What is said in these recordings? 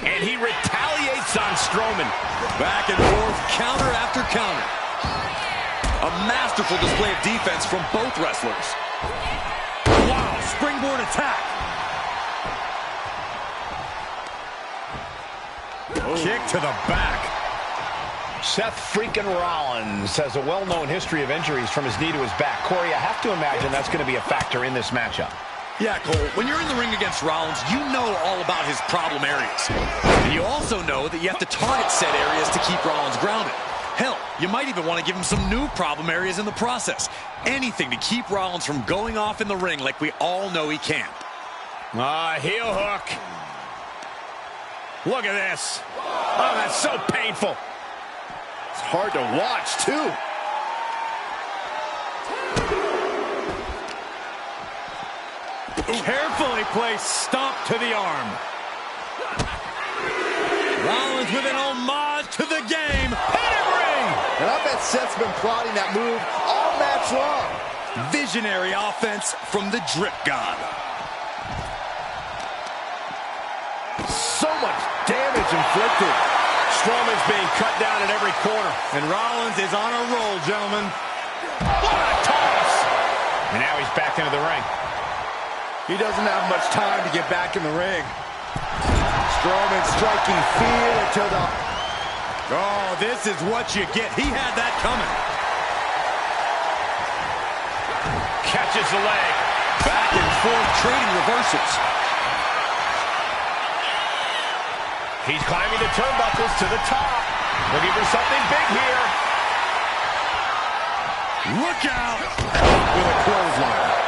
And he retaliates on Strowman. Back and forth, counter after counter. A masterful display of defense from both wrestlers. Wow, springboard attack. Kick to the back. Seth freaking Rollins has a well-known history of injuries from his knee to his back. Corey, I have to imagine that's going to be a factor in this matchup. Yeah, Cole, when you're in the ring against Rollins, you know all about his problem areas. And you also know that you have to target said areas to keep Rollins grounded. Hell, you might even want to give him some new problem areas in the process. Anything to keep Rollins from going off in the ring like we all know he can. Heel hook. Look at this. Oh, that's so painful. It's hard to watch, too. Carefully placed stomp to the arm. Rollins with an homage to the game. Pedigree! And I bet Seth's been plotting that move all match long. Visionary offense from the Drip God. So much damage inflicted. Strowman's being cut down at every corner. And Rollins is on a roll, gentlemen. What a toss! And now he's back into the ring. He doesn't have much time to get back in the ring. Strowman striking fear into the... Oh, this is what you get. He had that coming. Catches the leg. Back and forth, trading reversals. He's climbing the turnbuckles to the top. Looking for something big here. Look out! With a clothesline.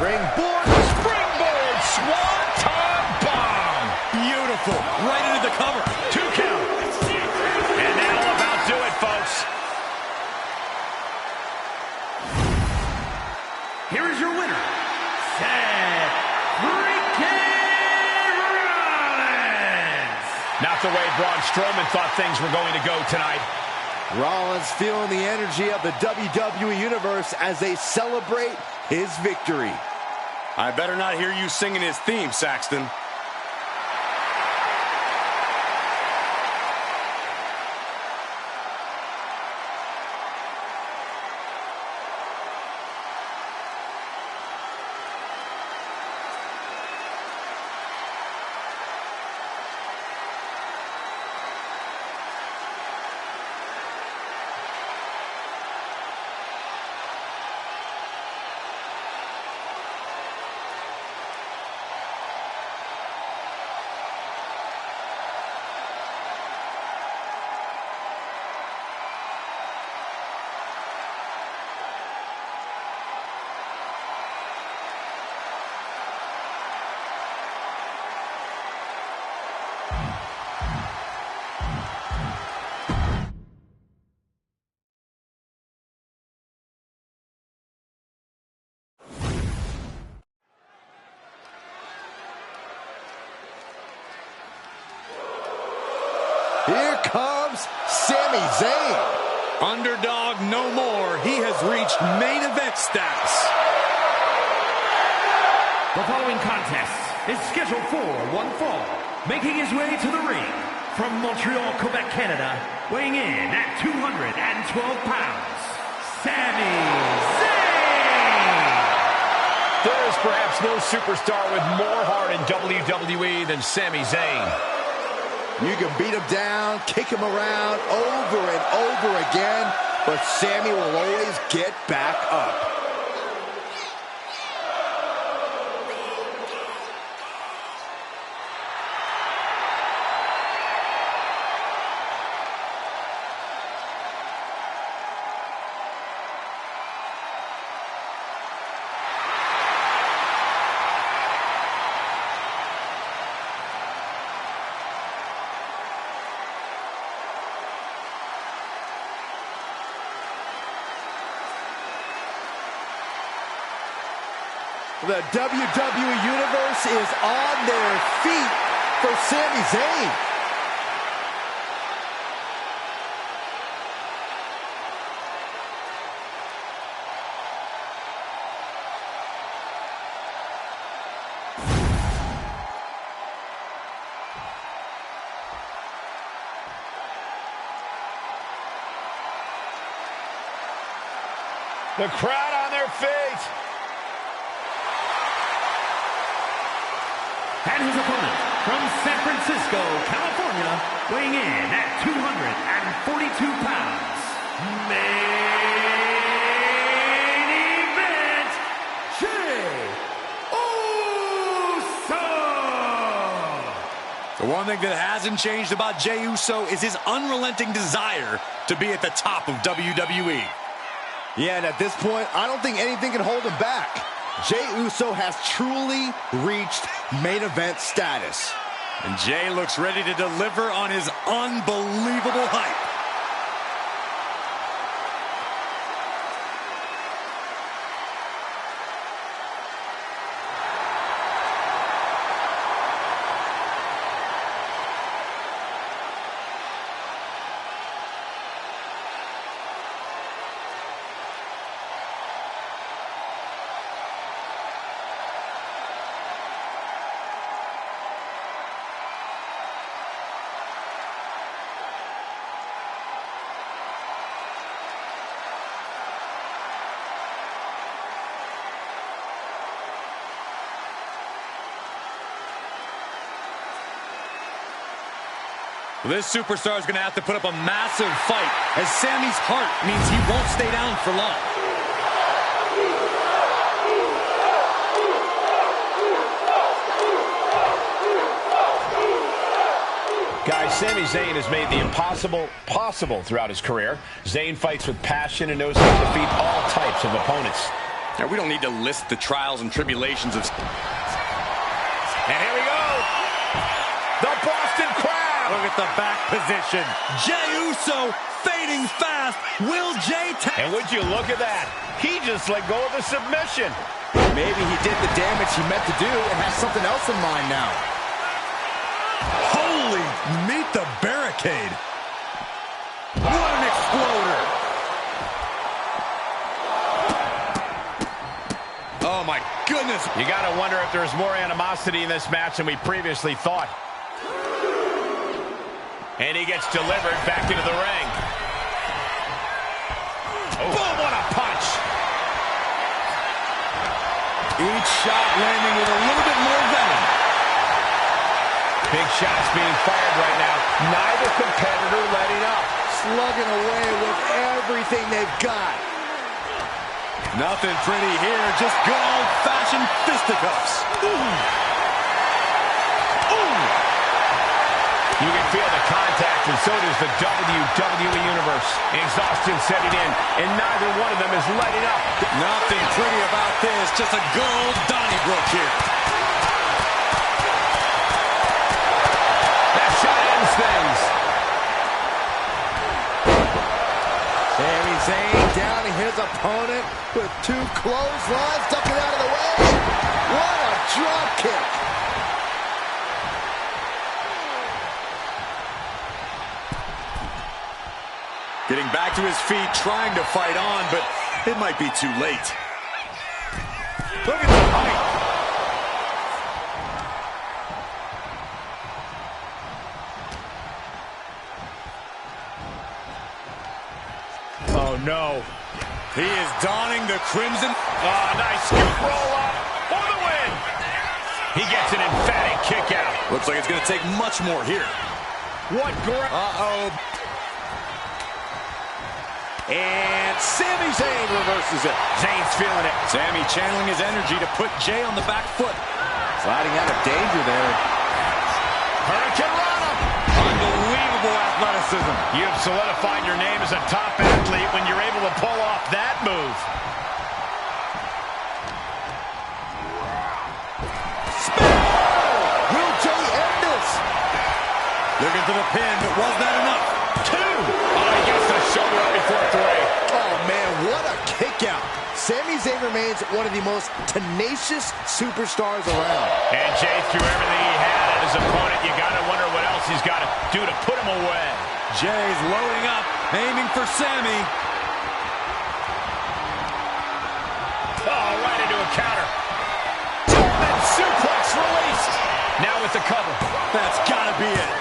Springboard, swanton bomb. Beautiful, right into the cover. 2 count. And that'll about do it, folks. Here is your winner, Seth freaking Rollins. Not the way Braun Strowman thought things were going to go tonight. Rollins feeling the energy of the WWE Universe as they celebrate his victory. I better not hear you singing his theme, Saxton. Here comes Sami Zayn. Underdog no more. He has reached main event status. The following contest is scheduled for one fall. Making his way to the ring from Montreal, Quebec, Canada, weighing in at 212 pounds, Sami Zayn! There is perhaps no superstar with more heart in WWE than Sami Zayn. You can beat him down, kick him around over and over again, but Sami will always get back up. The WWE Universe is on their feet for Sami Zayn. The crowd on their feet. And his opponent from San Francisco, California, weighing in at 242 pounds, main event, Jey Uso! The one thing that hasn't changed about Jey Uso is his unrelenting desire to be at the top of WWE. Yeah, and at this point, I don't think anything can hold him back. Jey Uso has truly reached main event status. And Jey looks ready to deliver on his unbelievable hype. This superstar is going to have to put up a massive fight, as Sammy's heart means he won't stay down for long. Guys, Sami Zayn has made the impossible possible throughout his career. Zayn fights with passion and knows how to defeat all types of opponents. Now, we don't need to list the trials and tribulations of... And here we go! The Boston Crab! Look at the back position. Jey Uso fading fast. Will Jey... And would you look at that? He just let go of the submission. Maybe he did the damage he meant to do and has something else in mind now. Holy, meet the barricade. What an exploder. Oh, my goodness. You got to wonder if there's more animosity in this match than we previously thought. And he gets delivered back into the ring. Oh. Boom, what a punch. Each shot landing with a little bit more venom. Big shots being fired right now. Neither competitor letting up. Slugging away with everything they've got. Nothing pretty here, just good old-fashioned fisticuffs. Ooh. You can feel the contact, and so does the WWE Universe. Exhaustion setting in, and neither one of them is letting up. Nothing pretty about this, just a good old Donnybrook here. That shot ends things. Sami Zayn downing his opponent with two clotheslines, ducking out of the way. What a drop kick. Getting back to his feet, trying to fight on, but it might be too late. Look at the height. Oh, no. He is donning the crimson. Oh, nice scoop roll up for the win. He gets an emphatic kick out. Looks like it's going to take much more here. What great... Uh-oh. And Sami Zayn reverses it. Zayn's feeling it. Sami channeling his energy to put Jey on the back foot. Sliding out of danger there. Hurricane Rana. Unbelievable athleticism. You've solidified your name as a top athlete when you're able to pull off that move. Will Jey end this? Looking for the pin, but was that enough? Two. Oh, he gets the shoulder up before three. Oh, man, what a kick out. Sami Zayn remains one of the most tenacious superstars around. And Jey threw everything he had at his opponent. You got to wonder what else he's got to do to put him away. Jey's loading up, aiming for Sami. Oh, right into a counter. German suplex released. Now with the cover. That's got to be it.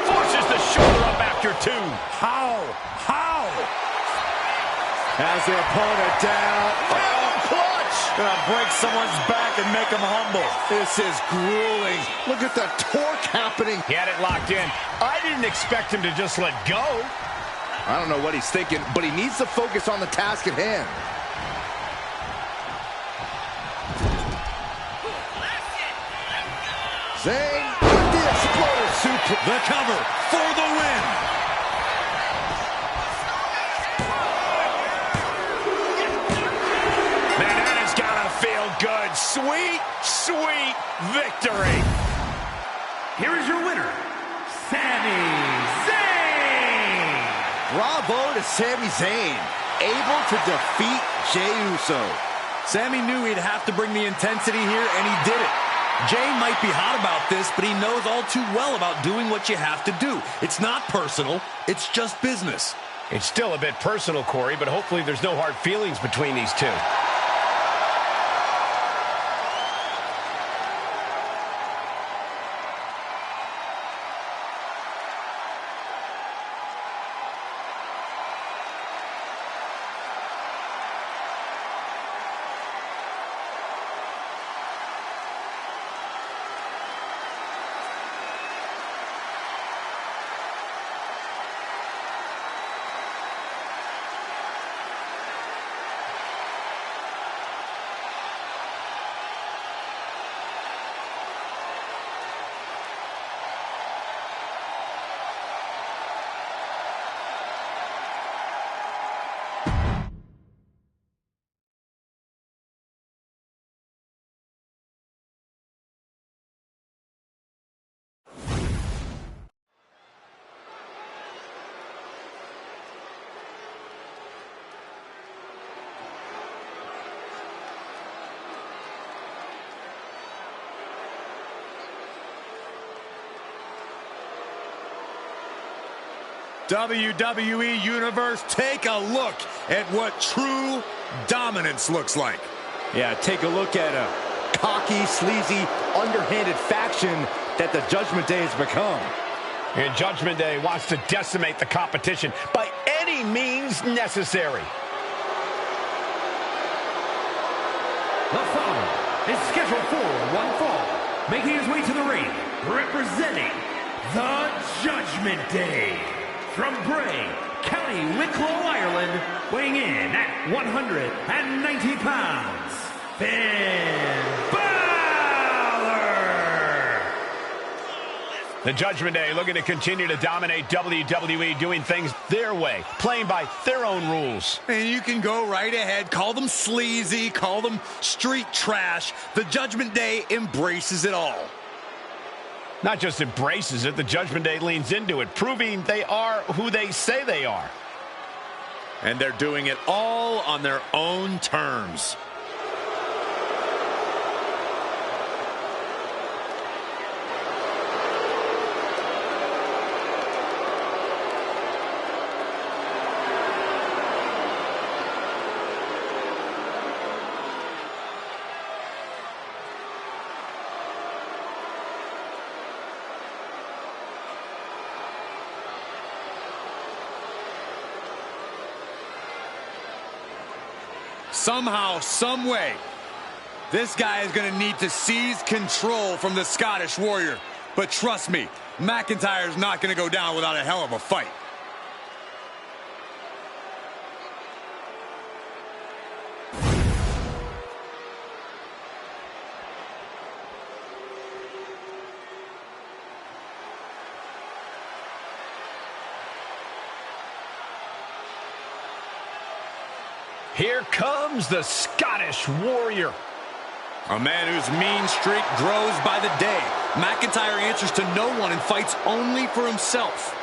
Forces the shoulder up after two. How? Has their opponent down. Oh, clutch! Gonna break someone's back and make them humble. This is grueling. Look at the torque happening. He had it locked in. I didn't expect him to just let go. I don't know what he's thinking, but he needs to focus on the task at hand. Zayn with the exploder super. The cover for the win. Man, that has got to feel good. Sweet, sweet victory. Here is your winner, Sami Zayn. Bravo to Sami Zayn, able to defeat Jey Uso. Sami knew he'd have to bring the intensity here, and he did it. Jey might be hot about this, but he knows all too well about doing what you have to do. It's not personal, it's just business. It's still a bit personal, Corey, but hopefully there's no hard feelings between these two. WWE Universe, take a look at what true dominance looks like. Yeah, take a look at a cocky, sleazy, underhanded faction that the Judgment Day has become. And Judgment Day wants to decimate the competition by any means necessary. The following is scheduled for one fall, making his way to the ring, representing the Judgment Day. From Bray, County Wicklow, Ireland, weighing in at 190 pounds, Finn Balor! The Judgment Day looking to continue to dominate WWE, doing things their way, playing by their own rules. And you can go right ahead, call them sleazy, call them street trash. The Judgment Day embraces it all. Not just embraces it, the Judgment Day leans into it, proving they are who they say they are. And they're doing it all on their own terms. Somehow, some way, this guy is going to need to seize control from the Scottish Warrior. But trust me, McIntyre's not going to go down without a hell of a fight. Here comes the Scottish Warrior. A man whose mean streak grows by the day. McIntyre answers to no one and fights only for himself.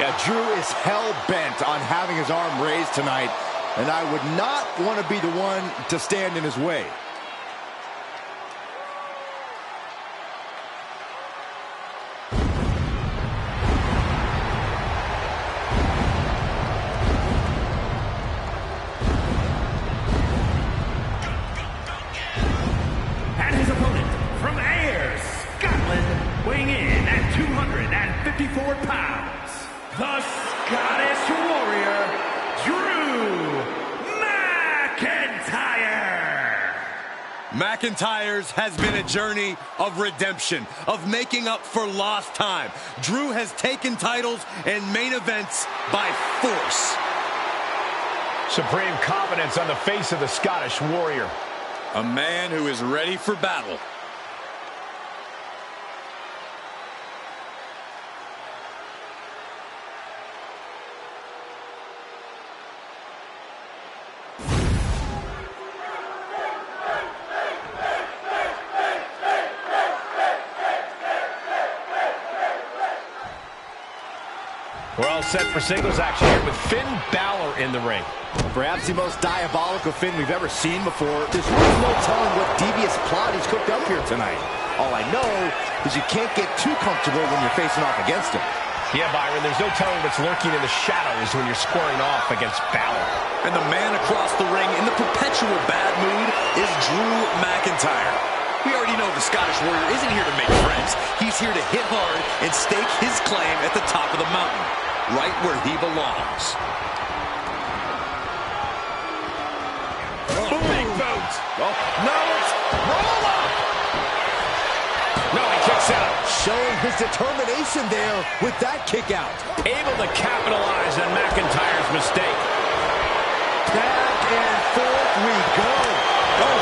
Yeah, Drew is hell-bent on having his arm raised tonight, and I would not want to be the one to stand in his way. And his opponent from Ayr, Scotland, weighing in at 254 pounds, the Scottish Warrior, Drew McIntyre's has been a journey of redemption, of making up for lost time. Drew has taken titles and main events by force. Supreme confidence on the face of the Scottish Warrior. A man who is ready for battle. We're all set for singles action here with Finn Balor in the ring. Perhaps the most diabolical Finn we've ever seen before. There's really no telling what devious plot he's cooked up here tonight. All I know is you can't get too comfortable when you're facing off against him. Yeah, Byron, there's no telling what's lurking in the shadows when you're squaring off against Balor. And the man across the ring in the perpetual bad mood is Drew McIntyre. We already know the Scottish Warrior isn't here to make friends. He's here to hit hard and stake his claim at the top of the mountain, right where he belongs. Oh, big boot. Oh, no, it's roll up. No, he kicks out. Showing his determination there with that kick out. Able to capitalize on McIntyre's mistake. Back and forth we go. Oh.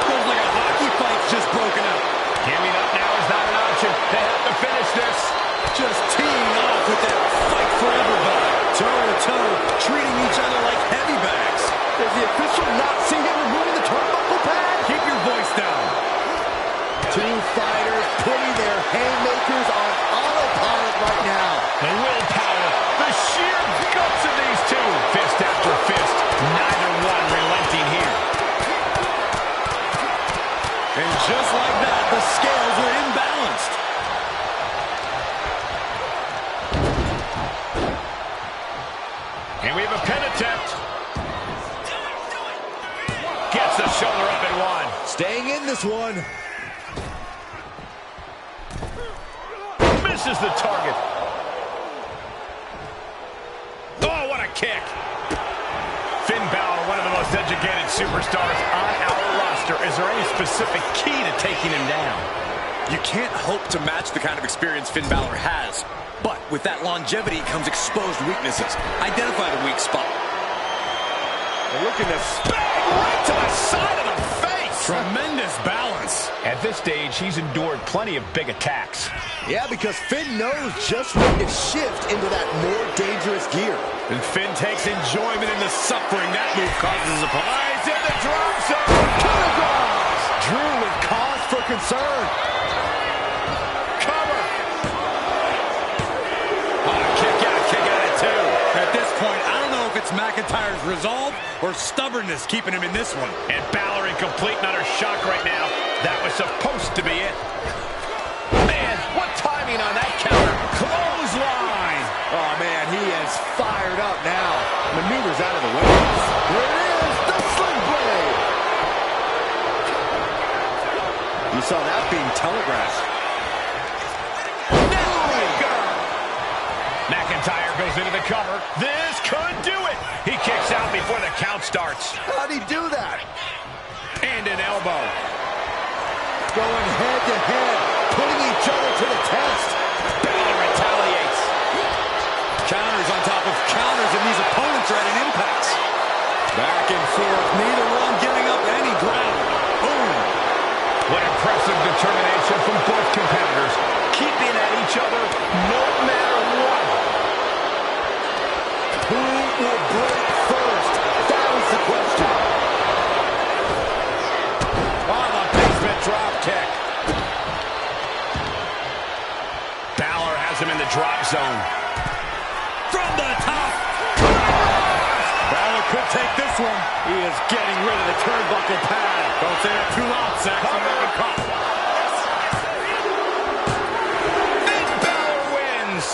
Feels like a hockey fight's just broken out. Giving up now is not an option. They have to finish this. Just teeing off with that fight forever vibe. Toe to toe, treating each other like heavy bags. Does the official not see him removing the turnbuckle pad? Keep your voice down. Two fighters putting their haymakers on autopilot right now. The willpower, the sheer guts of these two. Fist after fist, neither one relenting here. And just like that, the scales are imbalanced. And we have a pin attempt. Gets the shoulder up and one. Staying in this one. Misses the target. Oh, what a kick. Finn Balor, one of the most educated superstars on our roster. Is there any specific key to taking him down? You can't hope to match the kind of experience Finn Balor has. But with that longevity comes exposed weaknesses. Identify the weak spot. They're looking to bang right to the side of the face. Tremendous balance. At this stage, he's endured plenty of big attacks. Yeah, because Finn knows just when to shift into that more dangerous gear. And Finn takes enjoyment in the suffering that move causes a He's in the drop zone. Kilograms. Drew with cause for concern. Cover. Oh, kick out it too. At this point, I don't know if it's McIntyre's resolve or stubbornness keeping him in this one. And Balor in complete and utter shock right now. That was supposed to be it. Man, what timing on that counter. Clothesline. Oh, man, he is fired up now. Maneuvers out of the way. There it is, the sling blade. You saw that being telegraphed. McIntyre goes into the cover. This could do it. He kicks out before the count starts. How'd he do that? And an elbow. Going head to head, putting each other to the test. Balor retaliates. Counters on top of counters, and these opponents are at an impasse. Back and forth, neither one giving up any ground. Boom. What impressive determination from both competitors, keeping at each other no matter what. Who will break first? That was the question. On the basement drop kick. Balor has him in the drop zone. From the top. Balor could take this one. He is getting rid of the turnbuckle pad. Don't say that too loud, Zach. Finn Balor wins.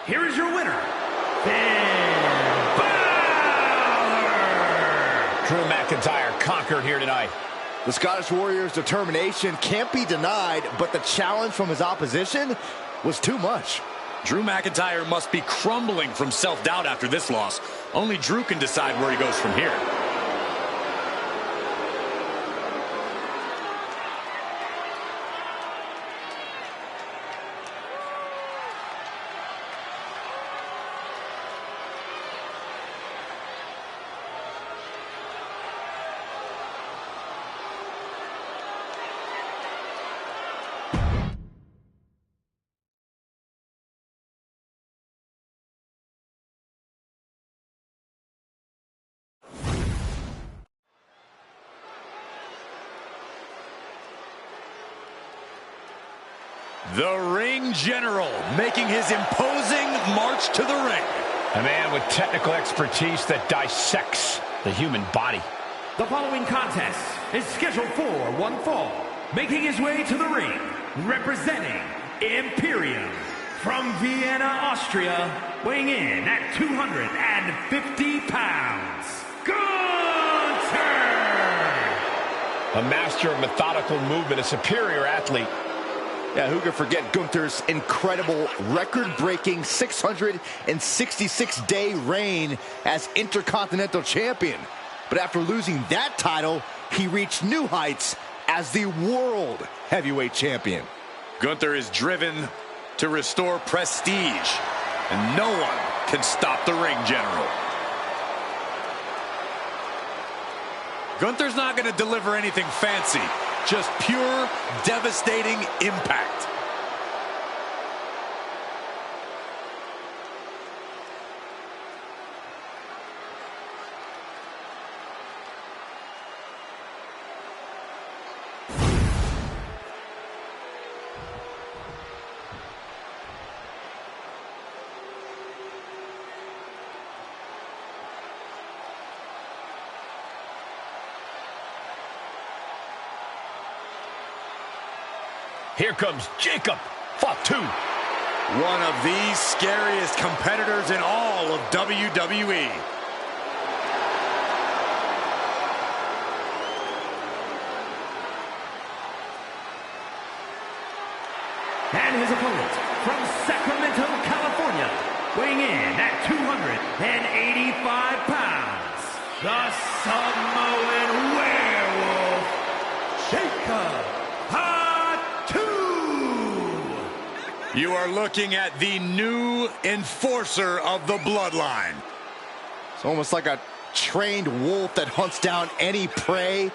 Here is your winner, Finn Balor. Drew McIntyre conquered here tonight. The Scottish Warrior's determination can't be denied, but the challenge from his opposition was too much. Drew McIntyre must be crumbling from self-doubt after this loss. Only Drew can decide where he goes from here. The Ring General making his imposing march to the ring. A man with technical expertise that dissects the human body. The following contest is scheduled for one fall. Making his way to the ring, representing Imperium from Vienna, Austria, weighing in at 250 pounds, Gunther! A master of methodical movement, a superior athlete. Yeah, who could forget Gunther's incredible record-breaking 666-day reign as Intercontinental Champion. But after losing that title, he reached new heights as the World Heavyweight Champion. Gunther is driven to restore prestige, and no one can stop the Ring General. Gunther's not going to deliver anything fancy, just pure, devastating impact. Here comes Jacob Fatu. One of the scariest competitors in all of WWE. And his opponent from Sacramento, California, weighing in at 285 pounds, the Samoan Werewolf, Jacob Fatu! You are looking at the new enforcer of the bloodline. It's almost like a trained wolf that hunts down any prey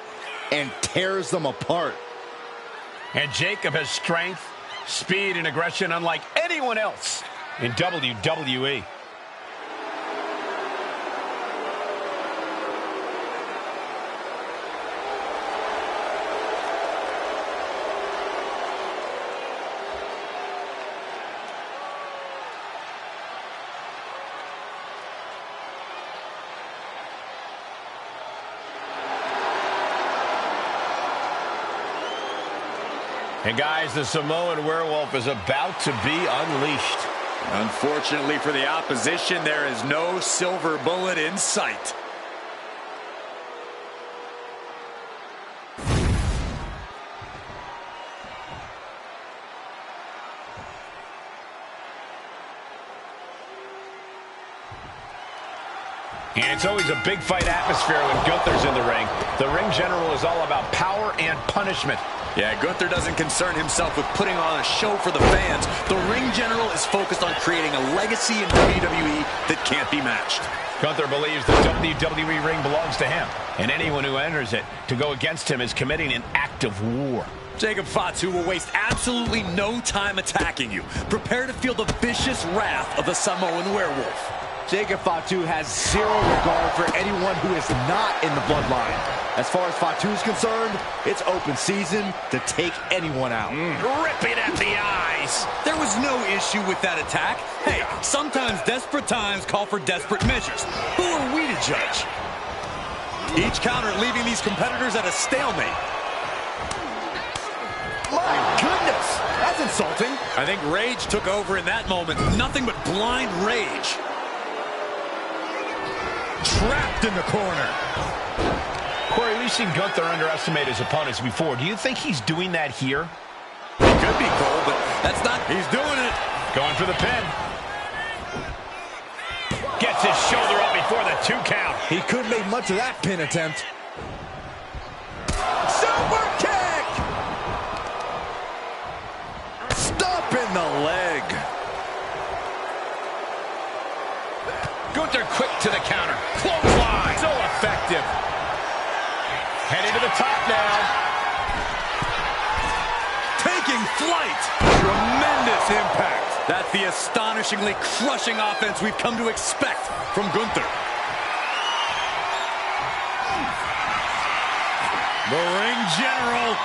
and tears them apart. And Jacob has strength, speed, and aggression unlike anyone else in WWE. And guys, the Samoan Werewolf is about to be unleashed. Unfortunately for the opposition, there is no silver bullet in sight. And it's always a big fight atmosphere when Gunther's in the ring. The Ring General is all about power and punishment. Yeah, Gunther doesn't concern himself with putting on a show for the fans. The Ring General is focused on creating a legacy in WWE that can't be matched. Gunther believes the WWE ring belongs to him, and anyone who enters it to go against him is committing an act of war. Jacob Fatu will waste absolutely no time attacking you. Prepare to feel the vicious wrath of the Samoan Werewolf. Jacob Fatu has zero regard for anyone who is not in the bloodline. As far as Fatu is concerned, it's open season to take anyone out. Ripping at the eyes. There was no issue with that attack. Hey, sometimes desperate times call for desperate measures. Who are we to judge? Each counter leaving these competitors at a stalemate. My goodness, that's insulting. I think rage took over in that moment. Nothing but blind rage. Trapped in the corner. Corey, we've seen Gunther underestimate his opponents before. Do you think he's doing that here? He could be, Cole, but that's not... He's doing it. Going for the pin. Gets his shoulder up before the a 2 count. He couldn't make much of that pin attempt. Super kick! Stop in the leg. Gunther quick to the counter. Clothesline. So effective. Heading to the top now. Taking flight. Tremendous impact. That's the astonishingly crushing offense we've come to expect from Gunther. The ring general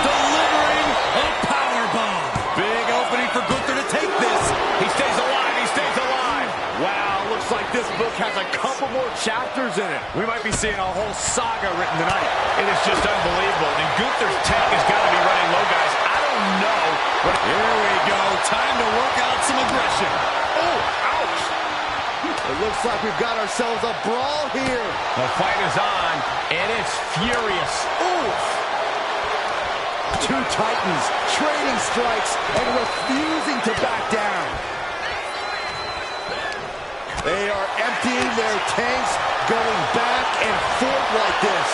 delivering a powerbomb. Big opening for Gunther to take this. He stays alive. He stays alive. Wow, looks like this book has a couple more chapters in it. We might be seeing a whole saga written tonight. It is just unbelievable. And Gunther's tank has got to be running low, guys. I don't know. Here we go. Time to work out some aggression. Oh, ouch. It looks like we've got ourselves a brawl here. The fight is on, and it's furious. Oof. Two titans trading strikes and refusing to back down. They are emptying their tanks, going back and forth like this.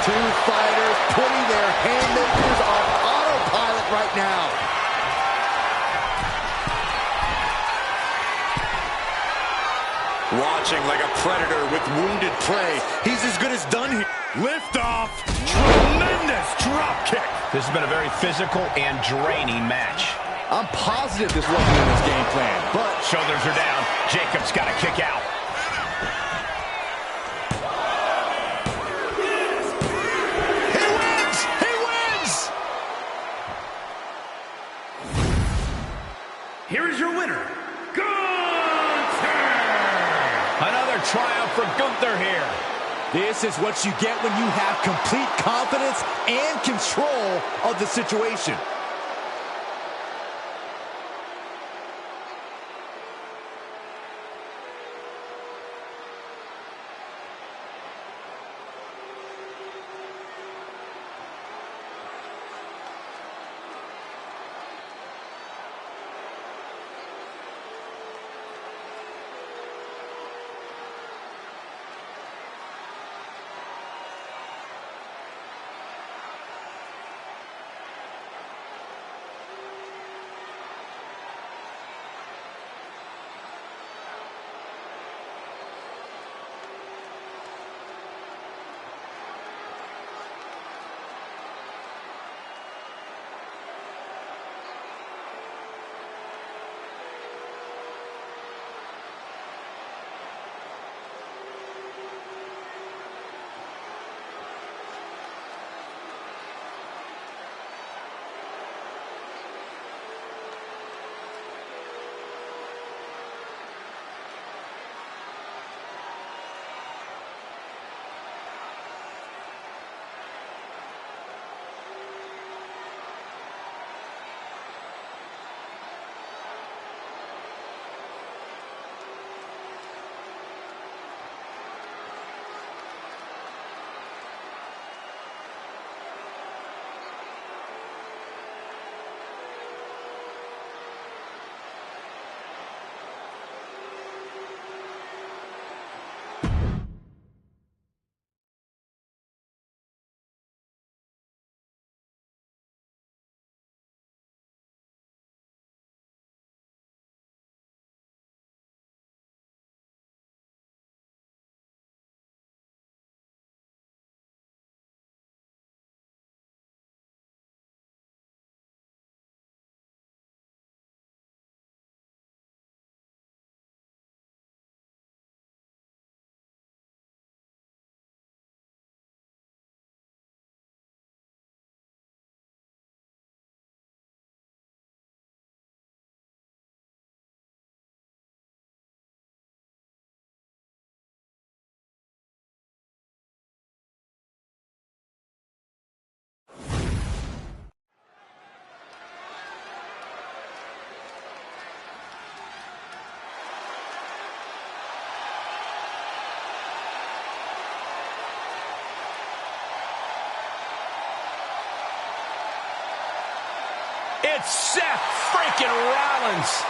Two fighters putting their haymakers on autopilot right now. Watching like a predator with wounded prey. He's as good as done here. Lift off. Tremendous drop kick. This has been a very physical and draining match. I'm positive this wasn't in his game plan, but Shoulders are down. Jacobs got to kick out. He wins! He wins! Here is your winner, Gunther! Another triumph for Gunther here. this is what you get when you have complete confidence and control of the situation. It's Seth freaking Rollins.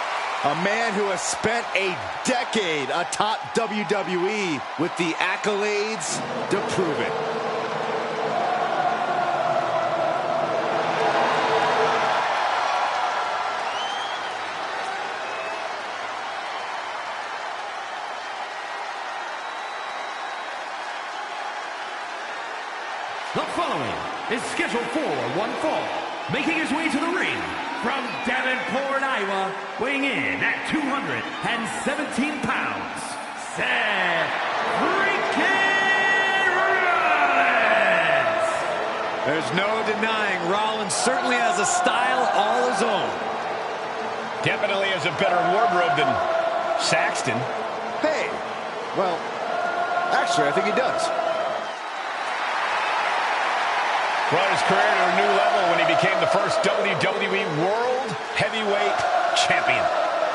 A man who has spent a decade atop WWE with the accolades to prove it. The following is scheduled for one fall, making his way to the ring from Davenport, Iowa, weighing in at 217 pounds, Seth freaking Rollins! There's no denying Rollins certainly has a style all his own. Definitely has a better wardrobe than Saxton. Hey, well, actually, I think he does. Brought his career to a new level when he became the first WWE World Heavyweight Champion.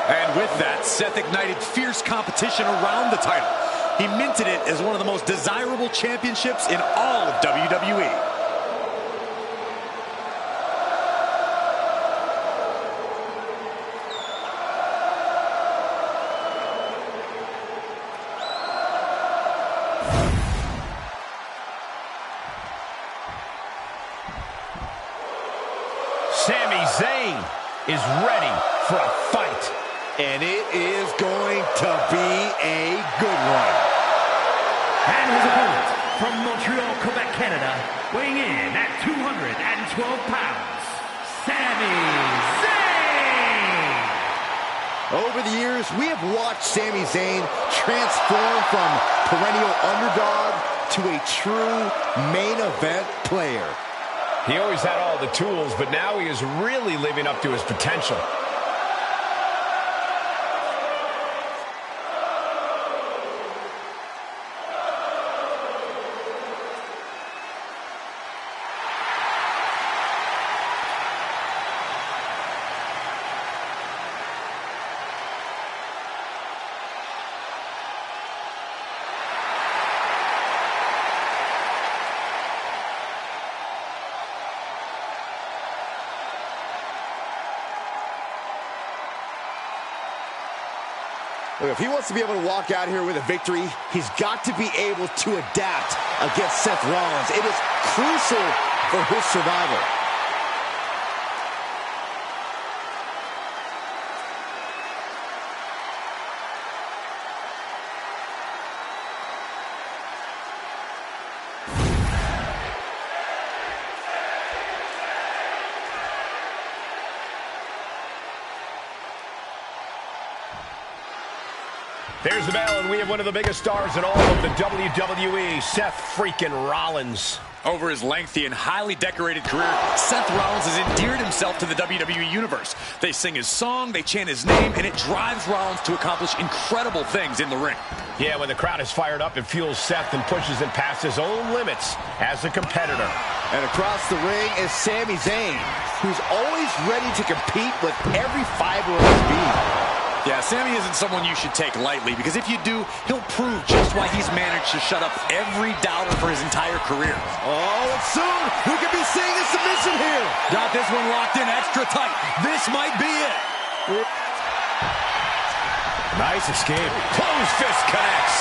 And with that, Seth ignited fierce competition around the title. He minted it as one of the most desirable championships in all of WWE. Sami Zayn is ready for a fight. And it is going to be a good one. And his opponent from Montreal, Quebec, Canada, weighing in at 212 pounds, Sami Zayn! Over the years, we have watched Sami Zayn transform from perennial underdog to a true main event player. He always had all the tools, but now he is really living up to his potential. Look, if he wants to be able to walk out here with a victory, he's got to be able to adapt against Seth Rollins. It is crucial for his survival. There's the bell, and we have one of the biggest stars in all of the WWE, Seth freaking Rollins. Over his lengthy and highly decorated career, Seth Rollins has endeared himself to the WWE Universe. They sing his song, they chant his name, and it drives Rollins to accomplish incredible things in the ring. Yeah, when the crowd is fired up, it fuels Seth and pushes him past his own limits as a competitor. And across the ring is Sami Zayn, who's always ready to compete with every fiber of his being. Yeah, Sami isn't someone you should take lightly, because if you do, he'll prove just why he's managed to shut up every doubter for his entire career. Oh, and soon we could be seeing a submission here. Got this one locked in extra tight. This might be it. Nice escape. Closed fist connects.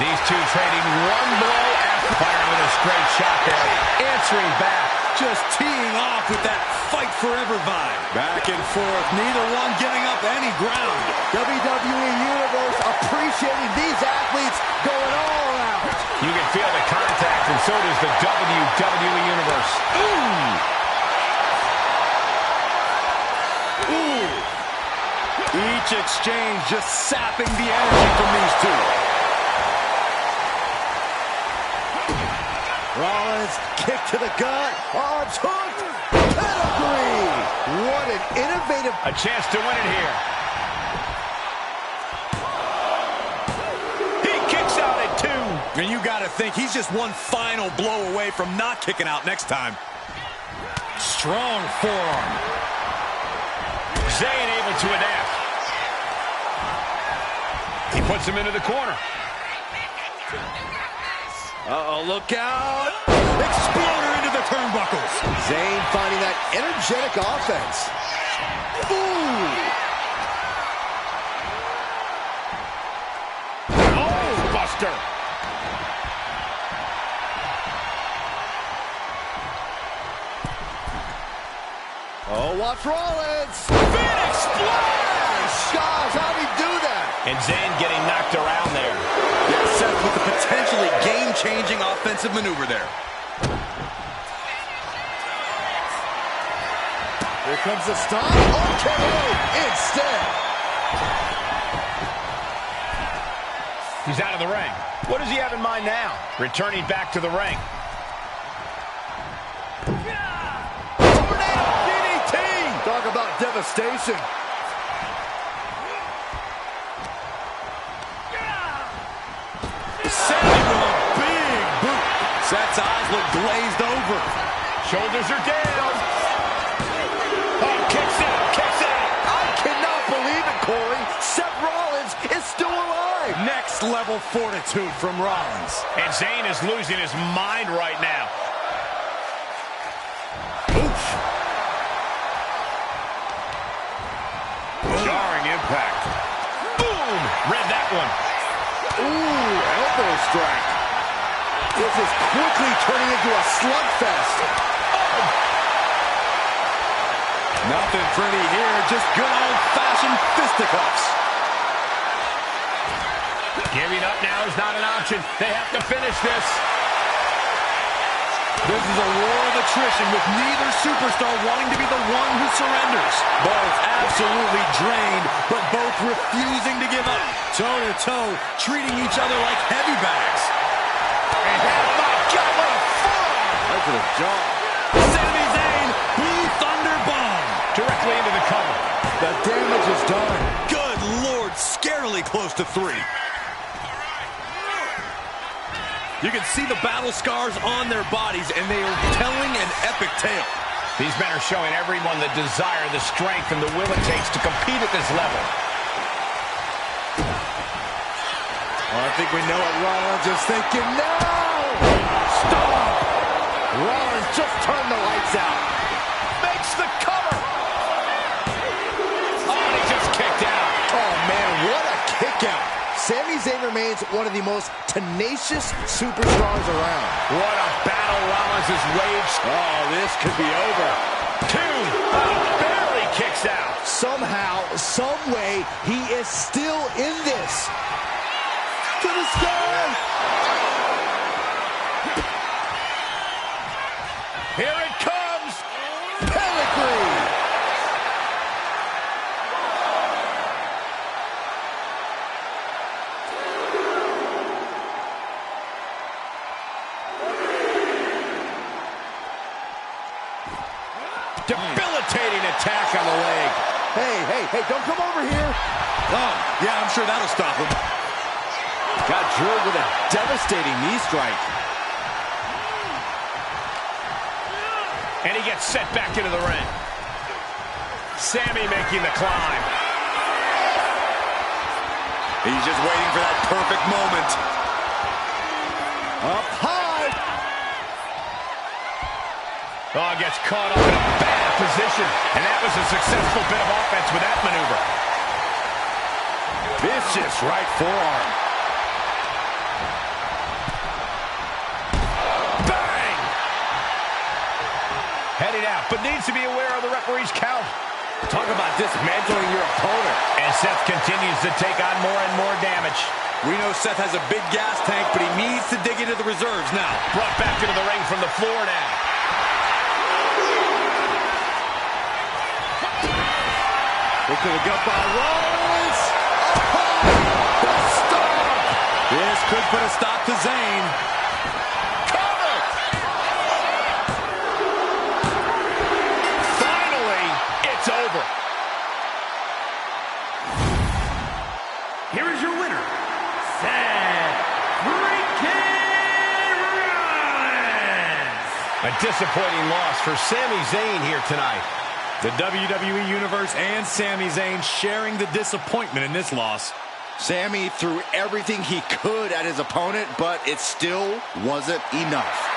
These two trading one blow after firing with a straight shot there. Answering back. Just teeing off with that fight forever vibe. Back and forth, neither one giving up any ground. WWE Universe appreciating these athletes going all out. You can feel the contact, and so does the WWE Universe. Ooh. Each exchange just sapping the energy from these two. Rollins, kick to the gut, arms hooked, pedigree! What an innovative... A chance to win it here. He kicks out at 2. And you gotta think he's just one final blow away from not kicking out next time. Strong forearm. Zayn able to adapt. He puts him into the corner. Uh-oh, look out! Exploder into the turnbuckles. Zayn finding that energetic offense. Ooh! Watch Rollins. Phoenix Splash! Gosh, how'd he do that? And Zayn getting knocked around there. Yeah, Seth with the potentially game-changing offensive maneuver there. Here comes the stomp. RKO instead. He's out of the ring. What does he have in mind now? Returning back to the ring. Tornado DDT. Talk about devastation. Sammy with a big boot. Seth's eyes look glazed over. Shoulders are down. Oh, kicks out, kicks out. I cannot believe it, Corey. Seth Rollins is still alive. Next level fortitude from Rollins. And Zayn is losing his mind right now. Oof. Jarring impact. Boom! Read that one. Ooh, elbow strike. This is quickly turning into a slugfest. Nothing pretty here, just good old-fashioned fisticuffs. Giving up now is not an option. They have to finish this. This is a war of attrition with neither superstar wanting to be the one who surrenders. Both absolutely drained, but both refusing to give up. Toe-to-toe, treating each other like heavy bags. And oh my God, what a forearm! Right to the jaw. Sami Zayn, Blue Thunder Bomb. Directly into the cover. The damage is done. Good Lord, scarily close to 3. You can see the battle scars on their bodies, and they are telling an epic tale. These men are showing everyone the desire, the strength, and the will it takes to compete at this level. Well, I think we know what Rollins is thinking now. Stop. Rollins just turned the lights out. Makes the cover. Oh, and he just kicked out. Oh, man, what a kick out. Sami Zayn remains one of the most tenacious superstars around. What a battle Rollins has waged. Oh, this could be over. 2. Oh, barely kicks out. Somehow, some way, he is still in this. To the sky. Here it comes. Pedigree. Debilitating attack on the leg. Hey, don't come over here. Oh, yeah, I'm sure that'll stop him. Got drilled with a devastating knee strike. And he gets set back into the ring. Sami making the climb. He's just waiting for that perfect moment. Up high. Oh, gets caught up in a bad position. And that was a successful bit of offense with that maneuver. Vicious right forearm. Bang! Heading out, but needs to be aware of the referee's count. Talk about dismantling your opponent. And Seth continues to take on more and more damage. We know Seth has a big gas tank, but he needs to dig into the reserves now. Brought back into the ring from the floor now. Look to the gut by Rollins. Oh, the stomp. This could put a stop to Zayn. Cover! Finally, it's over. Here is your winner, Seth freaking Rollins. A disappointing loss for Sami Zayn here tonight. The WWE Universe and Sami Zayn sharing the disappointment in this loss. Sami threw everything he could at his opponent, but it still wasn't enough.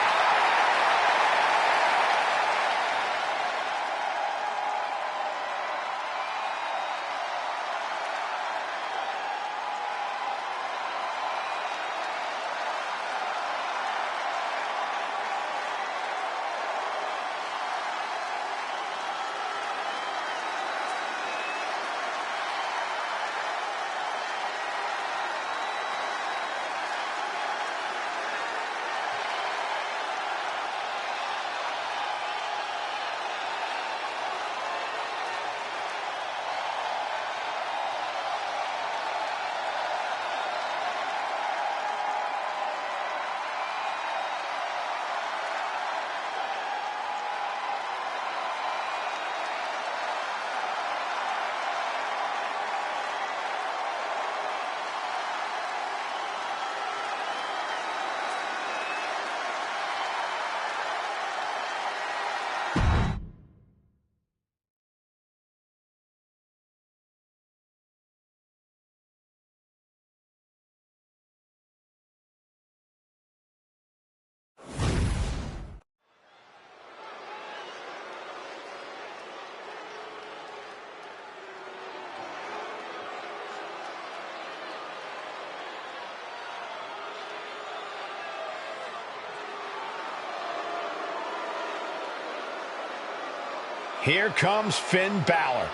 Here comes Finn Balor.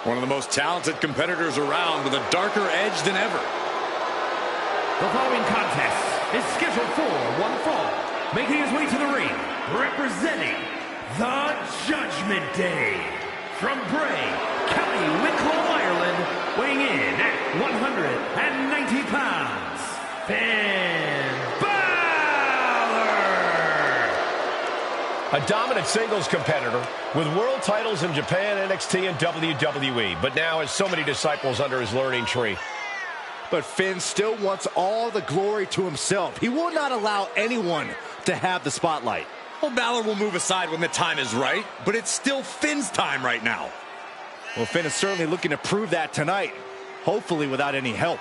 One of the most talented competitors around with a darker edge than ever. The following contest is scheduled for one fall. Making his way to the ring, representing the Judgment Day. From Bray, County Wicklow, Ireland, weighing in at 190 pounds, Finn Balor! A dominant singles competitor with world titles in Japan, NXT, and WWE, but now has so many disciples under his learning tree. But Finn still wants all the glory to himself. He will not allow anyone to have the spotlight. Well, Balor will move aside when the time is right, but it's still Finn's time right now. Well, Finn is certainly looking to prove that tonight, hopefully without any help.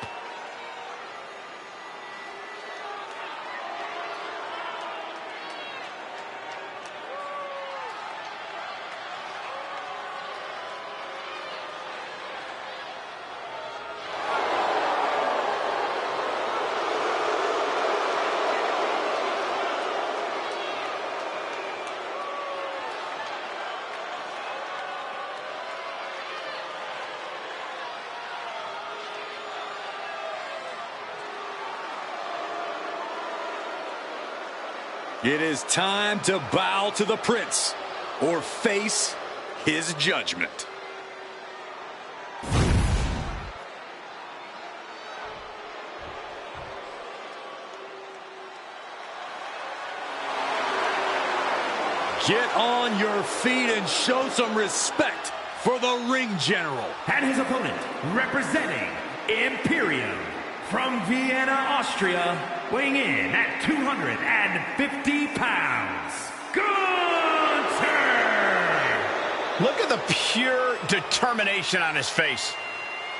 It is time to bow to the Prince or face his judgment. Get on your feet and show some respect for the ring general. And his opponent, representing Imperium from Vienna, Austria, weighing in at 250 pounds, Gunther! Look at the pure determination on his face.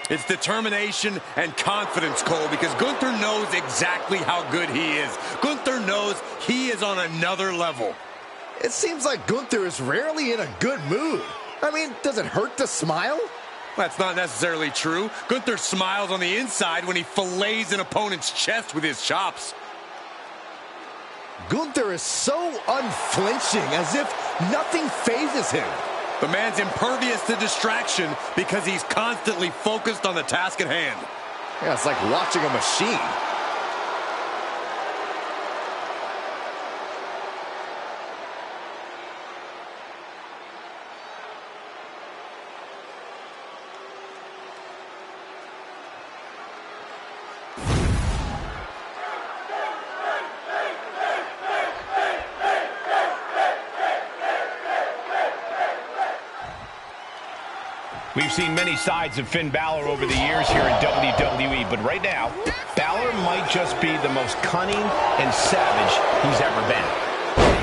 It's determination and confidence, Cole, because Gunther knows exactly how good he is. Gunther knows he is on another level. It seems like Gunther is rarely in a good mood. I mean, does it hurt to smile? That's not necessarily true. Gunther smiles on the inside when he fillets an opponent's chest with his chops. Gunther is so unflinching, as if nothing phases him. The man's impervious to distraction because he's constantly focused on the task at hand. Yeah, it's like watching a machine. We've seen many sides of Finn Balor over the years here in WWE, but right now, Balor might just be the most cunning and savage he's ever been.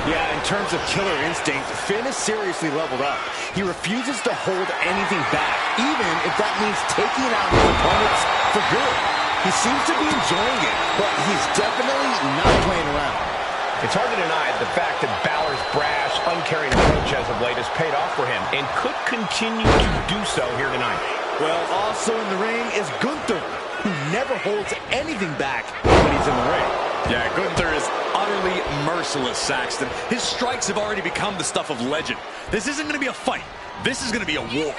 Yeah, in terms of killer instinct, Finn is seriously leveled up. He refuses to hold anything back, even if that means taking out his opponents for good. He seems to be enjoying it, but he's definitely not playing around. It's hard to deny the fact that Balor's brash, uncaring approach as of late has paid off for him and could continue to do so here tonight. Well, also in the ring is Gunther, who never holds anything back when he's in the ring. Yeah, Gunther is utterly merciless, Saxton. His strikes have already become the stuff of legend. This isn't going to be a fight. This is going to be a war.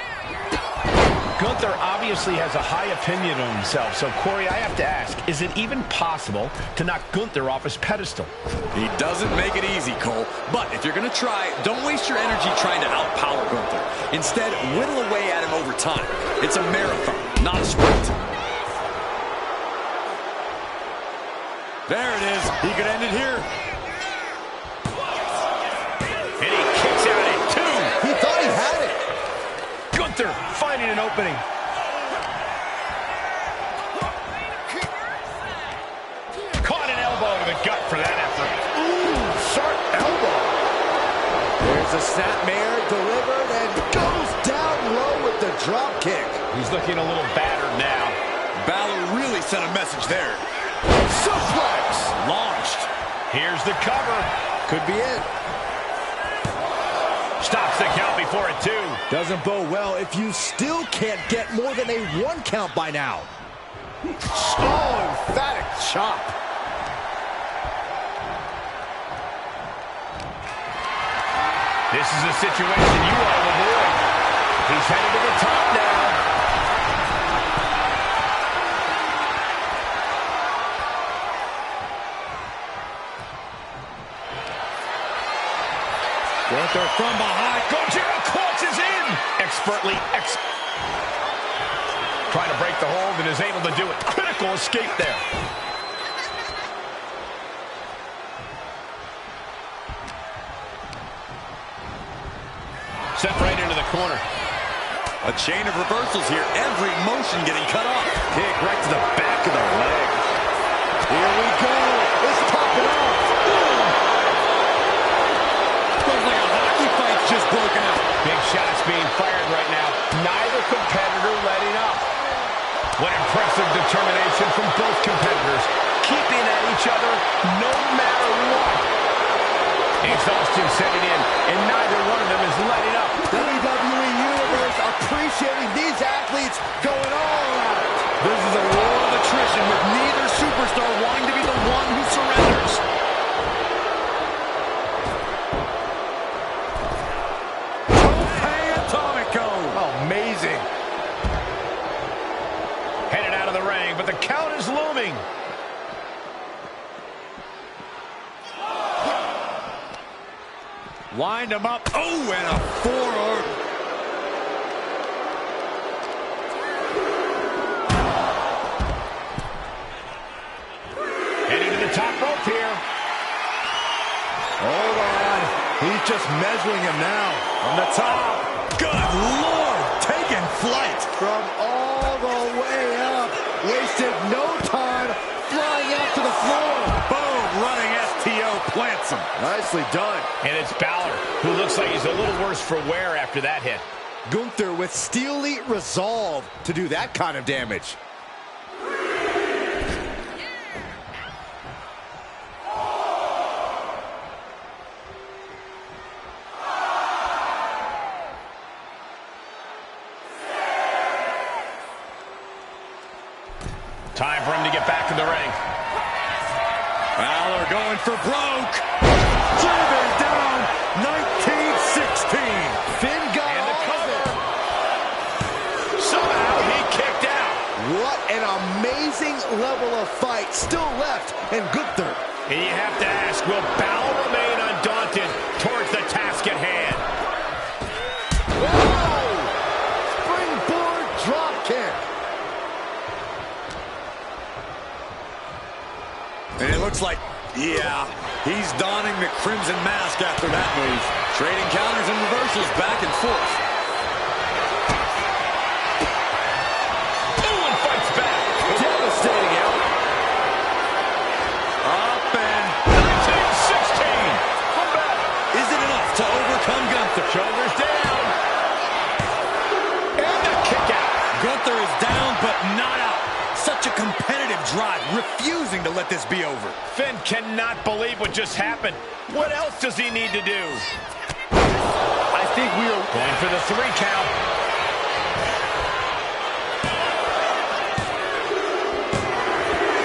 Gunther obviously has a high opinion of himself, so Corey, I have to ask, is it even possible to knock Gunther off his pedestal? He doesn't make it easy, Cole, but if you're going to try, don't waste your energy trying to outpower Gunther. Instead, whittle away at him over time. It's a marathon, not a sprint. There it is. He could end it here. And he kicks out at two. He thought he had it. Gunther finding an opening. Caught an elbow to the gut for that effort. Ooh, sharp elbow. There's a snapmare delivered and goes down low with the drop kick. He's looking a little battered now. Balor really sent a message there. Suplex. Launched. Here's the cover. Could be it. Stops the count before a two. Doesn't bode well if you still can't get more than a 1 count by now. Oh, emphatic chop. This is a situation you want to avoid. He's headed to the top now. Gunther from behind. Gojira clutches in. Expertly trying to break the hold and is able to do it. Critical escape there. Set right into the corner. A chain of reversals here. Every motion getting cut off. Kick right to the back of the leg. Here we go. It's popping off. Feels like a hockey fight's just broken out. Big shots being fired right now. Neither competitor letting up. What impressive determination from both competitors. Keeping at each other no matter what. Exhaustion setting in, and neither one of them is letting up. WWE Universe appreciating these athletes going all out. This is a war of attrition with neither superstar wanting to be the one who surrenders. Atomico. Amazing. Headed out of the ring, but the count is looming. Wind him up. Oh, and a forearm. Heading to the top rope here. Hold on. He's just measuring him now. From the top. Good Lord. Taking flight. From all the way up. Wasted no time. Flying out to the floor. Boom. Running STO plants him. Nicely done. And it's Balor, who looks like he's a little worse for wear after that hit. Gunther with steely resolve to do that kind of damage. Time for him to get back in the ring. Balor going for broke. Driven down. 1916. Finn got And the off cover. it. Somehow he kicked out. What an amazing level of fight still left in Gunther. And you have to ask, will Balor remain undaunted towards the task at hand? Whoa! Springboard drop kick. And it looks like, yeah, he's donning the crimson mask after that move. Trading counters and reversals back and forth. Ooh, and fights back. Devastating out. Up and 1916 from Balor. is it enough to overcome Gunther? Shoulders down. And a kick out. Gunther is down but not out. Such a competitive drive, refusing to let this be over. Finn cannot believe what just happened. What else does he need to do? I think we are Going for the 3 count.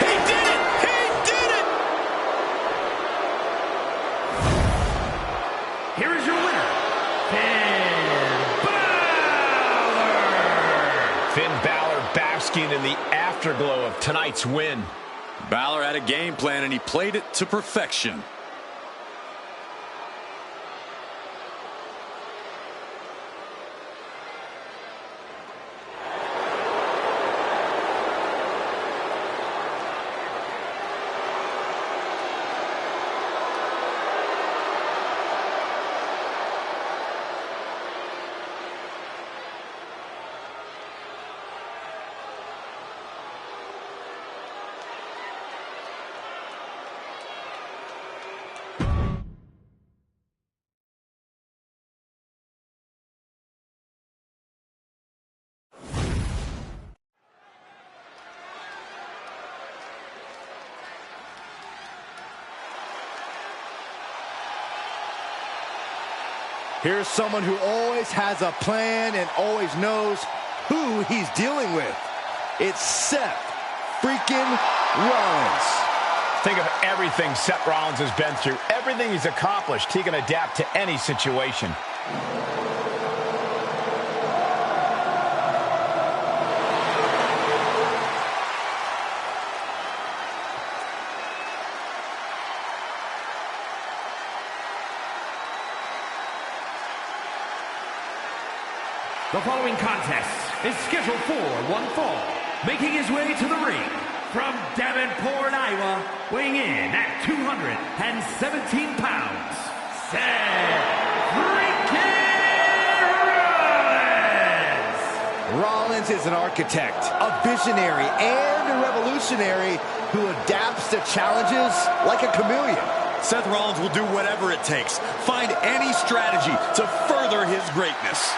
He did it! He did it! Here is your winner, Finn Balor. Finn Balor basking in the afterglow of tonight's win. Balor had a game plan and he played it to perfection. Here's someone who always has a plan and always knows who he's dealing with. It's Seth freaking Rollins. Think of everything Seth Rollins has been through, everything he's accomplished. He can adapt to any situation. The following contest is scheduled for one fall. Making his way to the ring from Davenport, Iowa, weighing in at 217 pounds, Seth freaking Rollins! Rollins is an architect, a visionary, and a revolutionary who adapts to challenges like a chameleon. Seth Rollins will do whatever it takes, find any strategy to further his greatness.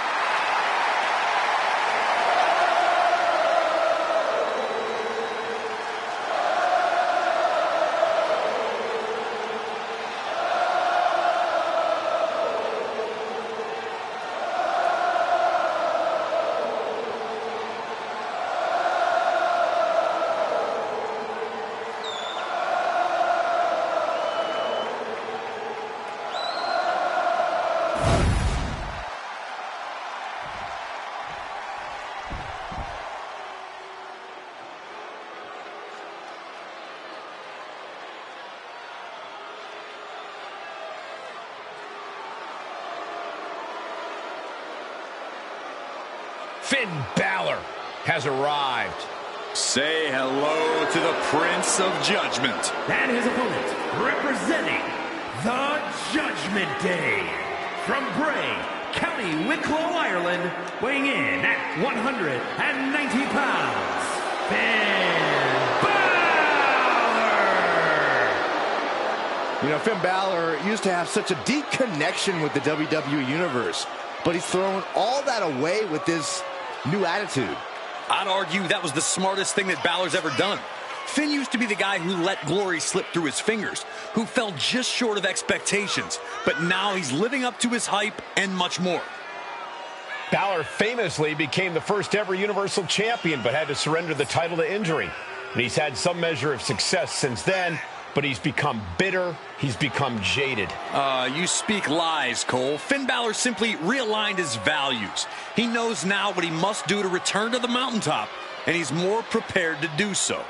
Finn Balor has arrived. Say hello to the Prince of Judgment. And his opponent, representing the Judgment Day, from Bray, County Wicklow, Ireland, weighing in at 190 pounds, Finn Balor! You know, Finn Balor used to have such a deep connection with the WWE Universe, but he's thrown all that away with this new attitude. I'd argue that was the smartest thing that Balor's ever done. Finn used to be the guy who let glory slip through his fingers, who fell just short of expectations, but now he's living up to his hype and much more. Balor famously became the first ever Universal Champion, but had to surrender the title to injury. And he's had some measure of success since then, but he's become bitter, he's become jaded. You speak lies, Cole. Finn Balor simply realigned his values. He knows now what he must do to return to the mountaintop, and he's more prepared to do so.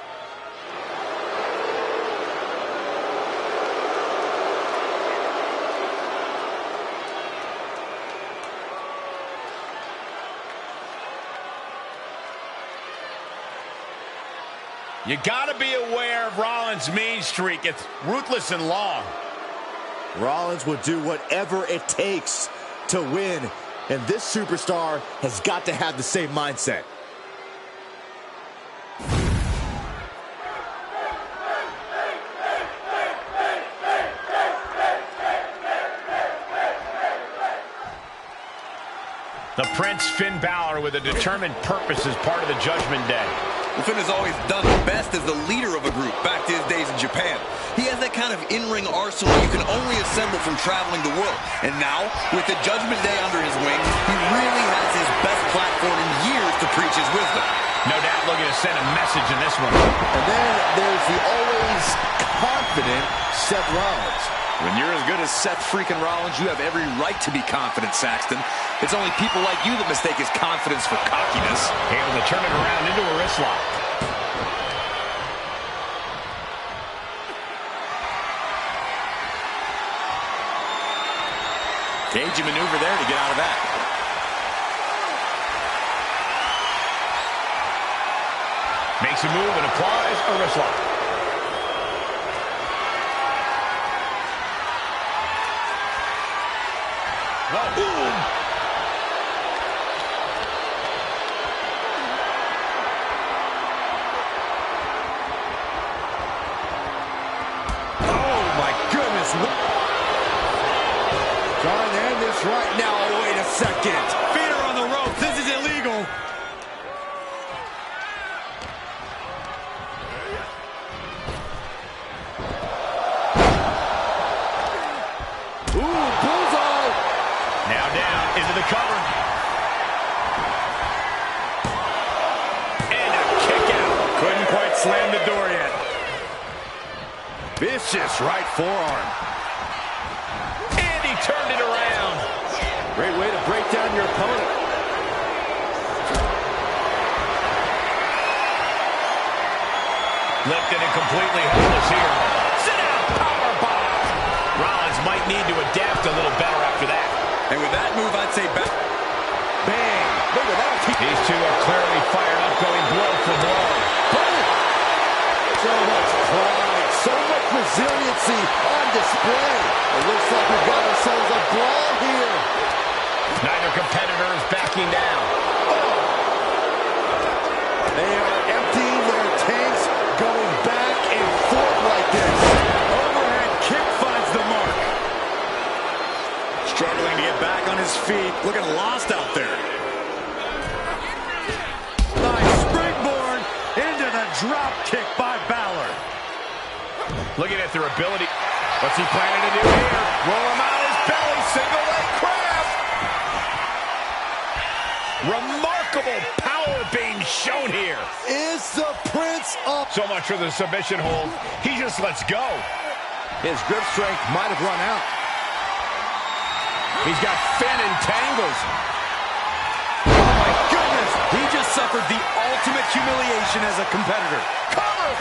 You gotta be aware of Rollins' mean streak. It's ruthless and long. Rollins will do whatever it takes to win, and this superstar has got to have the same mindset. The Prince, Finn Balor, with a determined purpose as part of the Judgment Day. Well, Finn has always done best as the leader of a group back to his days in Japan. He has that kind of in-ring arsenal you can only assemble from traveling the world. And now, with the Judgment Day under his wing, he really has his best platform in years to preach his wisdom. No doubt looking to send a message in this one. And then there's the always confident Seth Rollins. When you're as good as Seth freaking Rollins, you have every right to be confident, Saxton. It's only people like you that mistake his confidence for cockiness. Able to turn it around into a wrist lock. Cagey maneuver there to get out of that. Makes a move and applies a wrist lock. Whoa. Ooh. Oh, my goodness. Trying to end this right now. Oh, wait a second. Feet are on the rope. This is illegal. Ooh, bullseye. Now down into the cover. And a kick out. Couldn't quite slam the door yet. Vicious right forearm. And he turned it around. Great way to break down your opponent. Lifted and completely helpless here. Sit down, powerbomb. Rollins might need to adapt a little better after that. And with that move, I'd say back. Bang! Look at that. These two are clearly fired up, going blow for blow. Boom! So much pride, so much resiliency on display. It looks like we've got ourselves a brawl here. Neither competitor is backing down. They are emptying their tanks, going back and forth like this. Overhead kick finds the mark. Struggling to get back on his feet. Looking lost out there. Nice springboard into the drop kick by Balor. Looking at their ability. What's he planning to do here? Roll him out his belly. Single leg crab. Remarkable power being shown here. Is the Prince of... So much for the submission hold. He just lets go. His grip strength might have run out. He's got Finn in tangles. Oh my goodness! He just suffered the ultimate humiliation as a competitor. Cover!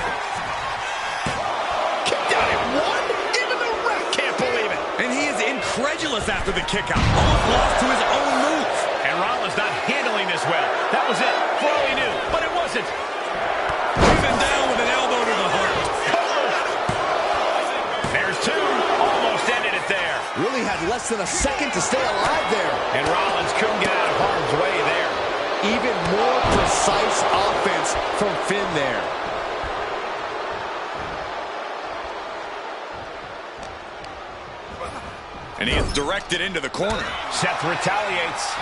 Kicked out at one? Even the ref can't believe it. And he is incredulous after the kick out. Almost lost to his own move. And Rollins not handling this well. That was it, for all he knew. But it wasn't. Even down with an elbow to the heart. There's two. Almost ended it there. Really had less than a second to stay alive there. And Rollins couldn't get out of harm's way there. Even more precise offense from Finn there. And he is directed into the corner. Seth retaliates.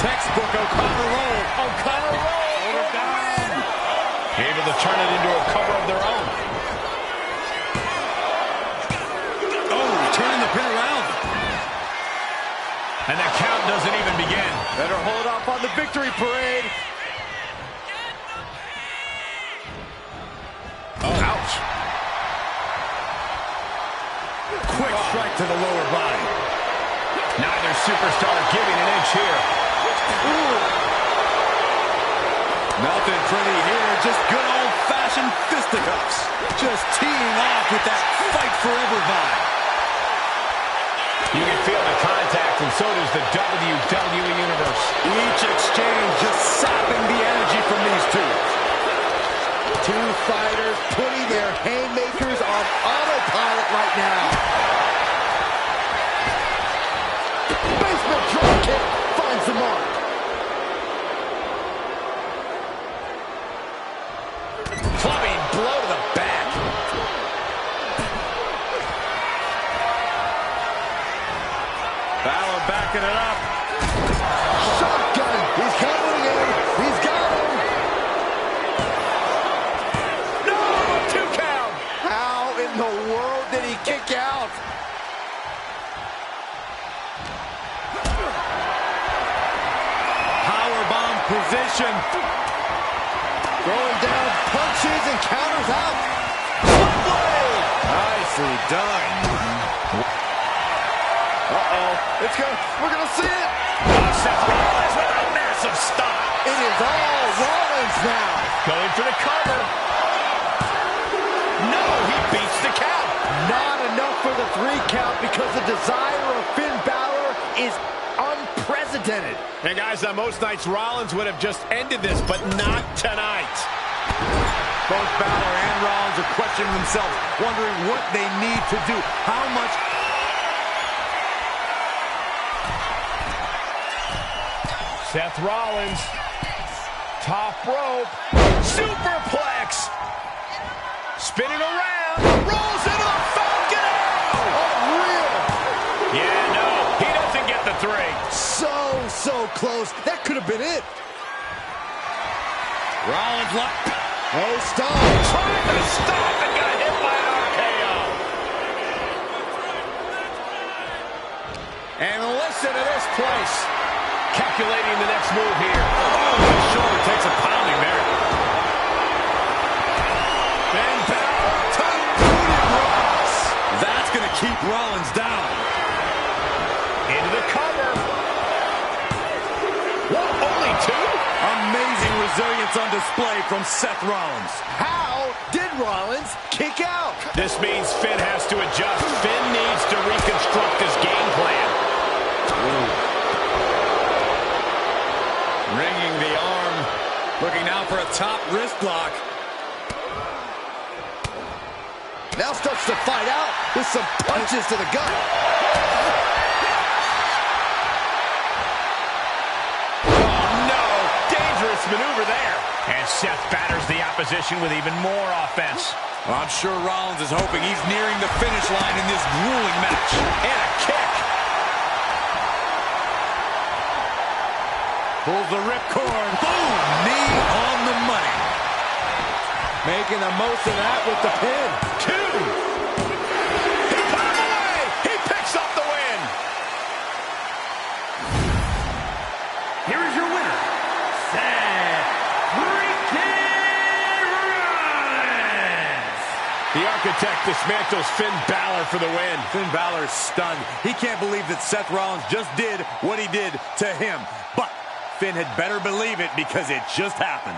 Textbook O'Connor roll. O'Connor roll. Down. Able to turn it into a cover of their own. Oh, turning the pin around. And the count doesn't even begin. Better hold off on the victory parade. Oh, ouch. Quick strike to the lower body. Neither superstar giving an inch here. Ooh. Nothing pretty here, just good old-fashioned fisticuffs. Just teeing off with that fight forever vibe. You can feel the contact, and so does the WWE Universe. Each exchange just sapping the energy from these two. Two fighters putting their haymakers on autopilot right now. Basement drop kick finds the mark. Clubbing blow to the back. Balor backing it up. Shotgun. He's covering him. He's got him. No, 2 count. How in the world did he kick out? Powerbomb position. Throwing down punches and counters out. Nicely done. We're gonna see it. Seth Rollins with a massive stop. It is all Rollins now. Going for the cover. No, he beats the count. Not enough for the 3 count because the desire of Finn Balor is unprecedented. And guys, on most nights, Rollins would have just ended this, but not tonight. Both Balor and Rollins are questioning themselves, wondering what they need to do. How much... Seth Rollins, top rope, superplex, spinning around, rolls into the Falcon Arrow. Unreal. Yeah, no, he doesn't get the 3. So close. That could have been it. Rollins locked. Oh, stop. Trying to stop and got hit by an RKO. And listen to this place. Calculating the next move here. Oh, his shoulder takes a pounding there. And Balor to the booty rock. display from Seth Rollins. How did Rollins kick out? This means Finn has to adjust. Finn needs to reconstruct his game plan. Ringing the arm. Looking now for a top wrist lock. Now starts to fight out with some punches to the gut. Oh, no. Dangerous maneuver there. And Seth batters the opposition with even more offense. Well, I'm sure Rollins is hoping he's nearing the finish line in this grueling match. And a kick. Pulls the ripcord. Boom! Knee on the money. Making the most of that with the pin. 2. He put him away. He picks up the win. Here is your winner, Seth freaking Rollins. The Architect dismantles Finn Balor for the win. Finn Balor is stunned. He can't believe that Seth Rollins just did what he did to him. But Finn had better believe it because it just happened.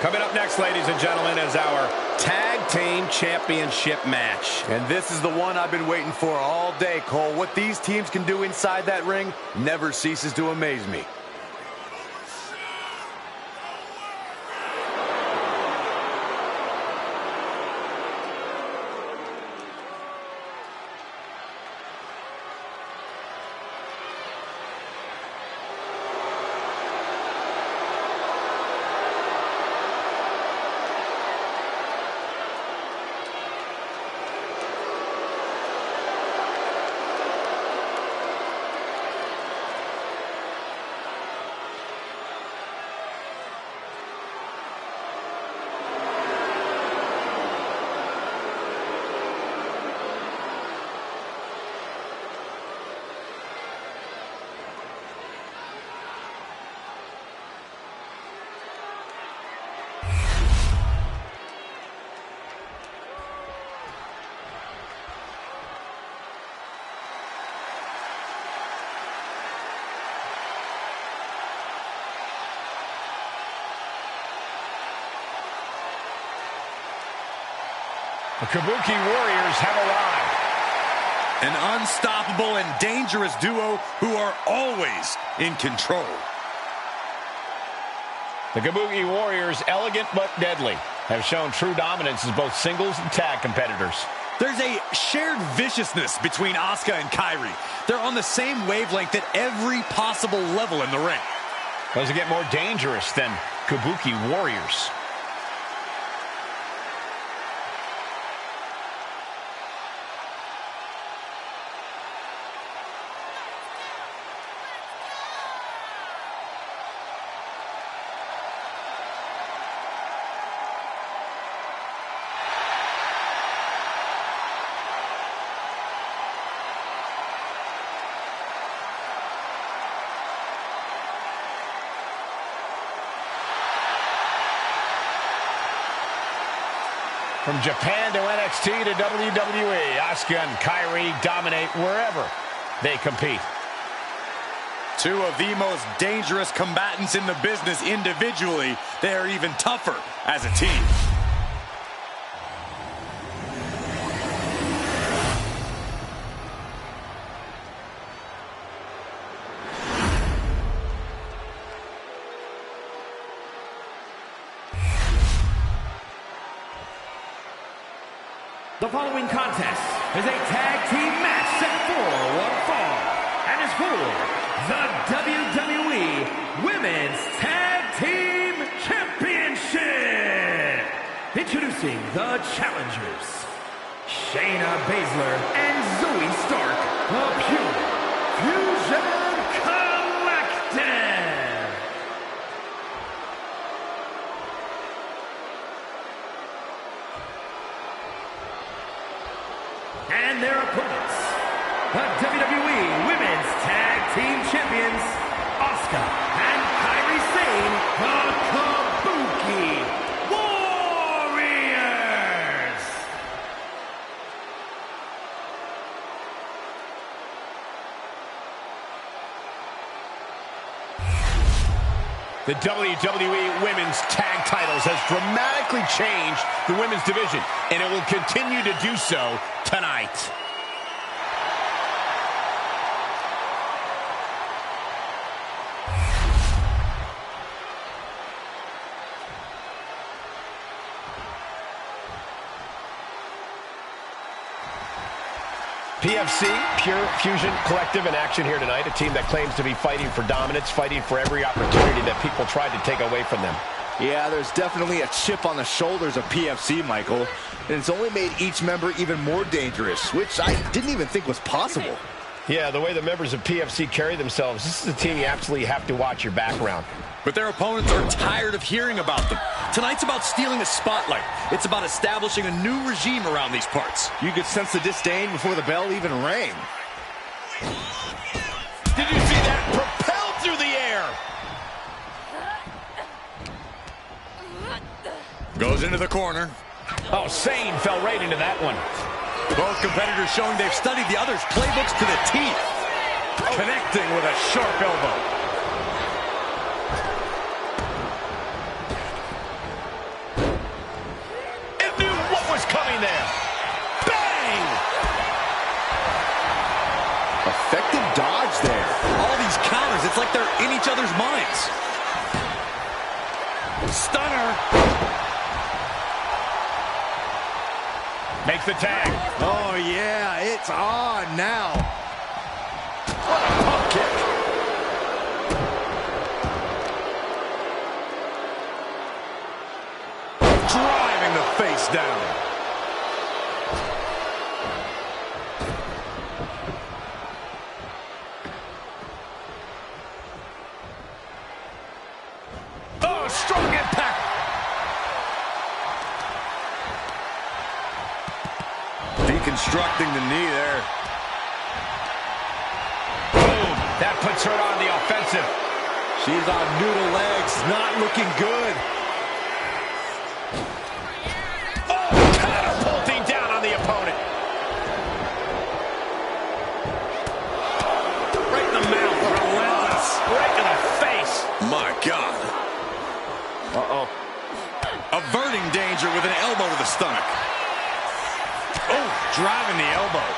Coming up next, ladies and gentlemen, is our Tag Team Championship match. And this is the one I've been waiting for all day, Cole. What these teams can do inside that ring never ceases to amaze me. The Kabuki Warriors have arrived. An unstoppable and dangerous duo who are always in control. The Kabuki Warriors, elegant but deadly, have shown true dominance as both singles and tag competitors. There's a shared viciousness between Asuka and Kairi. They're on the same wavelength at every possible level in the ring. Does it get more dangerous than Kabuki Warriors? From Japan to NXT to WWE, Asuka and Kairi dominate wherever they compete. Two of the most dangerous combatants in the business individually. They are even tougher as a team. The following contest is a tag team match set for one fall and is for the WWE Women's Tag Team Championship. Introducing the challengers, Shayna Baszler and Zoe Stark, the Pure Fusion Collective. And their opponents, the WWE Women's Tag Team Champions, Asuka and Kairi Sane, the Kabuki Warriors. The WWE Women's Tag Titles has dramatically changed the women's division, and it will continue to do so tonight. PFC, Pure Fusion Collective, in action here tonight. A team that claims to be fighting for dominance, fighting for every opportunity that people tried to take away from them. Yeah, there's definitely a chip on the shoulders of PFC, Michael. And it's only made each member even more dangerous, which I didn't even think was possible. Yeah, the way the members of PFC carry themselves, this is a team you absolutely have to watch your background. But their opponents are tired of hearing about them. Tonight's about stealing a spotlight. It's about establishing a new regime around these parts. You could sense the disdain before the bell even rang. Did you see that? Propelled through the air! Goes into the corner. Oh, Sane fell right into that one. Both competitors showing they've studied the other's playbooks to the teeth. Connecting with a sharp elbow. in each other's minds. Stunner. Makes the tag. Oh, yeah, it's on now. What a pump kick. Driving the face down. Oh, strong impact. Deconstructing the knee there. Boom. That puts her on the offensive. She's on noodle legs, not looking good. Oh, catapulting down on the opponent. Right in the mouth. Relentless. Right in the face. My God. Uh-oh. Averting danger with an elbow to the stomach. Oh, driving the elbow.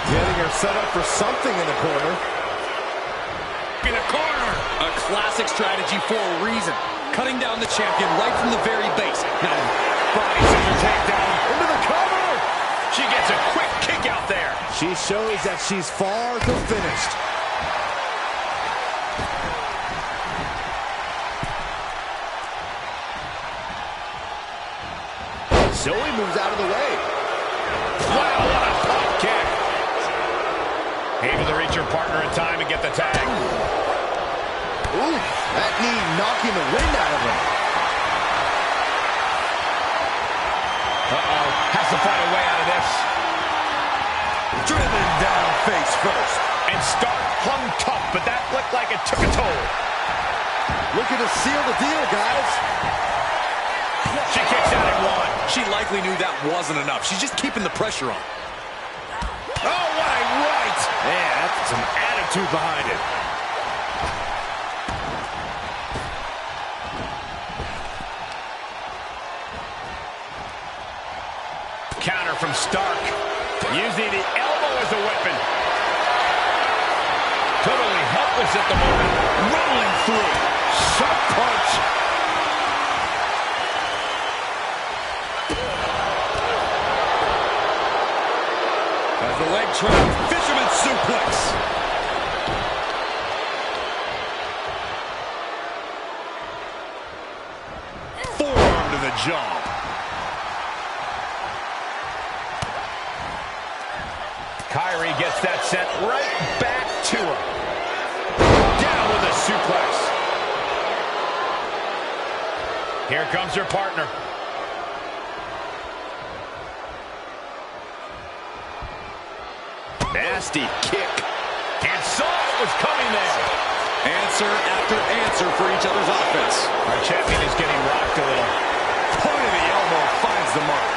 Getting her set up for something in the corner. In the corner. A classic strategy for a reason. Cutting down the champion right from the very base. Now, Body scissor takedown. Into the cover. She gets a quick kick out there. She shows that she's far from finished. Zoe moves out of the way. Wow, what a pump kick. Able to reach her partner in time and get the tag. Ooh, that knee knocking the wind out of him. Uh-oh. Has to find a way out of this. driven down face first. And Stark hung tough, but that looked like it took a toll. Looking to seal the deal, guys. She kicks out at one. She likely knew that wasn't enough. She's just keeping the pressure on. Oh, what a right. Man, that's some attitude behind it. Counter from Stark. Using the elbow as a weapon. Totally helpless at the moment. Rolling through. Sharp punch. As the leg trap, fisherman suplex. Forearm to the jaw. Kyrie gets that set right back to her. Down with a suplex. Here comes her partner. Nasty kick. And saw it was coming there. Answer after answer for each other's offense. Our champion is getting rocked a little. Point of the elbow finds the mark.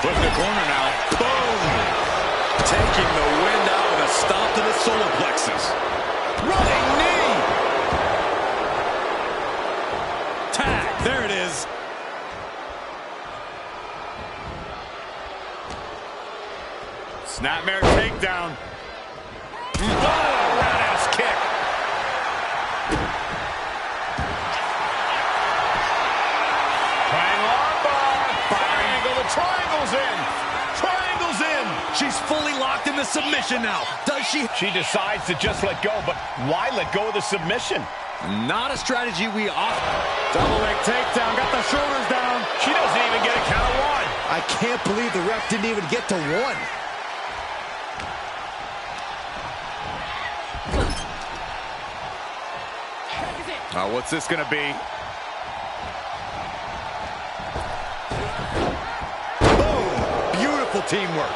Foot in the corner now. Boom! Taking the wind out with a stomp to the solar plexus. Running knee! Tag, there it is. Snapmare takedown. Oh, roundhouse kick. Triangle armbar. Triangle. The triangle's in. Triangle's in. She's fully locked in the submission now. Does she? She decides to just let go, but why let go of the submission? Not a strategy we offer. Double leg takedown, got the shoulders down. She doesn't even get a count of one. I can't believe the ref didn't even get to one. What's this going to be? Boom! Beautiful teamwork.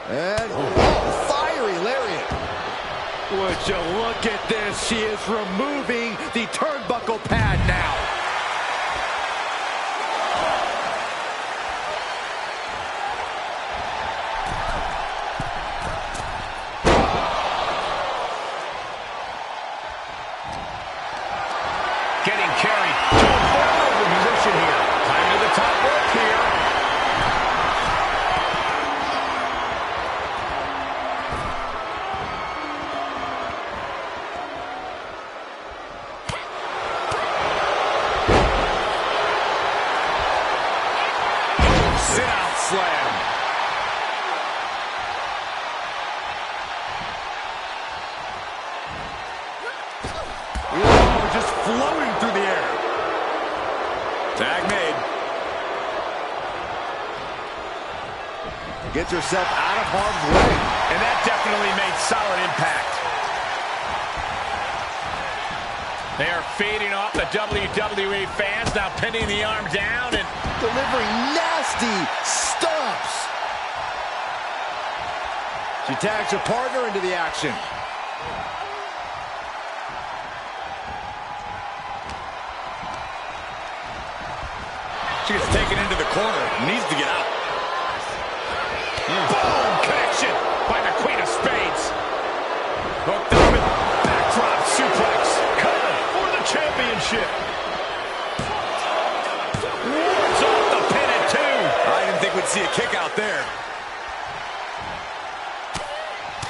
And, fiery lariat. Would you look at this? She is removing the turnbuckle pad now. Getting carried just floating through the air. Tag made. Gets herself out of harm's way. And that definitely made solid impact. They are feeding off the WWE fans, now pinning the arm down and delivering nasty stomps. She tags her partner into the action. She gets taken into the corner. Needs to get out. Boom! Connection by the Queen of Spades. Hooked up with backdrop suplex. Cover for the championship. Wards off the pin at 2. I didn't think we'd see a kick out there.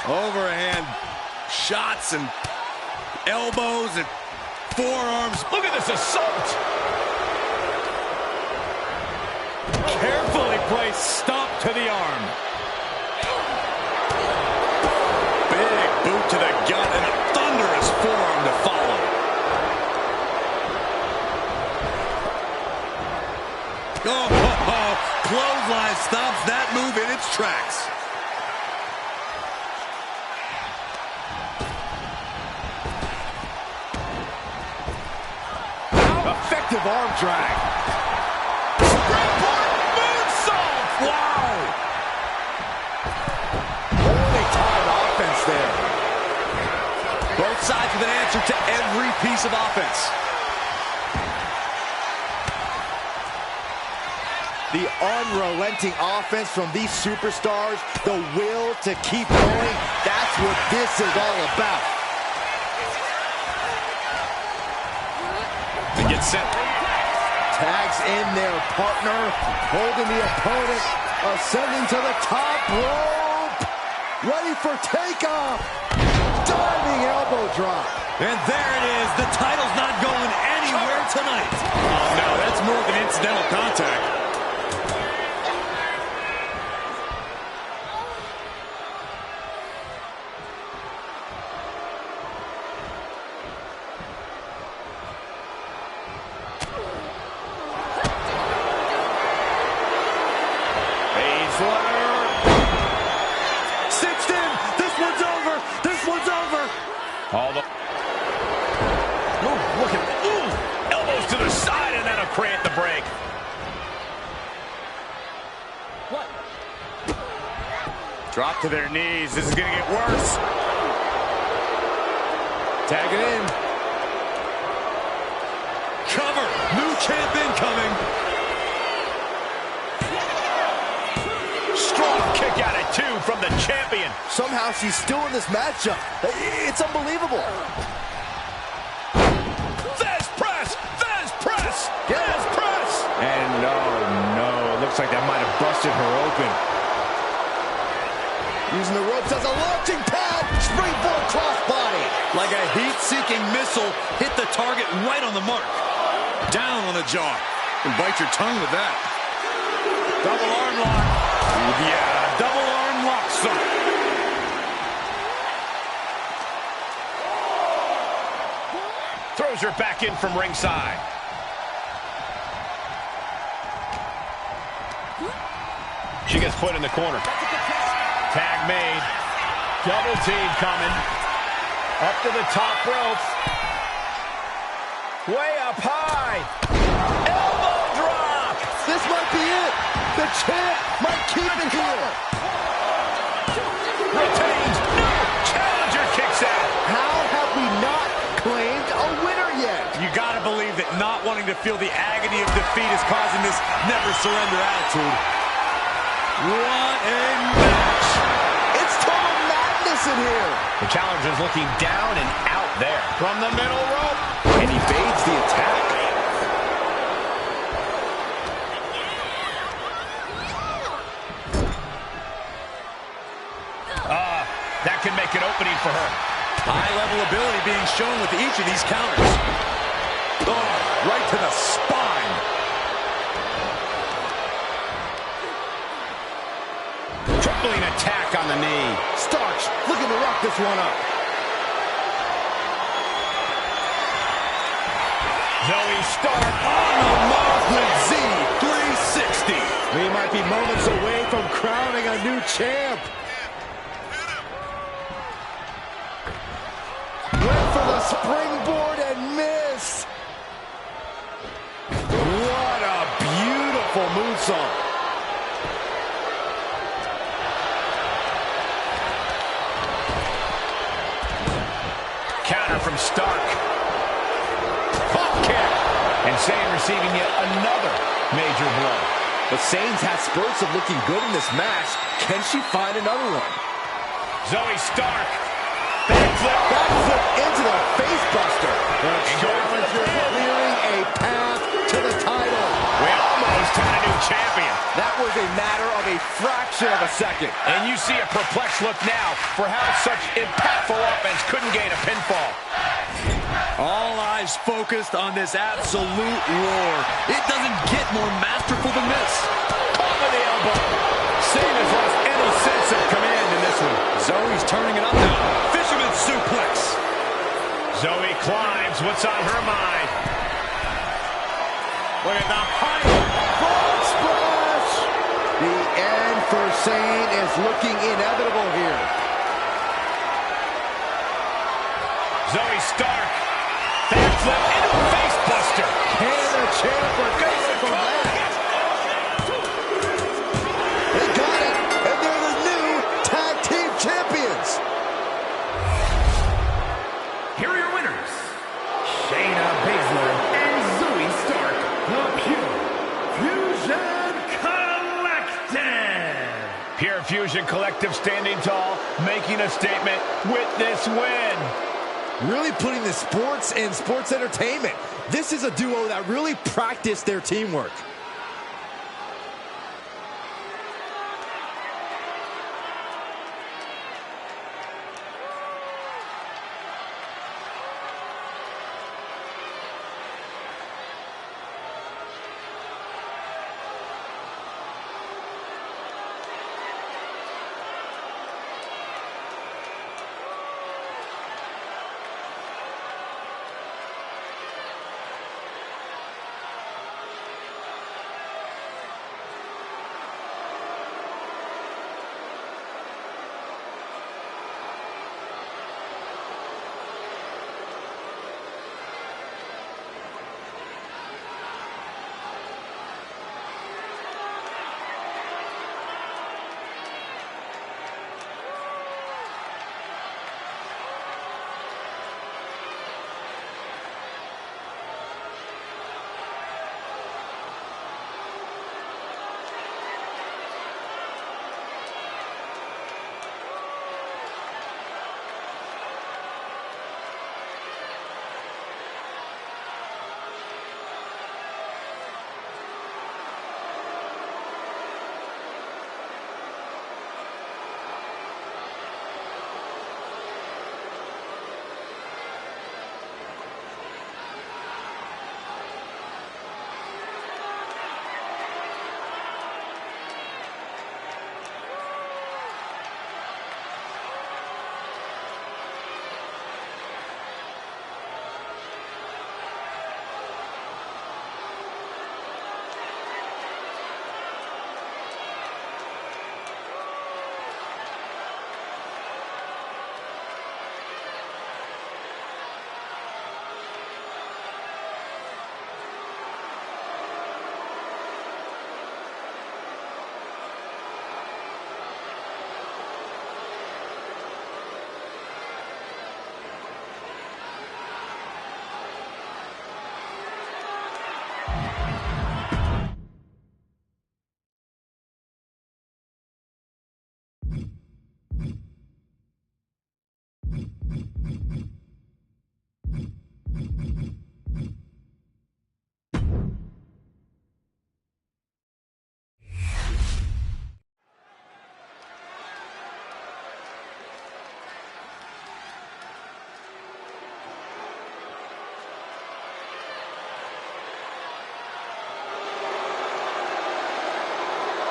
Overhand shots and elbows and forearms. Look at this assault. Carefully placed stomp to the arm. Big boot to the gut and a thunderous forearm to follow. Oh, clothesline stops that move in its tracks. Effective arm drag. Springboard moonsault. Wow. Holy time offense there. Both sides with an answer to every piece of offense. The unrelenting offense from these superstars, the will to keep going, that's what this is all about. And gets set. Tags in their partner, holding the opponent, ascending to the top rope, ready for takeoff, diving elbow drop. And there it is, the title's not going anywhere tonight. Oh no, that's more than incidental contact. Create the break. What? Drop to their knees. This is going to get worse. Tag it in. Cover. New champ incoming. Strong kick out at 2 from the champion. Somehow she's still in this matchup. It's unbelievable. Yes, press! And no, it looks like that might have busted her open. Using the ropes as a launching pad, springboard crossbody. Like a heat-seeking missile, hit the target right on the mark. Down on the jaw. And bite your tongue with that. Double arm lock. Yeah, double arm lock, son. Throws her back in from ringside. She gets put in the corner. Tag made. Double team coming. Up to the top rope. Way up high. Elbow drop. This might be it. The champ might keep it here. Retains. No. Challenger kicks out. How have we not claimed a winner yet? You got to believe that not wanting to feel the agony of defeat is causing this never surrender attitude. What a match! It's total madness in here. The challenger's looking down and out there. From the middle rope. And evades the attack. That can make an opening for her. High-level ability being shown with each of these counters. Oh, right to the spine. Tripling attack on the knee. Starks looking to wrap this one up. Stark On the mark with Z360. We might be moments away from crowning a new champ. Went for the springboard and missed. What a beautiful moonsault. Counter from Stark. Pop kick. And Zayn receiving yet another major blow. But Zayn has spurts of looking good in this match. Can she find another one? Zoe Stark. Backflip into the face buster. The challenger clearing a path to the title. We almost had a new champion. That was a matter of a fraction of a second. And you see a perplexed look now for how such impactful offense couldn't gain a pinfall. All eyes focused on this absolute war. It doesn't get more masterful than this. Caught with the elbow. Zayn has lost any sense of command in this one. Zoe's turning it up now. Fisherman suplex. Zoe climbs. What's on her mind? Look at the height. Frog splash. The end for Zayn is looking inevitable here. Zoe Stark. Backflip into a face buster. Can the champ recover from that? They got it, and they're the new tag team champions. Here are your winners, Shayna Baszler and Zoe Stark, the Pure Fusion Collective. Pure Fusion Collective standing tall, making a statement with this win. Really putting the sports in sports entertainment. This is a duo that really practiced their teamwork.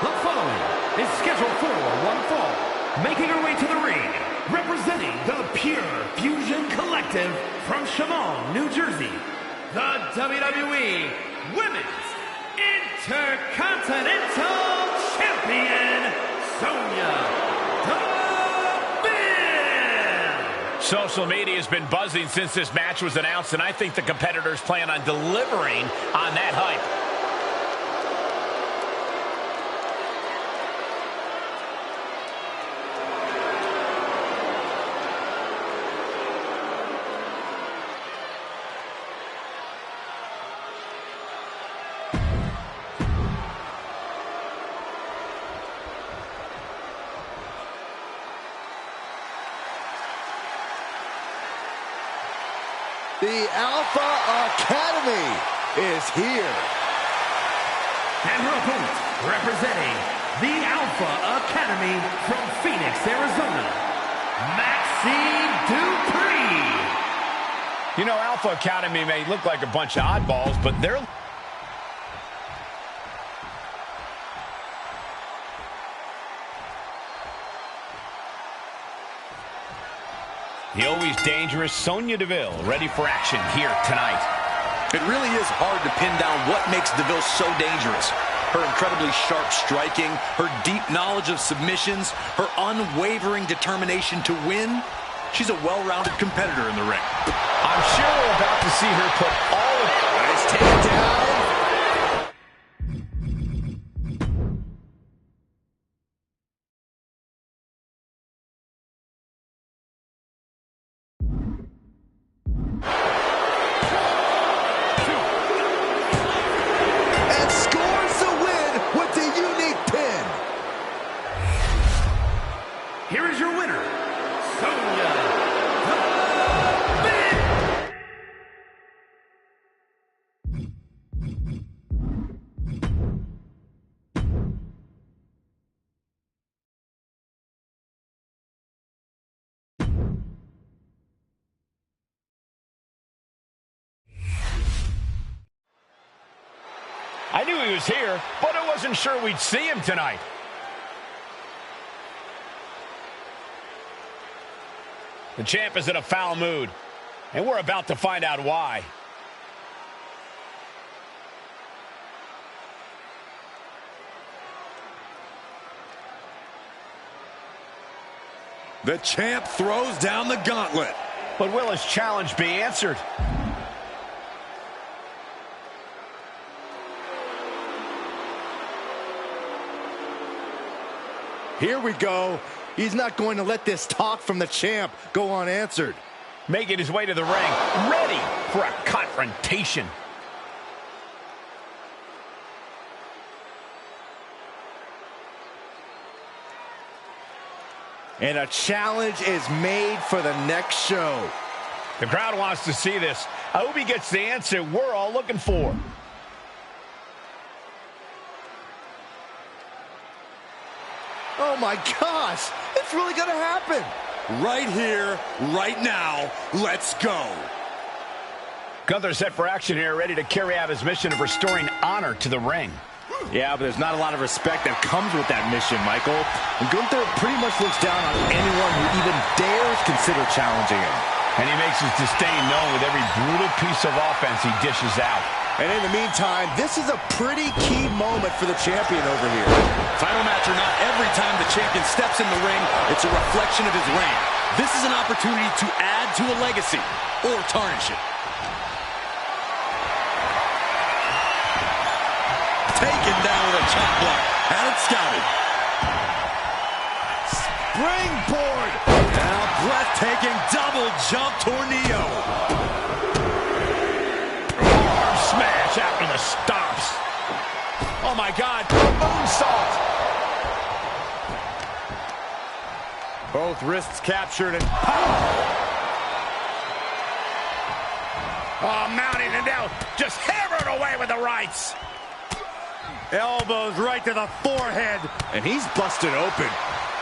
The following is scheduled for one fall. Making her way to the ring, representing the Pure Fusion Collective from Chemung, New Jersey, the WWE Women's Intercontinental Champion, Sonya Deville. Social media has been buzzing since this match was announced, and I think the competitors plan on delivering on that hype. The Alpha Academy is here. And her opponent, representing the Alpha Academy from Phoenix, Arizona, Maxxine Dupri. You know, Alpha Academy may look like a bunch of oddballs, but they're... The always dangerous Sonya Deville, ready for action here tonight. It really is hard to pin down what makes Deville so dangerous. Her incredibly sharp striking, her deep knowledge of submissions, her unwavering determination to win. She's a well-rounded competitor in the ring. I'm sure we're about to see her put all of it. Nice takedown. Here is your winner, Sonya Deville. I knew he was here, but I wasn't sure we'd see him tonight. The champ is in a foul mood, and we're about to find out why. The champ throws down the gauntlet. But will his challenge be answered? Here we go. He's not going to let this talk from the champ go unanswered. Making his way to the ring, ready for a confrontation. And a challenge is made for the next show. The crowd wants to see this. I hope he gets the answer we're all looking for. Oh my gosh, it's really gonna happen. Right here, right now, let's go. Gunther set for action here, ready to carry out his mission of restoring honor to the ring. Yeah, but there's not a lot of respect that comes with that mission, Michael. And Gunther pretty much looks down on anyone who even dares consider challenging him. And he makes his disdain known with every brutal piece of offense he dishes out. And in the meantime, this is a pretty key moment for the champion over here. Title match or not, every time the champion steps in the ring, it's a reflection of his reign. This is an opportunity to add to a legacy or tarnish it. Taken down with a chop block. Had it scouted. Springboard. Now breathtaking double jump tornado. Arm smash after the stomps. Oh my God, moonsault. Both wrists captured and Oh, mounting and now just hammered away with the rights. elbows right to the forehead. And he's busted open.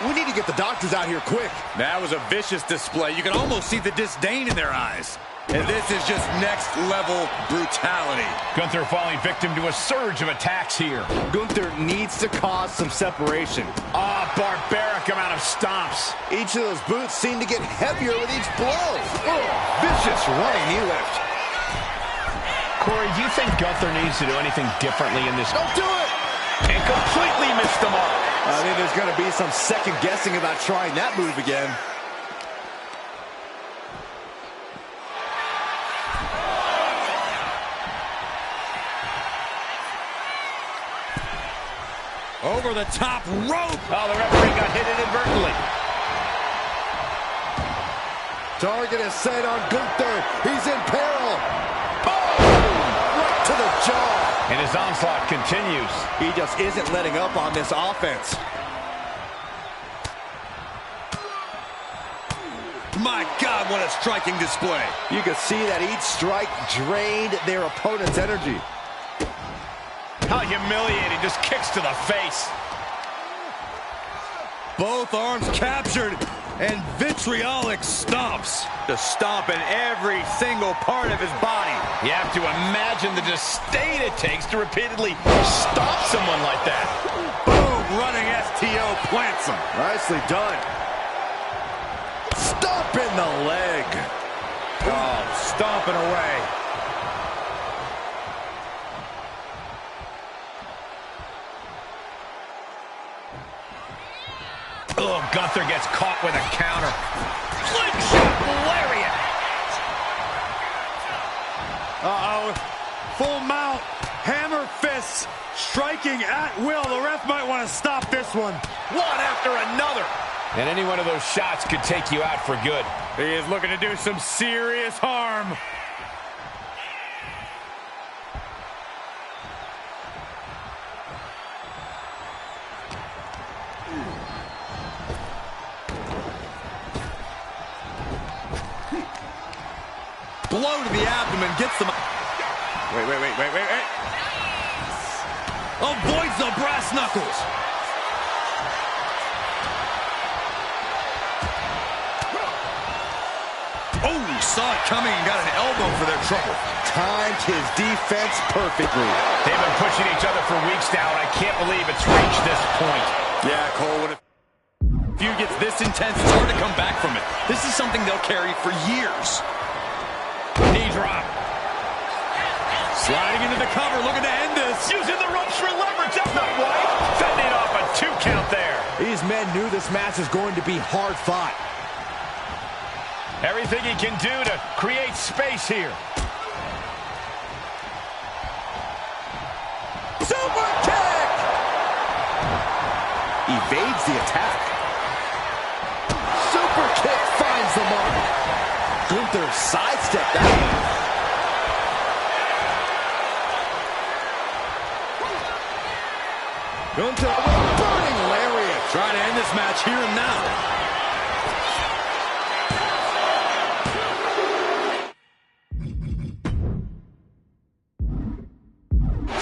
We need to get the doctors out here quick. That was a vicious display. You can almost see the disdain in their eyes. And this is just next level brutality. Gunther falling victim to a surge of attacks here. Gunther needs to cause some separation. Barbaric amount of stomps. Each of those boots seem to get heavier with each blow. Vicious running knee lift. Corey, do you think Gunther needs to do anything differently in this? Don't do it! And completely missed the mark. I think there's going to be some second guessing about trying that move again. Over the top rope. Oh, the referee got hit inadvertently. Target is set on Gunther. He's in peril. Boom! Right to the jaw. And his onslaught continues. He just isn't letting up on this offense. My God, what a striking display. You can see that each strike drained their opponent's energy. How humiliating, just kicks to the face. Both arms captured and vitriolic stomps. Just stomping every single part of his body. You have to imagine the disdain it takes to repeatedly stomp someone like that. Boom, running STO plants him. Nicely done. Stomp in the leg. Oh, stomping away. Oh, Gunther gets caught with a counter. Slingshot lariat. Uh-oh. Full mount. Hammer fists. Striking at will. The ref might want to stop this one. One after another. And any one of those shots could take you out for good. He is looking to do some serious harm. Blow to the abdomen, gets them. Wait. Avoids the brass knuckles. Oh, saw it coming and got an elbow for their trouble. Timed his defense perfectly. They've been pushing each other for weeks now, and I can't believe it's reached this point. Yeah, Cole, when a feud gets this intense, it's hard to come back from it. This is something they'll carry for years. Knee drop. Sliding into the cover, looking to end this. Using the ropes for leverage. That's not right. Fending off a 2 count there. These men knew this match was going to be hard fought. Everything he can do to create space here. Super kick! Evades the attack. Super kick finds the mark. Gunther sidestepped that. Gunther with a burning lariat. Trying to end this match here and now.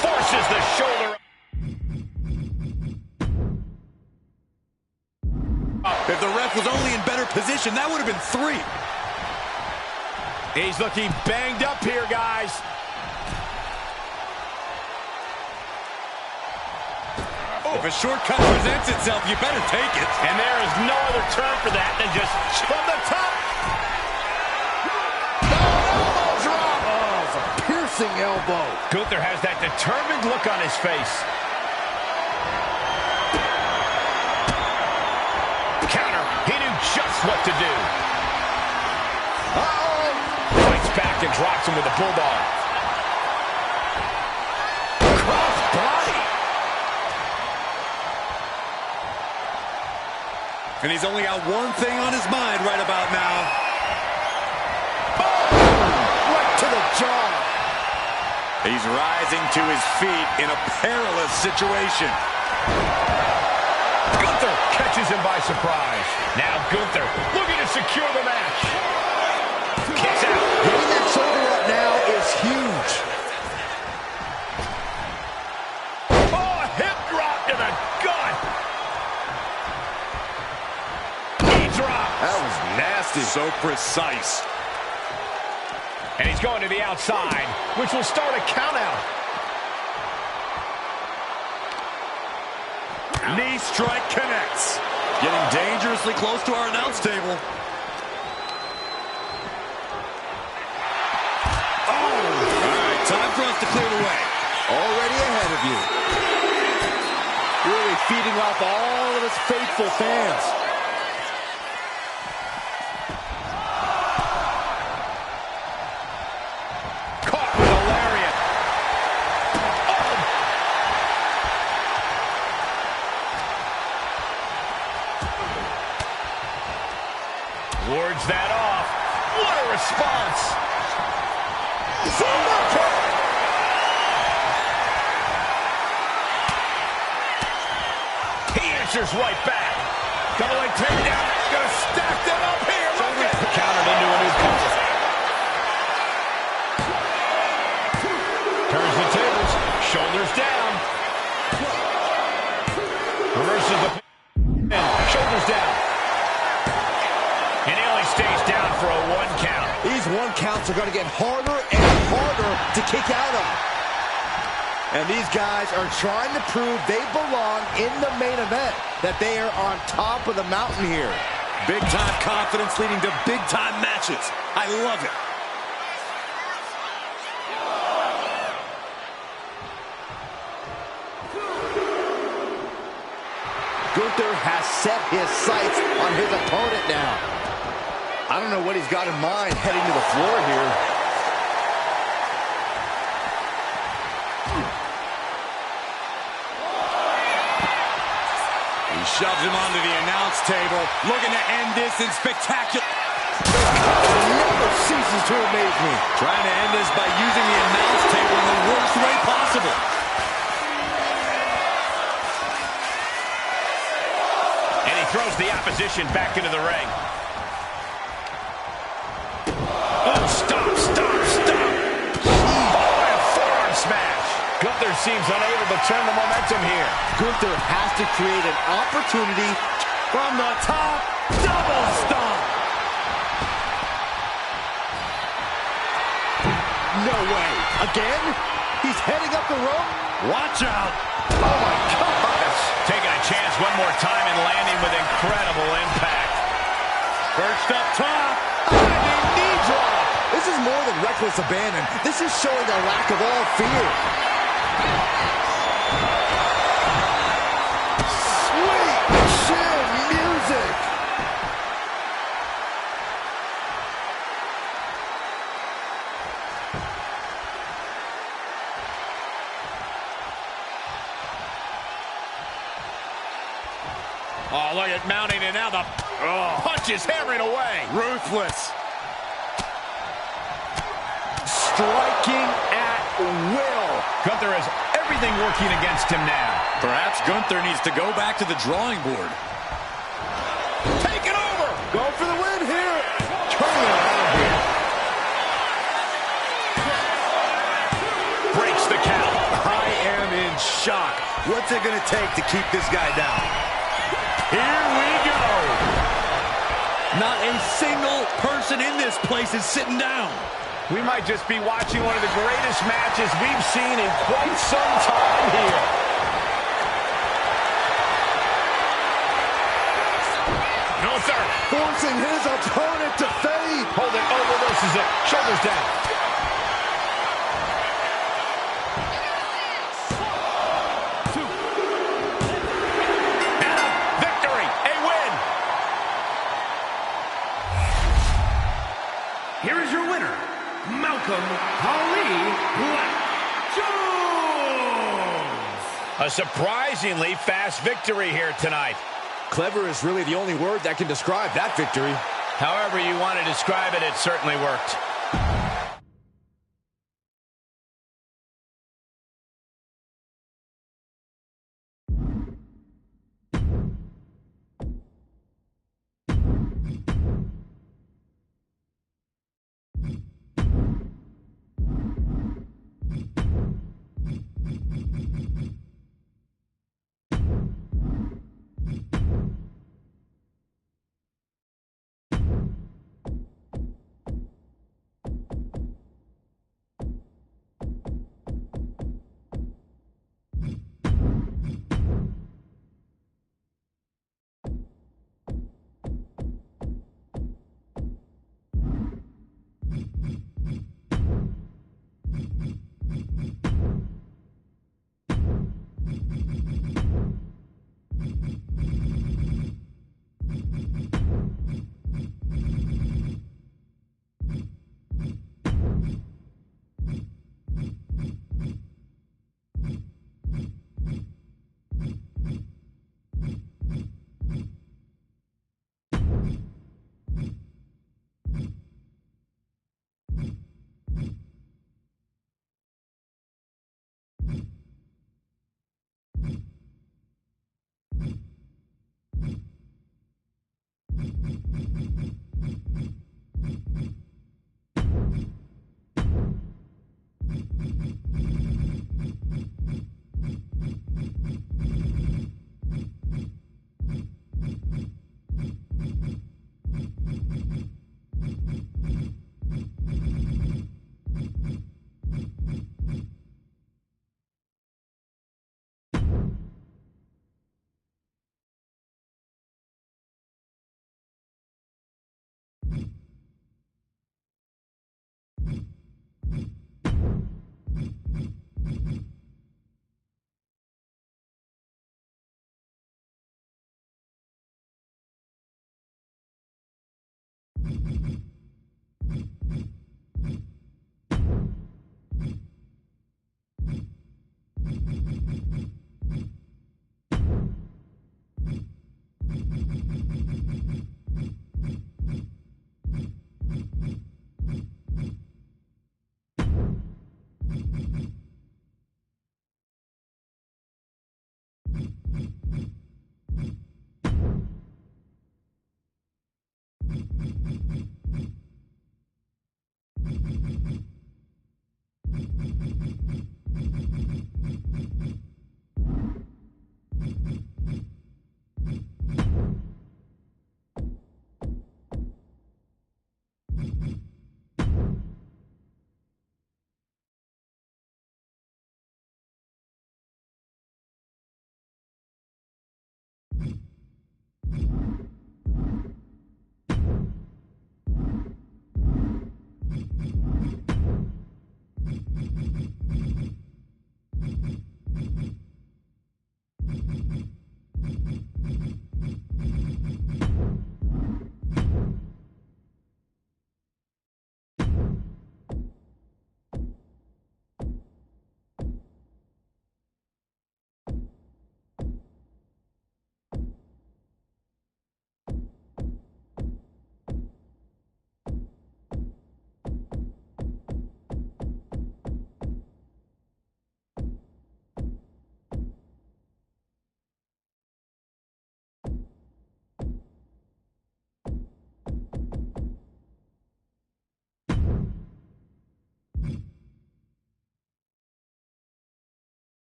Forces the shoulder. If the ref was only in better position, that would have been 3. He's looking banged up here, guys. If a shortcut presents itself, you better take it. And there is no other term for that than just from the top. Elbow drop. Oh, it's a piercing elbow. Gunther has that determined look on his face. Counter. He knew just what to do. Fights back and drops him with a bulldog. Cross body. And he's only got one thing on his mind right about now. Right to the jaw. He's rising to his feet in a perilous situation. Gunther catches him by surprise. Now Gunther looking to secure the match. Kicks out. Getting that shoulder up now is huge. Oh, a hip drop to the gut. Knee drop. That was nasty. So precise. And he's going to the outside, which will start a count out. Knee strike connects. Getting dangerously close to our announce table. Oh! All right, Time for us to clear the way. Already ahead of you. Really feeding off all of his faithful fans. Caught with a lariat. Oh. Wards that off. What a response. He answers right back. Double leg takedown. Gonna stack them up here. Look at it. Countered into a new punch. Turns the tables. Shoulders down. Reverses the shoulders down. And he only stays down for a 1 count. These 1 counts are going to get harder and harder to kick out of. And these guys are trying to prove they belong in the main event, that they are on top of the mountain here. Big-time confidence leading to big-time matches. I love it. Gunther has set his sights on his opponent now. I don't know what he's got in mind heading to the floor here. He shoves him onto the announce table, looking to end this in spectacular. Never ceases to amaze me. Trying to end this by using the announce table in the worst way possible. And he throws the opposition back into the ring. Oh, stop, stop, stop. Oh, and a forearm smash. Gunther seems unable to turn the momentum here. Gunther has to create an opportunity from the top. Double stomp. No way. Again? He's heading up the rope. Watch out. Oh, my gosh. Taking a chance one more time and landing with incredible impact. Perched up top. Diving knee drop. This is more than reckless abandon. This is showing a lack of all fear. Sweet chin music. Oh, look at mounting, and now the punch is hammering away. Ruthless. Striking at will. Gunther has everything working against him now. Perhaps Gunther needs to go back to the drawing board. Take it over. Go for the win here. Turning it around here. Breaks the count. I am in shock. What's it going to take to keep this guy down? Here we go. Not a single person in this place is sitting down. We might just be watching one of the greatest matches we've seen in quite some time here. Gunther Forcing his opponent to fade. hold it, reverses it, shoulders down. And a victory, a win. Here is your winner, Malcolm Ali Black Jones. A surprisingly fast victory here tonight. Clever is really the only word that can describe that victory. However you want to describe it, it certainly worked.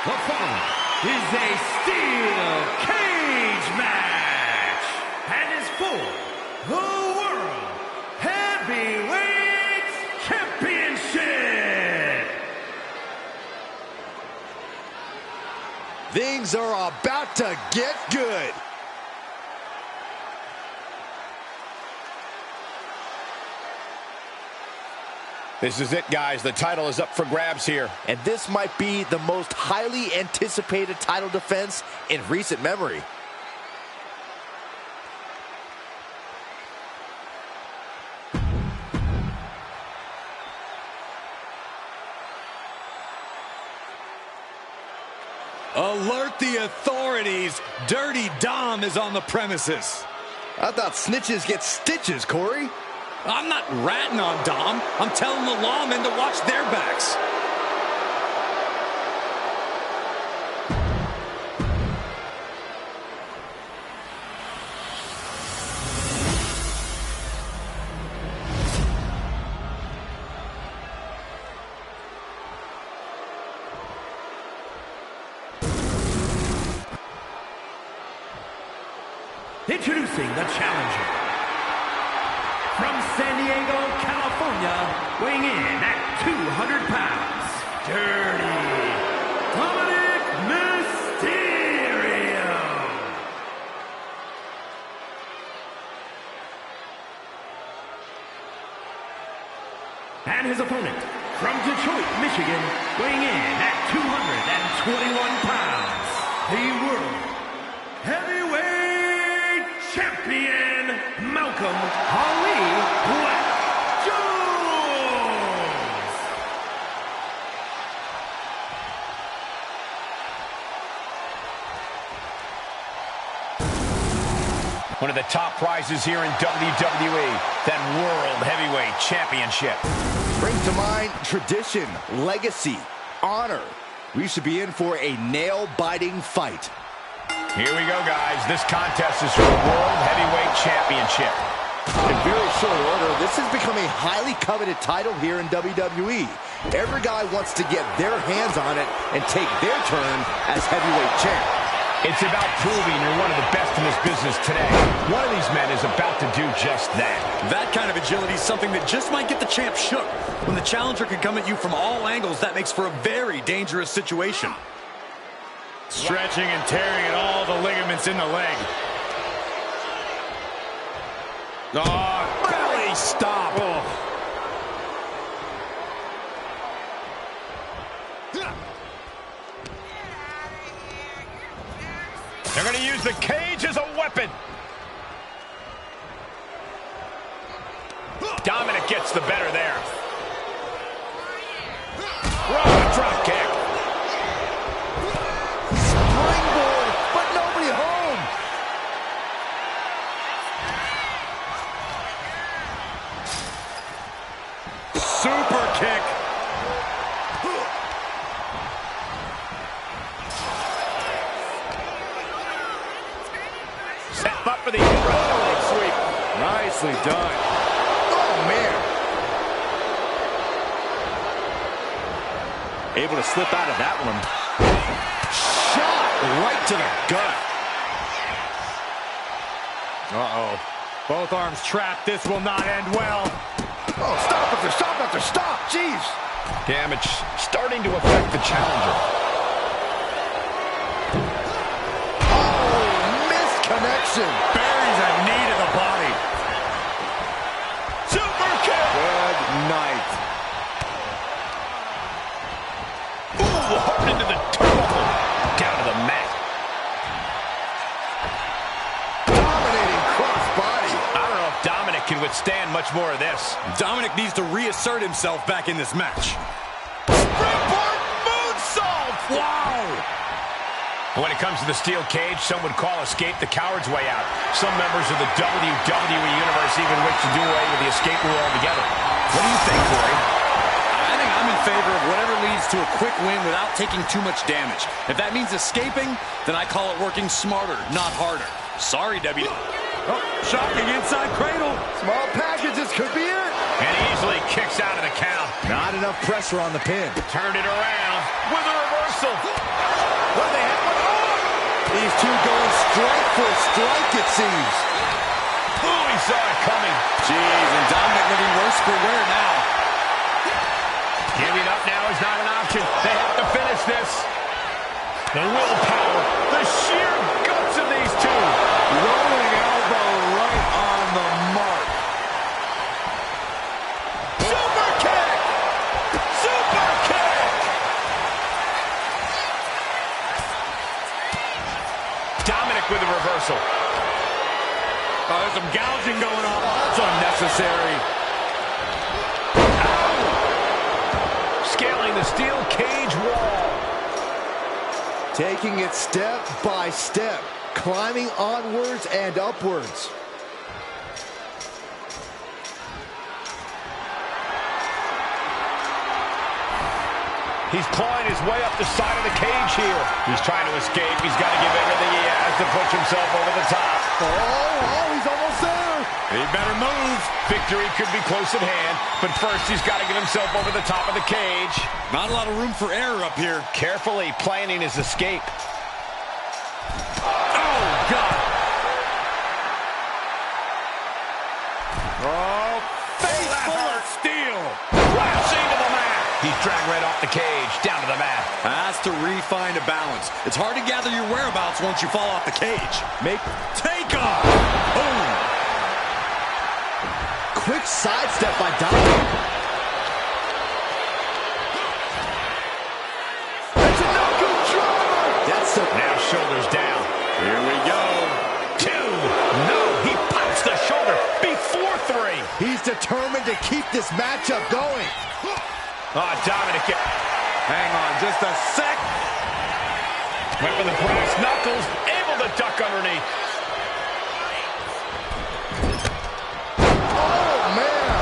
The following is a steel cage match and is for the World Heavyweight Championship. Things are about to get good. This is it, guys. The title is up for grabs here. And this might be the most highly anticipated title defense in recent memory. Alert the authorities. Dirty Dom is on the premises. I thought snitches get stitches, Corey. I'm not ratting on Dom. I'm telling the lawmen to watch their backs. Introducing the challenger. From San Diego, California, weighing in at 200 pounds, Dirty Dominic Mysterio. And his opponent, from Detroit, Michigan, weighing in at 221 pounds, the World Heavyweight Champion, Malcolm Ali Black Jones. One of the top prizes here in WWE, that World Heavyweight Championship. Brings to mind tradition, legacy, honor. We should be in for a nail-biting fight. Here we go, guys. This contest is for the World Heavyweight Championship. In very short order, this has become a highly coveted title here in WWE. Every guy wants to get their hands on it and take their turn as heavyweight champ. It's about proving you're one of the best in this business today. One of these men is about to do just that. That kind of agility is something that just might get the champ shook. When the challenger can come at you from all angles, that makes for a very dangerous situation. Stretching and tearing at all the ligaments in the leg. Oh, belly stop. Oh. They're going to use the cage as a weapon. Dominic gets the better there. Drop kick. Springboard, but nobody home. Super kick. Set up for the leg sweep. Nicely done. Oh, man. Able to slip out of that one. Shot right to the gut. Uh-oh. Both arms trapped. This will not end well. Oh, stop after stop after stop. Jeez. Damage starting to affect the challenger. Connection. Buries a knee to the body. Super kick. Good night. Ooh, hard into the turnbuckle. Down to the mat. Dominating crossbody. I don't know if Dominic can withstand much more of this. Dominic needs to reassert himself back in this match. Springboard moonsault. Wow! When it comes to the steel cage, some would call escape the coward's way out. Some members of the WWE Universe even wish to do away with the escape rule altogether. What do you think, Corey? I think I'm in favor of whatever leads to a quick win without taking too much damage. If that means escaping, then I call it working smarter, not harder. Sorry, W. Oh, shocking inside cradle. Small packages could be it. And easily kicks out of the count. Not enough pressure on the pin. Turned it around with a reversal. What do they have? These two going strike for strike, it seems. Ooh, he saw it coming. Jeez, and Dominic looking worse for wear now. Giving up now is not an option. They have to finish this. The willpower, the sheer guts of these two. Rolling elbow right on the mark. Super kick! Super kick! Dominic with the reversal. Oh, there's some gouging going on. That's unnecessary. Ow! Scaling the steel cage wall. Taking it step by step. Climbing onwards and upwards. He's clawing his way up the side of the cage here. He's trying to escape. He's got to give everything he has to push himself over the top. Oh, he's almost there. He better move. Victory could be close at hand, but first he's got to get himself over the top of the cage. Not a lot of room for error up here. Carefully planning his escape. Oh, God. Oh, face full of steel. Crashing to the mat. He's dragged right off the cage, down to the mat. Has to refine a balance. It's hard to gather your whereabouts once you fall off the cage. Take off. Boom. Quick sidestep by Dominic. That's a knuckle driver. That's the... Now shoulders down. Here we go. 2. No, he pops the shoulder before 3. He's determined to keep this matchup going. Oh, Dominic. Hang on just a sec. Went for the brass knuckles, able to duck underneath. Oh, man.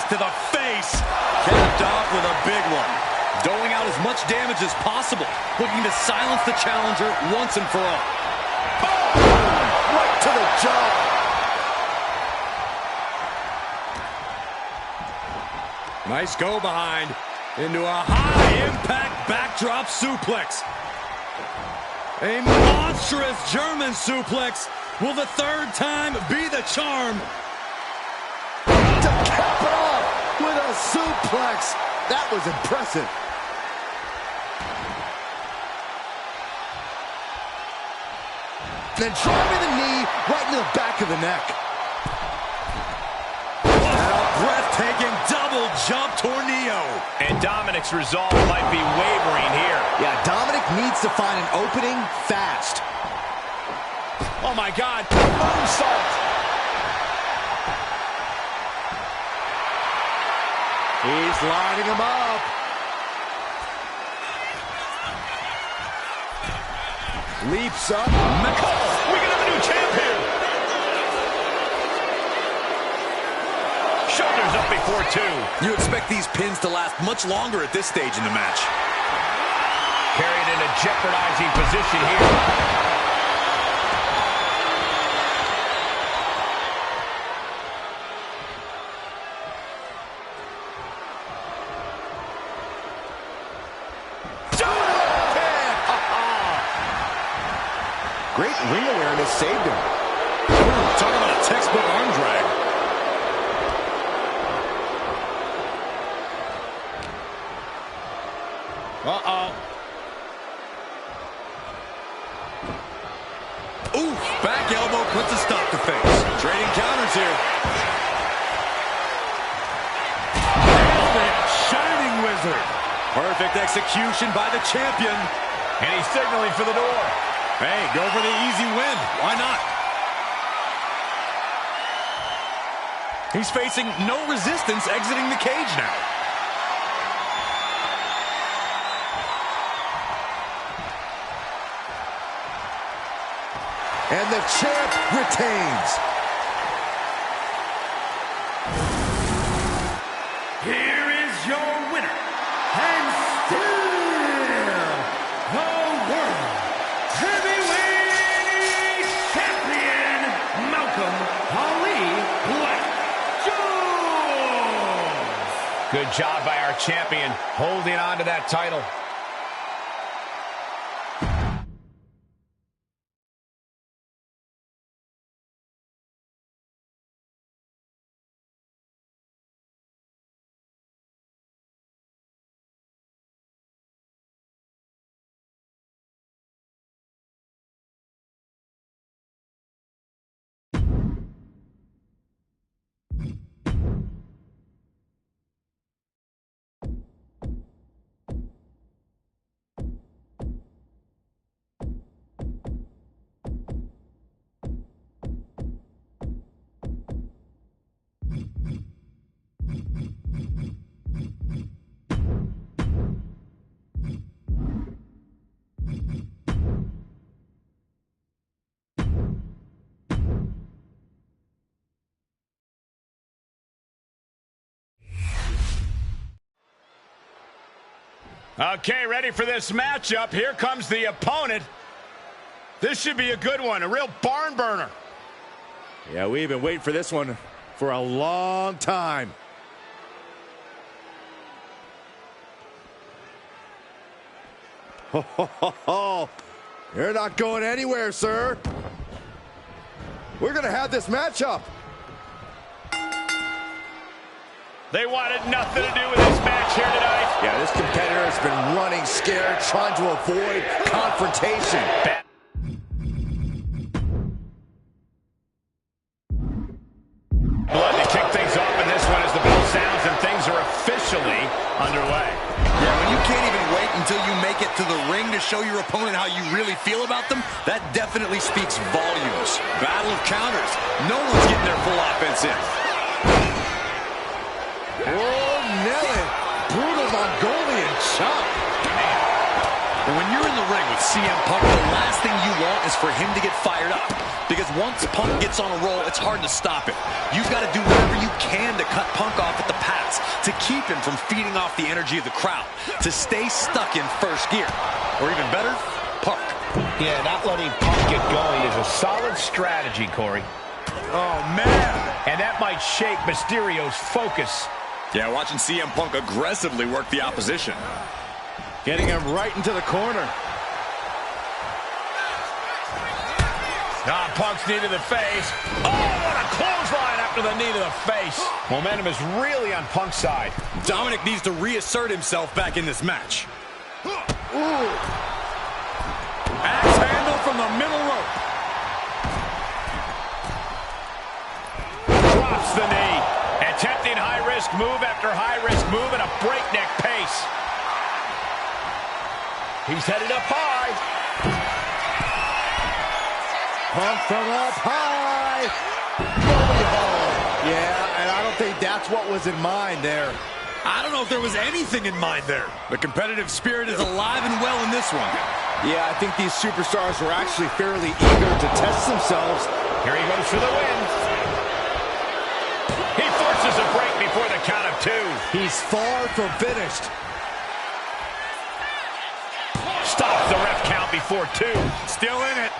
to the face. Capped off with a big one. Doling out as much damage as possible. Looking to silence the challenger once and for all. Boom! Right to the jaw. Nice go behind. Into a high-impact backdrop suplex. A monstrous German suplex. Will the third time be the charm? To cap it off with a suplex. That was impressive. Then driving the knee right into the back of the neck. And a breathtaking double jump tornado. And Dominic's resolve might be wavering here. Yeah, Dominic needs to find an opening fast. Oh my God, moonsault. He's lining him up. Leaps up. We can have a new champ here. Shoulders up before two. You expect these pins to last much longer at this stage in the match. Carried in a jeopardizing position here. Great ring awareness saved him. Talk about a textbook arm drag. Uh-oh. Oof, back elbow puts a stop to face. Trading counters here. Nailed it, Shining Wizard. Perfect execution by the champion. And he's signaling for the door. Hey, go for the easy win. Why not? He's facing no resistance exiting the cage now. And the champ retains. Here is your winner, and still the World Heavyweight Champion, Malcolm Ali Black Jones. Good job by our champion, holding on to that title. Okay, ready for this matchup. Here comes the opponent. This should be a good one, a real barn burner. Yeah, we've been waiting for this one for a long time. Ho, ho, ho, ho. You're not going anywhere, sir. We're going to have this matchup. They wanted nothing to do with this match here tonight. Yeah, this competitor has been running scared, trying to avoid confrontation. Blood to kick things off in this one as the bell sounds and things are officially underway. Yeah, when you can't even wait until you make it to the ring to show your opponent how you really feel about them, that definitely speaks volumes. Battle of counters. No one's getting their full offense in. Oh, nail it. Brutal Mongolian chop. And when you're in the ring with CM Punk, the last thing you want is for him to get fired up. Because once Punk gets on a roll, it's hard to stop it. You've got to do whatever you can to cut Punk off at the pass, to keep him from feeding off the energy of the crowd, to stay stuck in first gear. Or even better, park. Yeah, not letting Punk get going is a solid strategy, Corey. Oh, man. And that might shake Mysterio's focus. Yeah, watching CM Punk aggressively work the opposition. Getting him right into the corner. Punk's knee to the face. Oh, what a clothesline after the knee to the face. Momentum is really on Punk's side. Dominic needs to reassert himself back in this match. Ooh. Axe handle from the middle rope. Drops the knee. Attempting high-risk move after high-risk move at a breakneck pace. He's headed up high. Punk from up high. Yeah, and I don't think that's what was in mind there. I don't know if there was anything in mind there. The competitive spirit is alive and well in this one. Yeah, I think these superstars were actually fairly eager to test themselves. Here he goes for the win. He forces a break before the count of 2. He's far from finished. Stops the ref count before 2. Still in it.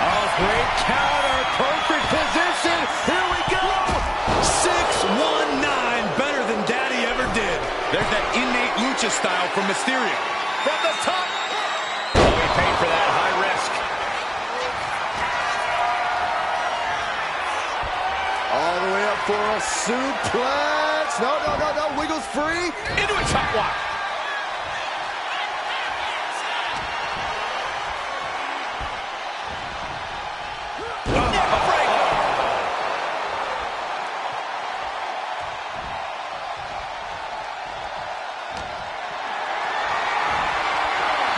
Oh, great counter. Perfect position. Here we go. 619. Better than Daddy ever did. There's that innate lucha style from Mysterio. From the top. Oh, he paid for that high risk. All the way up for a suplex. No. Wiggles free. Into a top lock.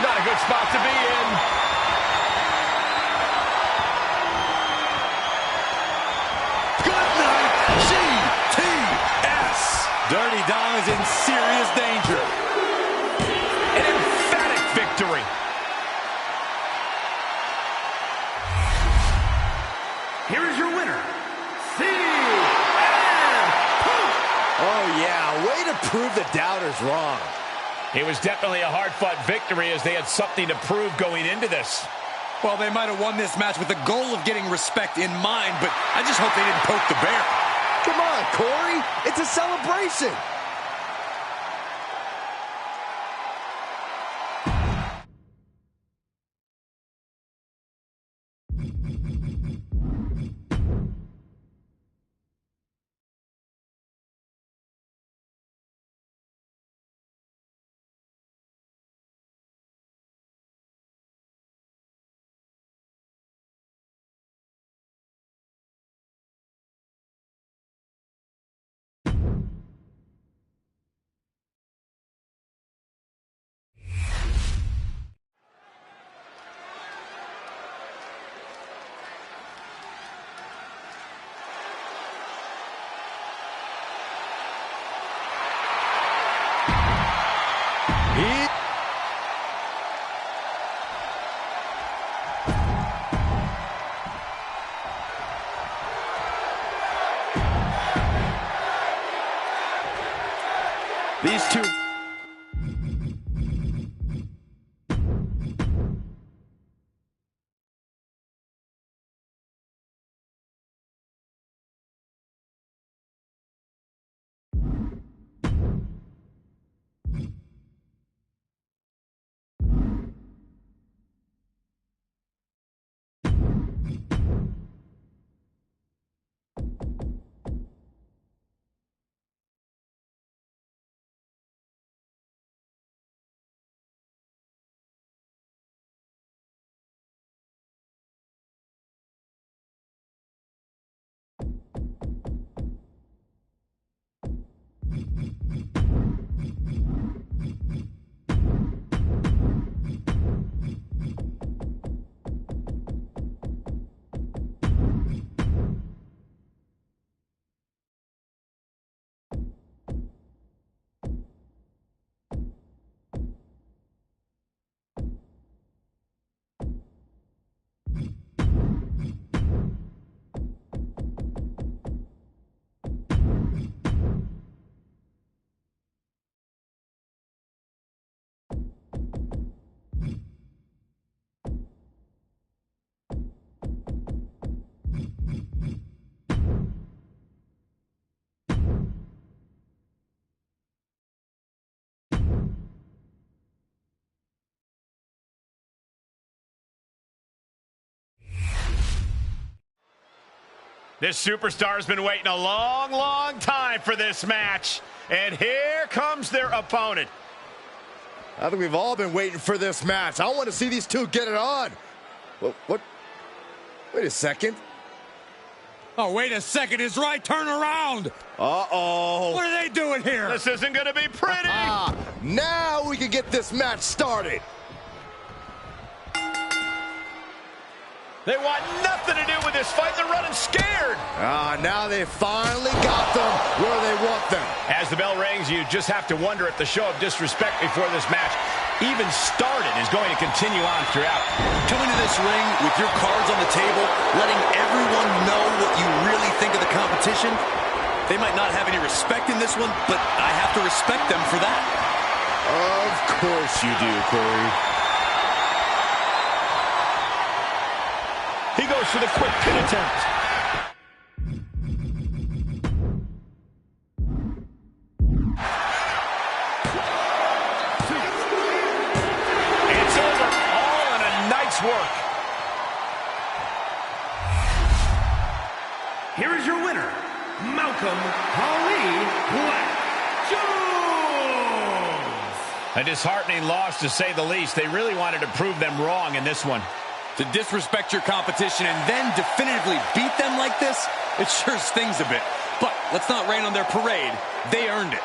Not a good spot to be in. Good night, GTS. Dirty Dom is in serious danger. An emphatic victory. Here is your winner, CM Punk. Oh, yeah. Way to prove the doubters wrong. It was definitely a hard-fought victory as they had something to prove going into this. Well, they might have won this match with the goal of getting respect in mind, but I just hope they didn't poke the bear. Come on, Corey. It's a celebration. These two This superstar's been waiting a long, long time for this match. And here comes their opponent. I think we've all been waiting for this match. I want to see these two get it on. What? Wait a second. Oh, wait a second. He's right. Turn around. Uh-oh. What are they doing here? This isn't going to be pretty. Now we can get this match started. They want nothing to do with this fight. They're running scared. Now they finally got them where they want them. As the bell rings, you just have to wonder if the show of disrespect before this match even started is going to continue on throughout. Coming to this ring with your cards on the table, letting everyone know what you really think of the competition. They might not have any respect in this one, but I have to respect them for that. Of course you do, Corey. He goes for the quick pin attempt. It's over, all in a night's work. Here is your winner, Malcolm Ali Black Jones. A disheartening loss, to say the least. They really wanted to prove them wrong in this one. To disrespect your competition and then definitively beat them like this, it sure stings a bit. But let's not rain on their parade. They earned it.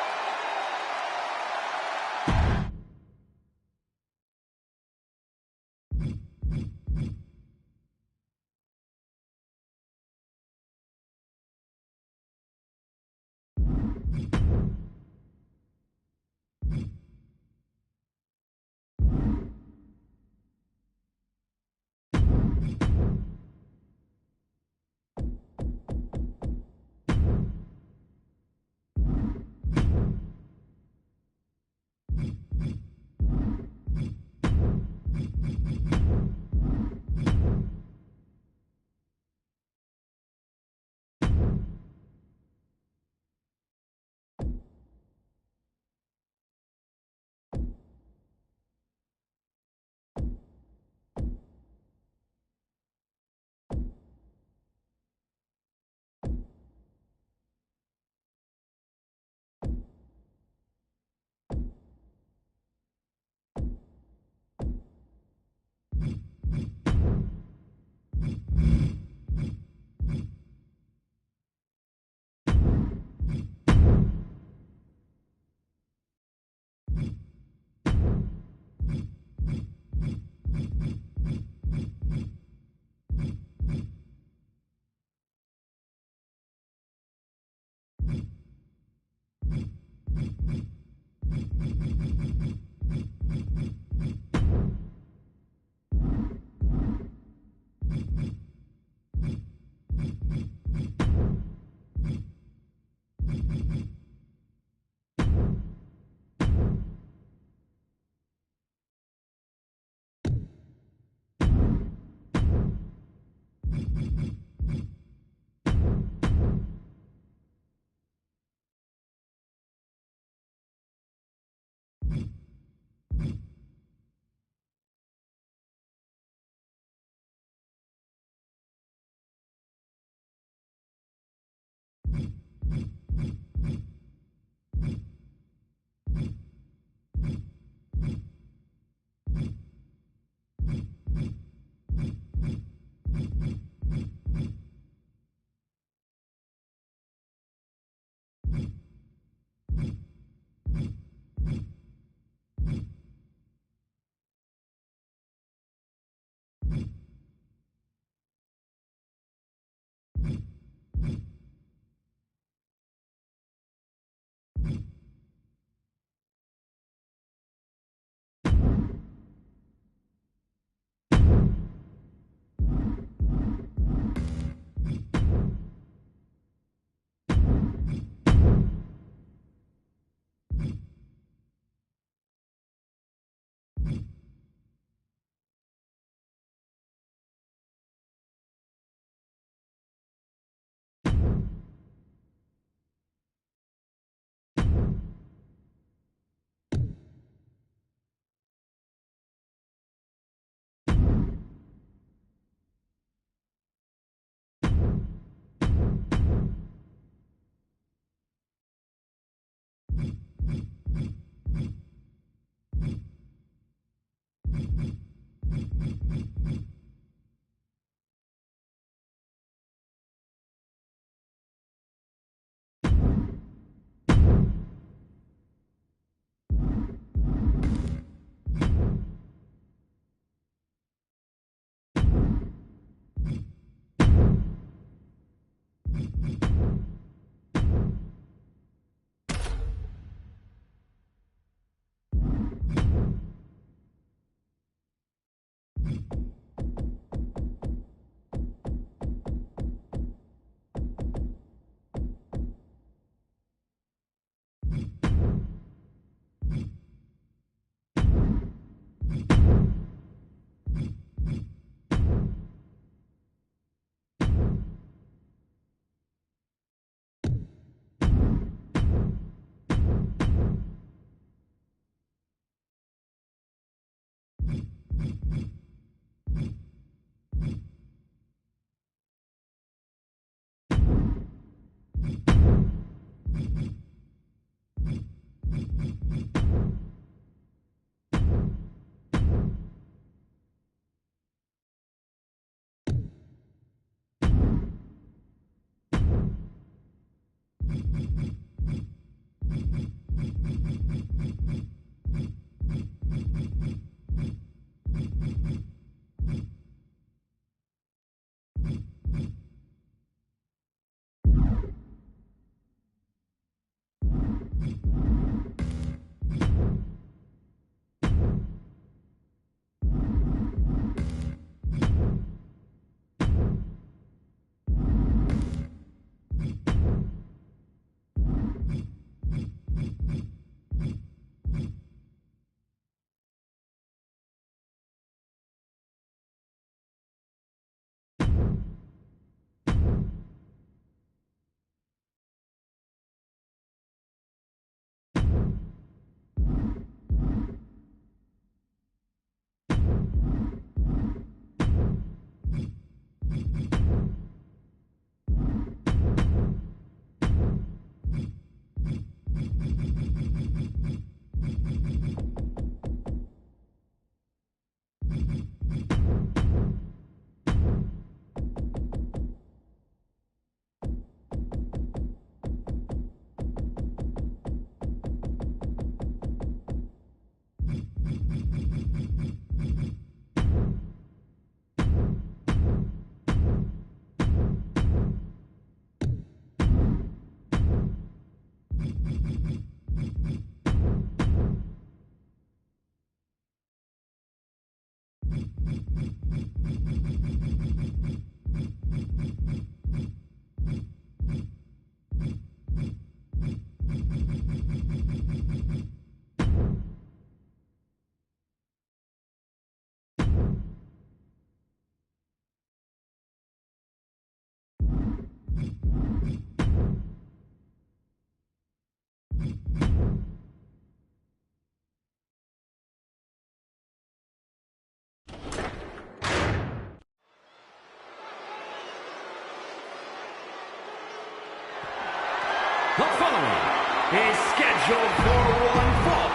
The following is scheduled for one fall.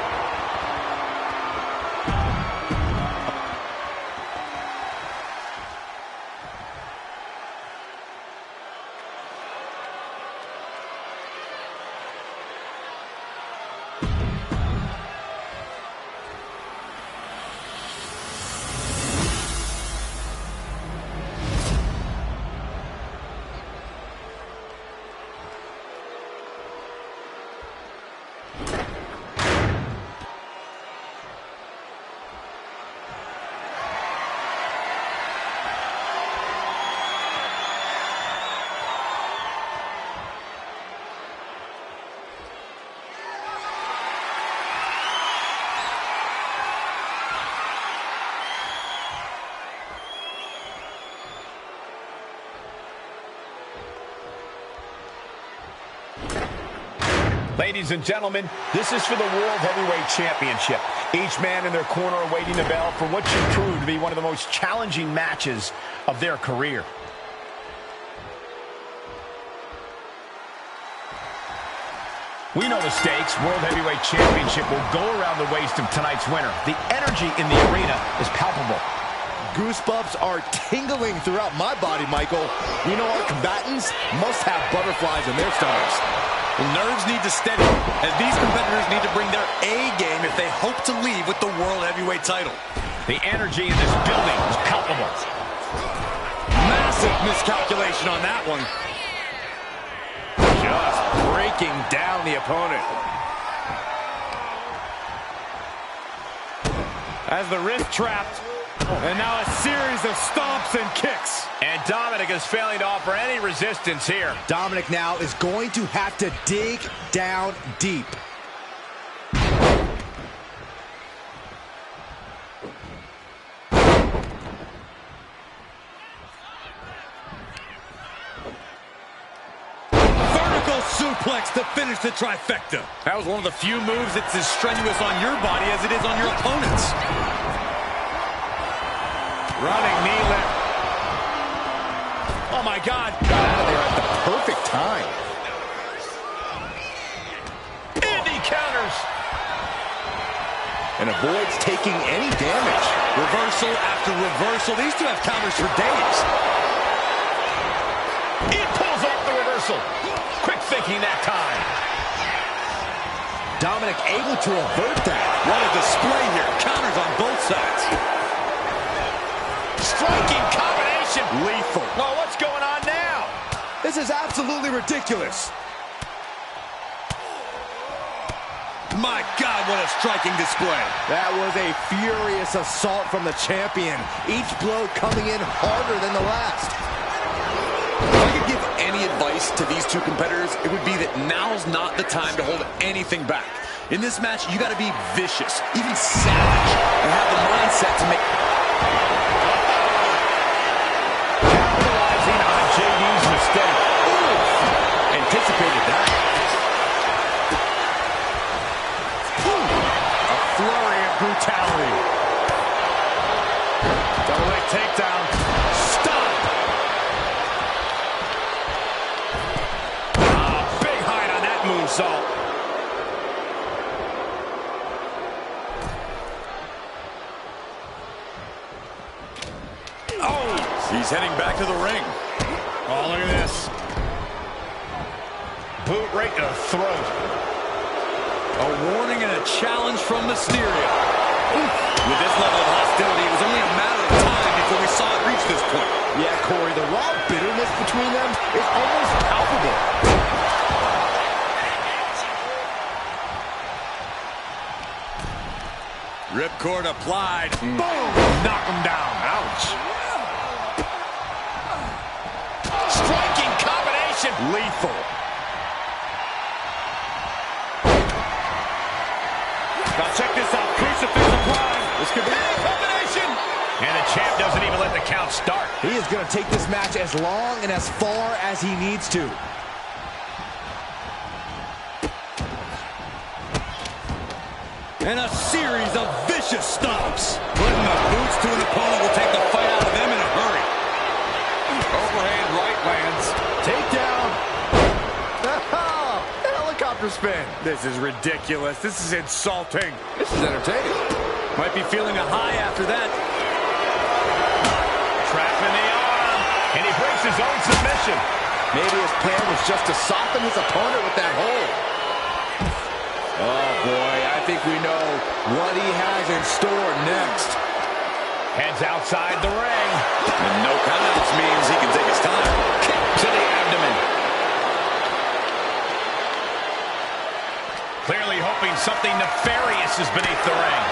Ladies and gentlemen, this is for the World Heavyweight Championship. Each man in their corner awaiting the bell for what should prove to be one of the most challenging matches of their career. We know the stakes. World Heavyweight Championship will go around the waist of tonight's winner. The energy in the arena is palpable. Goosebumps are tingling throughout my body, Michael. We know our combatants must have butterflies in their stomachs. The nerves need to steady, as these competitors need to bring their A game if they hope to leave with the World Heavyweight title. The energy in this building is palpable. Massive miscalculation on that one. Just breaking down the opponent. As the wrist trapped, and now a series of stomps and kicks. And Dominic is failing to offer any resistance here. Dominic now is going to have to dig down deep. Vertical suplex to finish the trifecta. That was one of the few moves that's as strenuous on your body as it is on your opponent's. Running knee lift. Oh, my God. Got out of there at the perfect time. And he counters. And avoids taking any damage. Reversal after reversal. These two have counters for days. He pulls off the reversal. Quick thinking that time. Dominic able to avert that. What a display here. Counters on both sides. Striking combination. Lethal. Well, what's going on now? This is absolutely ridiculous. My God, what a striking display. That was a furious assault from the champion. Each blow coming in harder than the last. If I could give any advice to these two competitors, it would be that now's not the time to hold anything back. In this match, you got to be vicious, even savage, and have the mindset to make... Capitalizing on JD's mistake. Ooh, anticipated that. A flurry of brutality. Double leg takedown. Stop. Big height on that moonsault. Oh, he's heading back to the ring. Oh, look at this. Boot right to the throat. A warning and a challenge from Mysterio. With this level of hostility, it was only a matter of time before we saw it reach this point. Yeah, Corey, the raw bitterness between them is almost palpable. Ripcord applied. Boom! Knock him down. Ouch. Striking combination. Lethal. Now check this out. Crucifix applied. This could be... Combination. And the champ doesn't even let the count start. He is going to take this match as long and as far as he needs to. And a series of vicious stomps. Putting the boots to an opponent will take the fight out of them in a hurry. Overhand right lands. Takedown. Helicopter spin. This is ridiculous. This is insulting. This is entertaining. Might be feeling a high after that. Trapping the arm. And he breaks his own submission. Maybe his plan was just to soften his opponent with that hold. Oh, boy, I think we know what he has in store next. Heads outside the ring. And no countouts means he can take his time. Kick to the abdomen. Clearly hoping something nefarious is beneath the ring.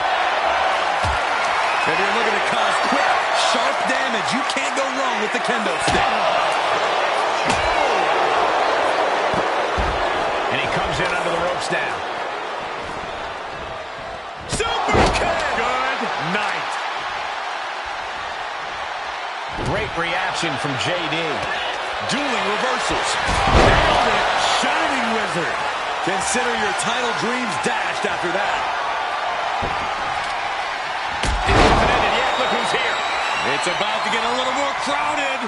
If you're looking to cause quick, sharp damage, you can't go wrong with the kendo stick. And he comes in under the ropes now. Super kick! Good night. Great reaction from JD. Dueling reversals. Nailed it. Shining Wizard. Consider your title dreams dashed after that. It hasn't ended yet. Look who's here. It's about to get a little more crowded.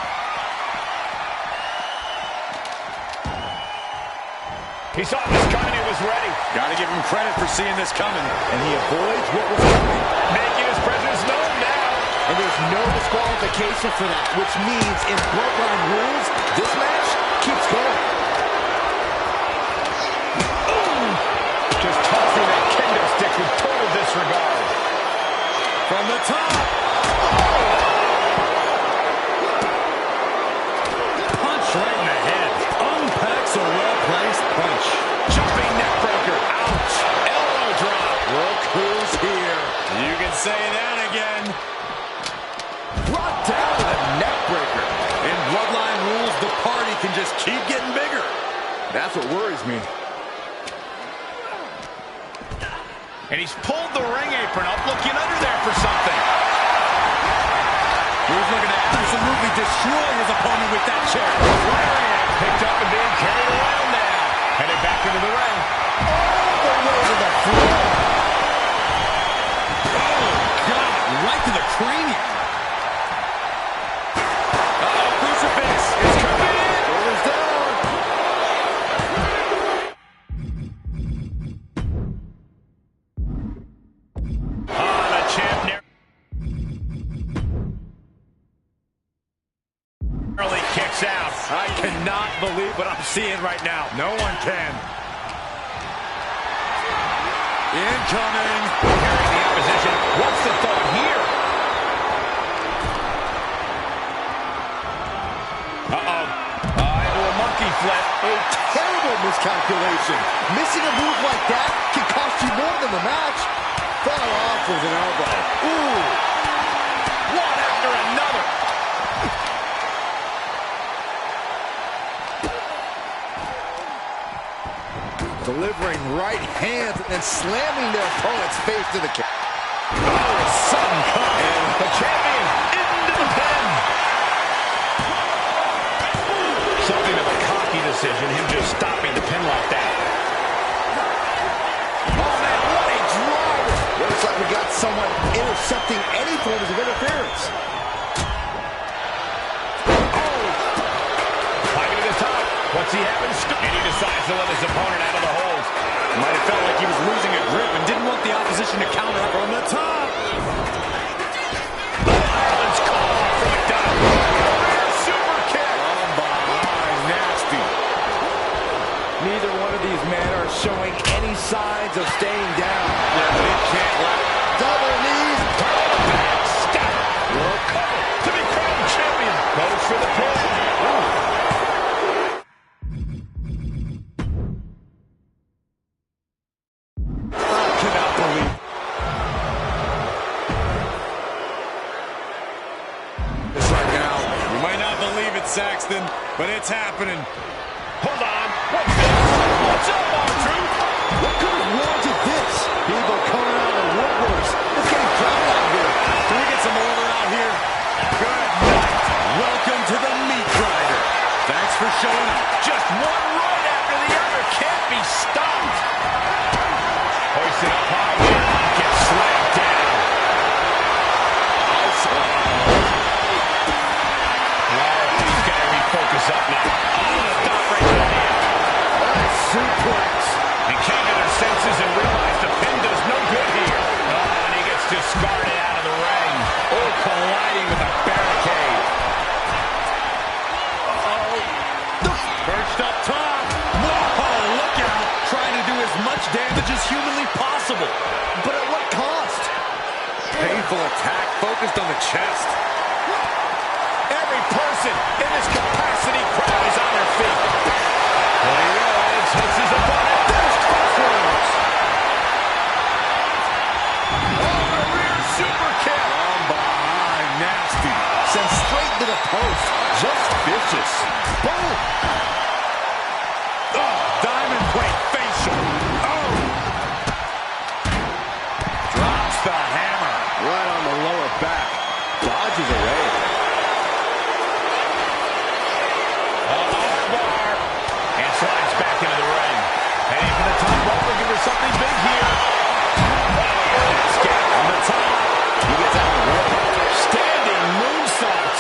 He saw this coming. He was ready. Gotta give him credit for seeing this coming. And he avoids what was coming. Making his presence known now. And there's no disqualification for that, which means in Bloodline rules, this match keeps going. Just tossing that kendo stick with total disregard. From the top. Punch right in the head. Unpacks a well-placed punch. Jumping neck breaker. Ouch. Elbow drop. Look who's here. You can say that again. Brought down with a neck breaker. In Bloodline rules, the party can just keep getting bigger. That's what worries me. And he's pulled the ring apron up, looking under there for something. He's looking to absolutely destroy his opponent with that chair. Lariat picked up and being carried around now. Headed back into the ring. All the way to the floor. Oh, God, right to the cranium. out. I cannot believe what I'm seeing right now. No one can. Incoming. Hearing the opposition. What's the thought here? Uh-oh. Into a monkey flip. A terrible miscalculation. Missing a move like that can cost you more than the match. Fell off with an elbow. Ooh. One after another. Delivering right hands and then slamming their opponent's face to the cage. Oh, sudden cut. And the champion into the pin. Something of a cocky decision, him just stopping the pin like that. Oh, man, what a driver. Looks like we got someone intercepting any forms of interference. Oh. Climbing to the top. What's he having? And he decides to let his opponent out of the hold. Might have felt like he was losing a grip and didn't want the opposition to counter up from the top. Let's call off from McDonald. Super kick. From behind, nasty. Neither one of these men are showing any signs of staying down. Yeah, but he can't let it. Double knees. Stop. World cover to be crowned champion. Goes for the pin. Saxton, but it's happening. Hold on. What's this? What's up, R-Truth? What could have warranted this? People coming out of the woodworks. It's getting crowded out here. Can we get some order out here? Good night. Welcome to the Meat Grinder. Thanks for showing up. Just one right after the other. Can't be stopped. Hoisted up high. Gets slammed down. Focus up now. Stop right there. Suplex. They came to their senses and realized the pin does no good here. And he gets discarded out of the ring. Oh, colliding with a barricade. Perched up top. Whoa, look out. Trying to do as much damage as humanly possible. But at what cost? Painful attack focused on the chest. Every person in this capacity crowd is on their feet. There he goes, hits his opponent. There's crossroads. Oh, the rear super kick. From behind, nasty. Sent straight to the post. Just vicious. Boom. Oh, diamond plate facial. Oh. Drops the hammer. Right on the lower back. Dodges away. Slides back into the ring. Heading for the top rope, looking for something big here. On the top. He gets out of the way. Standing moonsault.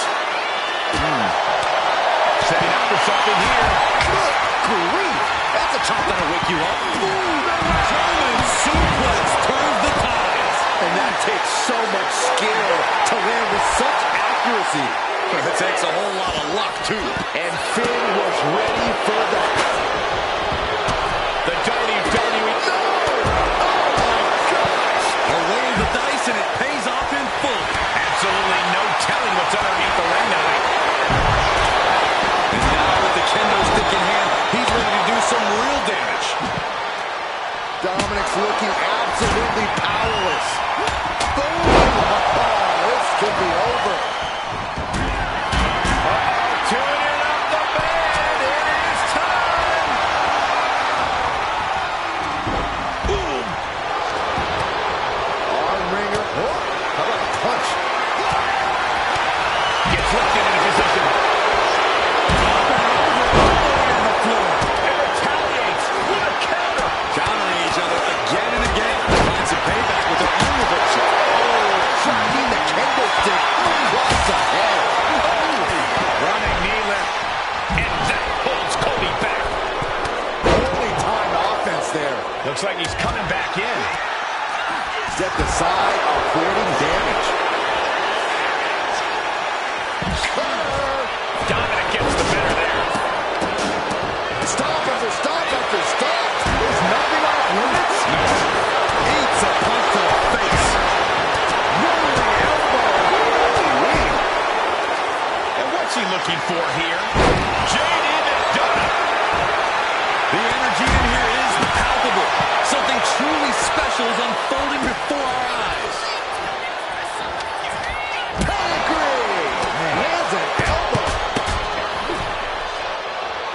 Setting up for something here. Good grief. That's a chop that'll wake you up. German suplex turns the tides. And that takes so much skill to land with such accuracy. It takes a whole lot of luck, too. And Finn was ready for that. The WWE. No! Oh, my gosh! Rolling the dice, and it pays off in full. Absolutely no telling what's underneath the ring tonight. And now with the kendo stick in hand, he's ready to do some real damage. Dominic's looking absolutely powerless. Boom! Oh, this could be over. Looks like he's coming back in. Stepped aside, avoiding damage. Dominic gets the What's he looking for here? JD McDonagh. The energy in here is palpable. Something truly special is unfolding before our eyes. Pedigree! Lands an elbow.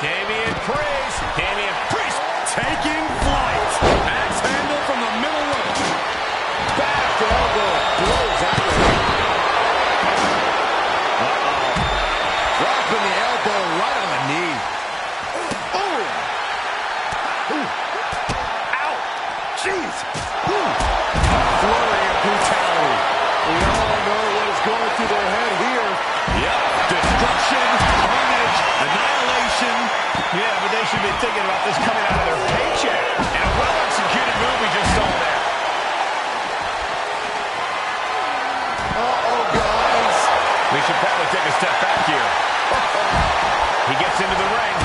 Damian Priest Taking flight. Axe handle from the middle rope. Back elbow blows out. Dropping the elbow right on the knee. Ow! Jeez! A flurry of brutality. We all know what is going through their head here. Yep. Destruction, carnage, annihilation. Yeah, but they should be thinking about this coming out of their paycheck. And a well-executed move we just saw there. Uh-oh, guys. We should probably take a step back here. He gets into the ring.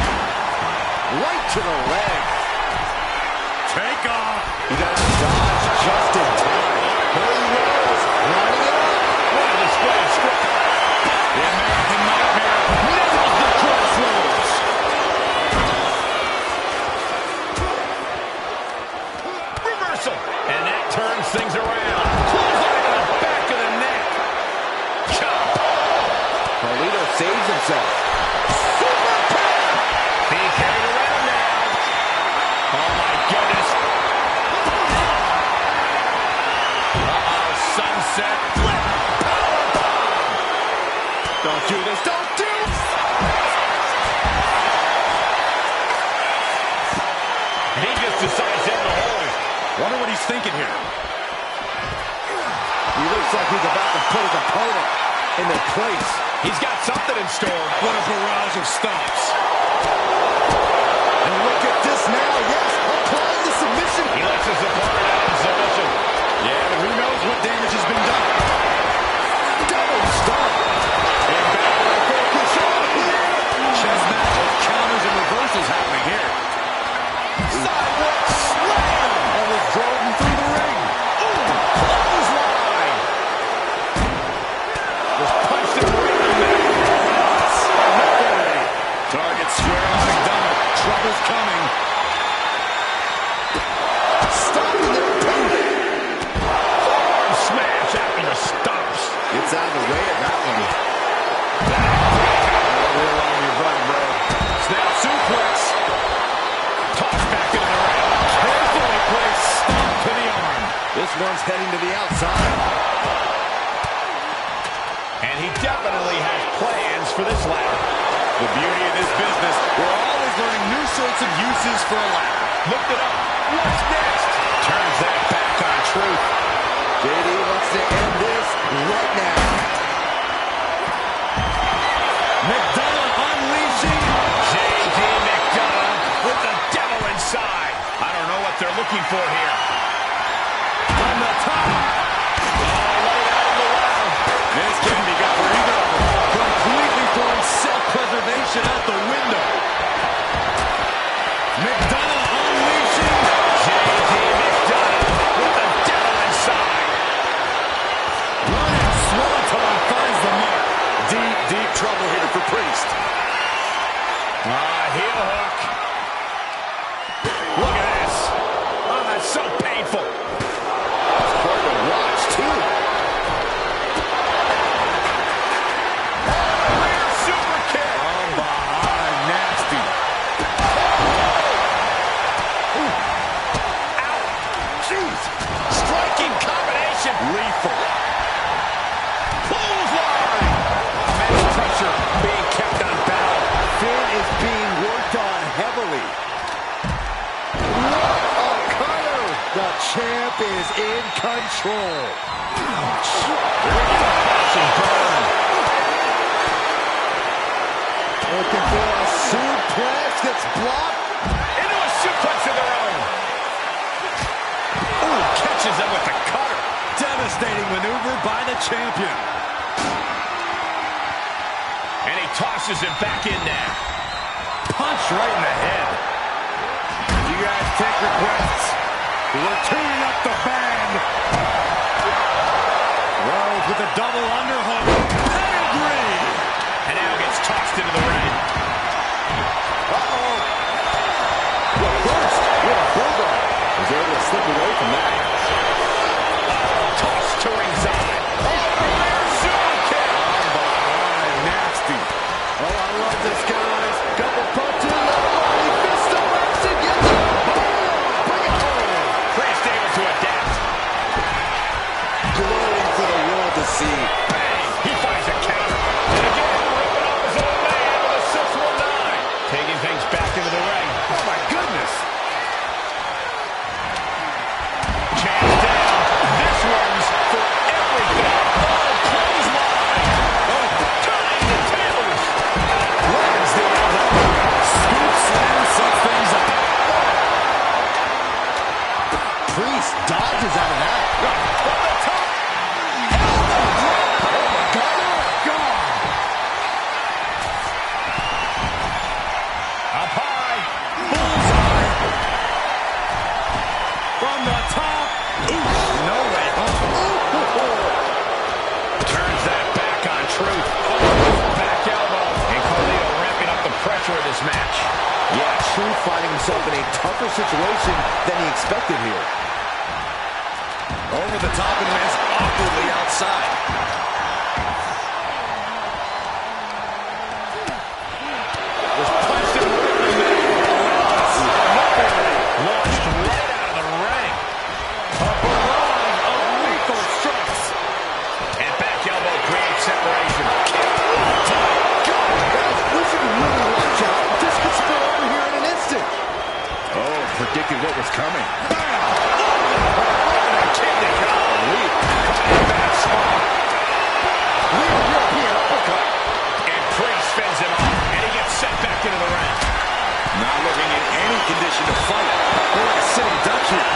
Right to the leg. Take off. He got a dodge just in time. There he goes. Lining it up. What a display of strength. The American Nightmare nails the crossroads. Reversal. And that turns things around. Clothesline to the back of the neck. Chop. Carlito saves himself. Super kick. Being carried around now. Oh, my goodness. Uh-oh, sunset flip. Powerbomb. Don't do this. Don't do this. And he just decides to end the hold. Wonder what he's thinking here. He looks like he's about to put his opponent in their place. He's got something in store. What a barrage of stops. And look at this now. Yes, applying the submission. He lets his opponent out in submission. Yeah, but who knows what damage has been done. Double stomp. And back to the focus on here. Chess match of counters and reversals happening here. Sidewalk slam. And was drove him through the ring. Ooh, clothesline. Just punched him right in the neck. Target square on McDonagh. Trouble's coming. Stopping their opponent. Arm smash after the stomps. Gets out of the way of that one. Real on your button, bro. Snap suplex. Tossed back into the ring. Carefully placed stomp to the arm. This one's heading to the outside. And he definitely has plans for this ladder. The beauty of this business, we're always learning new sorts of uses for a ladder. Looked it up. What's next? Turns that back on truth. JD wants to end this right now. McDonagh unleashing. J.D. McDonagh with the devil inside. I don't know what they're looking for here. From the top. Right out of the ladder. This can't be good for either of them. Completely throwing self-preservation out the window. McDonagh unleashing. J.D. McDonagh with the devil inside. Running Swanton finds the mark. Deep, deep trouble here for Priest. Heel hook. Look at this. Oh, that's so painful. It's hard to watch, too. Rear super kick. From behind, nasty. Out. Jeez. Striking combination. Lethal. Clothesline. Immense pressure being kept on Balor. Finn is being worked on heavily. What a cutter! The champ is in control. Ouch. Looking for a suplex. Gets blocked. Into a suplex of their own. Ooh, catches them with the cutter. Devastating maneuver by the champion. And he tosses him back in now. Punch right in the head. You guys take requests. We're tuning up the band. Rose with a double underhook. Pedigree. And now gets Truth finding himself in a tougher situation than he expected here. Over the top and lands awkwardly outside. Was punched him right in the middle. Launched right out of the ring. A barrage of lethal strikes. And back elbow creates separation. We should really watch out. This could spill over here in an instant. Oh, predicted what was coming. And Priest fends him off, and he gets sent back into the ring. Not looking in any condition to fight. They're like a sitting duck here.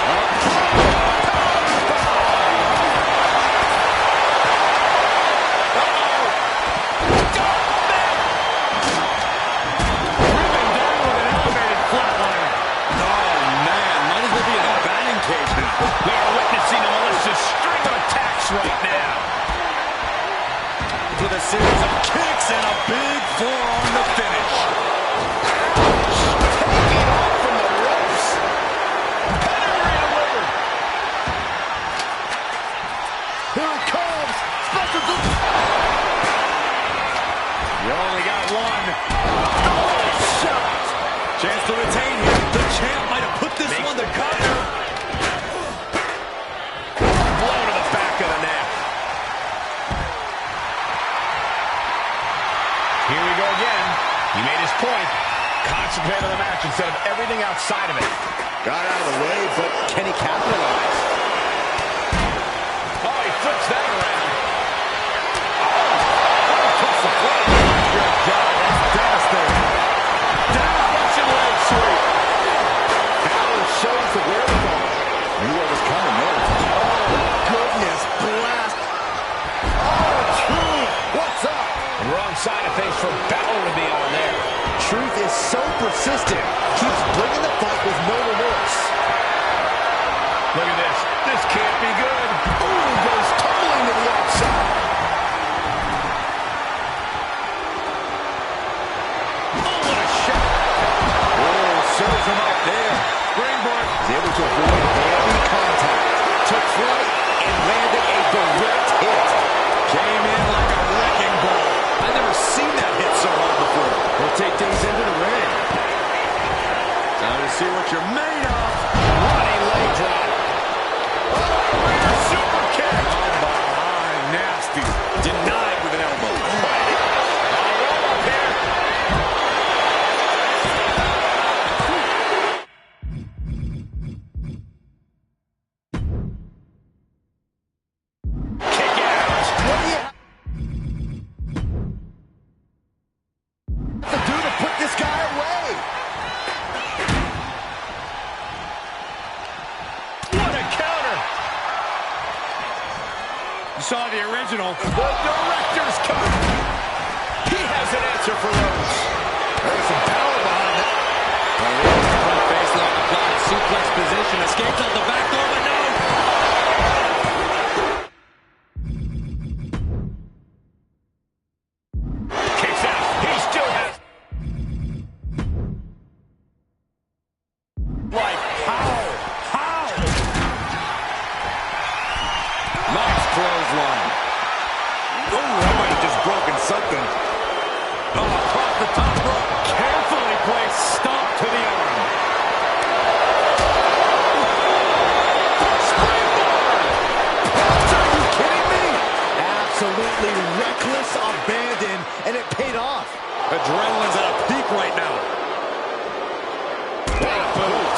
We are witnessing a malicious string of attacks right now. With a series of kicks and a big forearm to finish. Taking off from the ropes. Pedigree delivered. Here it comes. Special delivery. You only got one. Shot. Chance to retain here. The champ might have put this one to cover. Blow to the back of the neck. Here we go again. He made his point. Concentrate on the match instead of everything outside of it. Got out of the way, but can he capitalize? Oh, he flips that around. Across the plate. Good job. That's devastating. Down. Russian leg sweep. Howard shows the wherewithal. Knew what was coming there. Oh, goodness. Blast. Oh, Truth. What's up? Wrong side of things for Balor to be on there. Truth is so persistent. Keeps bringing the fight with no remorse. Look at this. This can't be good. Ooh, goes tumbling to the outside. Oh, what a shot. Oh, serves him up there. Springboard. Is able to avoid heavy contact. Took flight and landed a direct hit. Came in like a wrecking ball. I've never seen that hit so hard before. He'll take things into the ring. Time to see what you're made of. Running leg drop. Oh, rear super kick. From behind, nasty. Denied with an elbow. Roll up here. Kick out. What do you have to do to put this guy away? What a counter. You saw the original. The director's cut. He has an answer for Rhodes. There's some power behind that. Front face lock applied. Suplex position. Escapes out the back door, but no. Kicks out. He still has. Like, how? Nice clothesline. Oh, that might have just broken something. Oh, across the top rope. Carefully placed stomp to the arm. Are you kidding me? Absolutely reckless abandon, and it paid off. Adrenaline's at a peak right now. What a boot.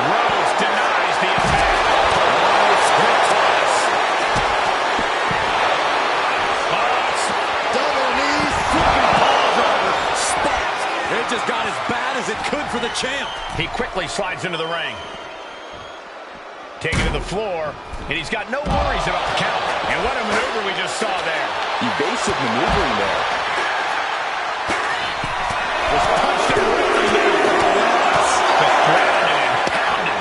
Rhodes denies the attack. Double knees, flipping pile driver, spot. It just got as bad as it could for the champ. He quickly slides into the ring. Taken to the floor, and he's got no worries about the count. And what a maneuver we just saw there. Evasive maneuvering there. Was punched him right in the middle. Just grounded and pounded.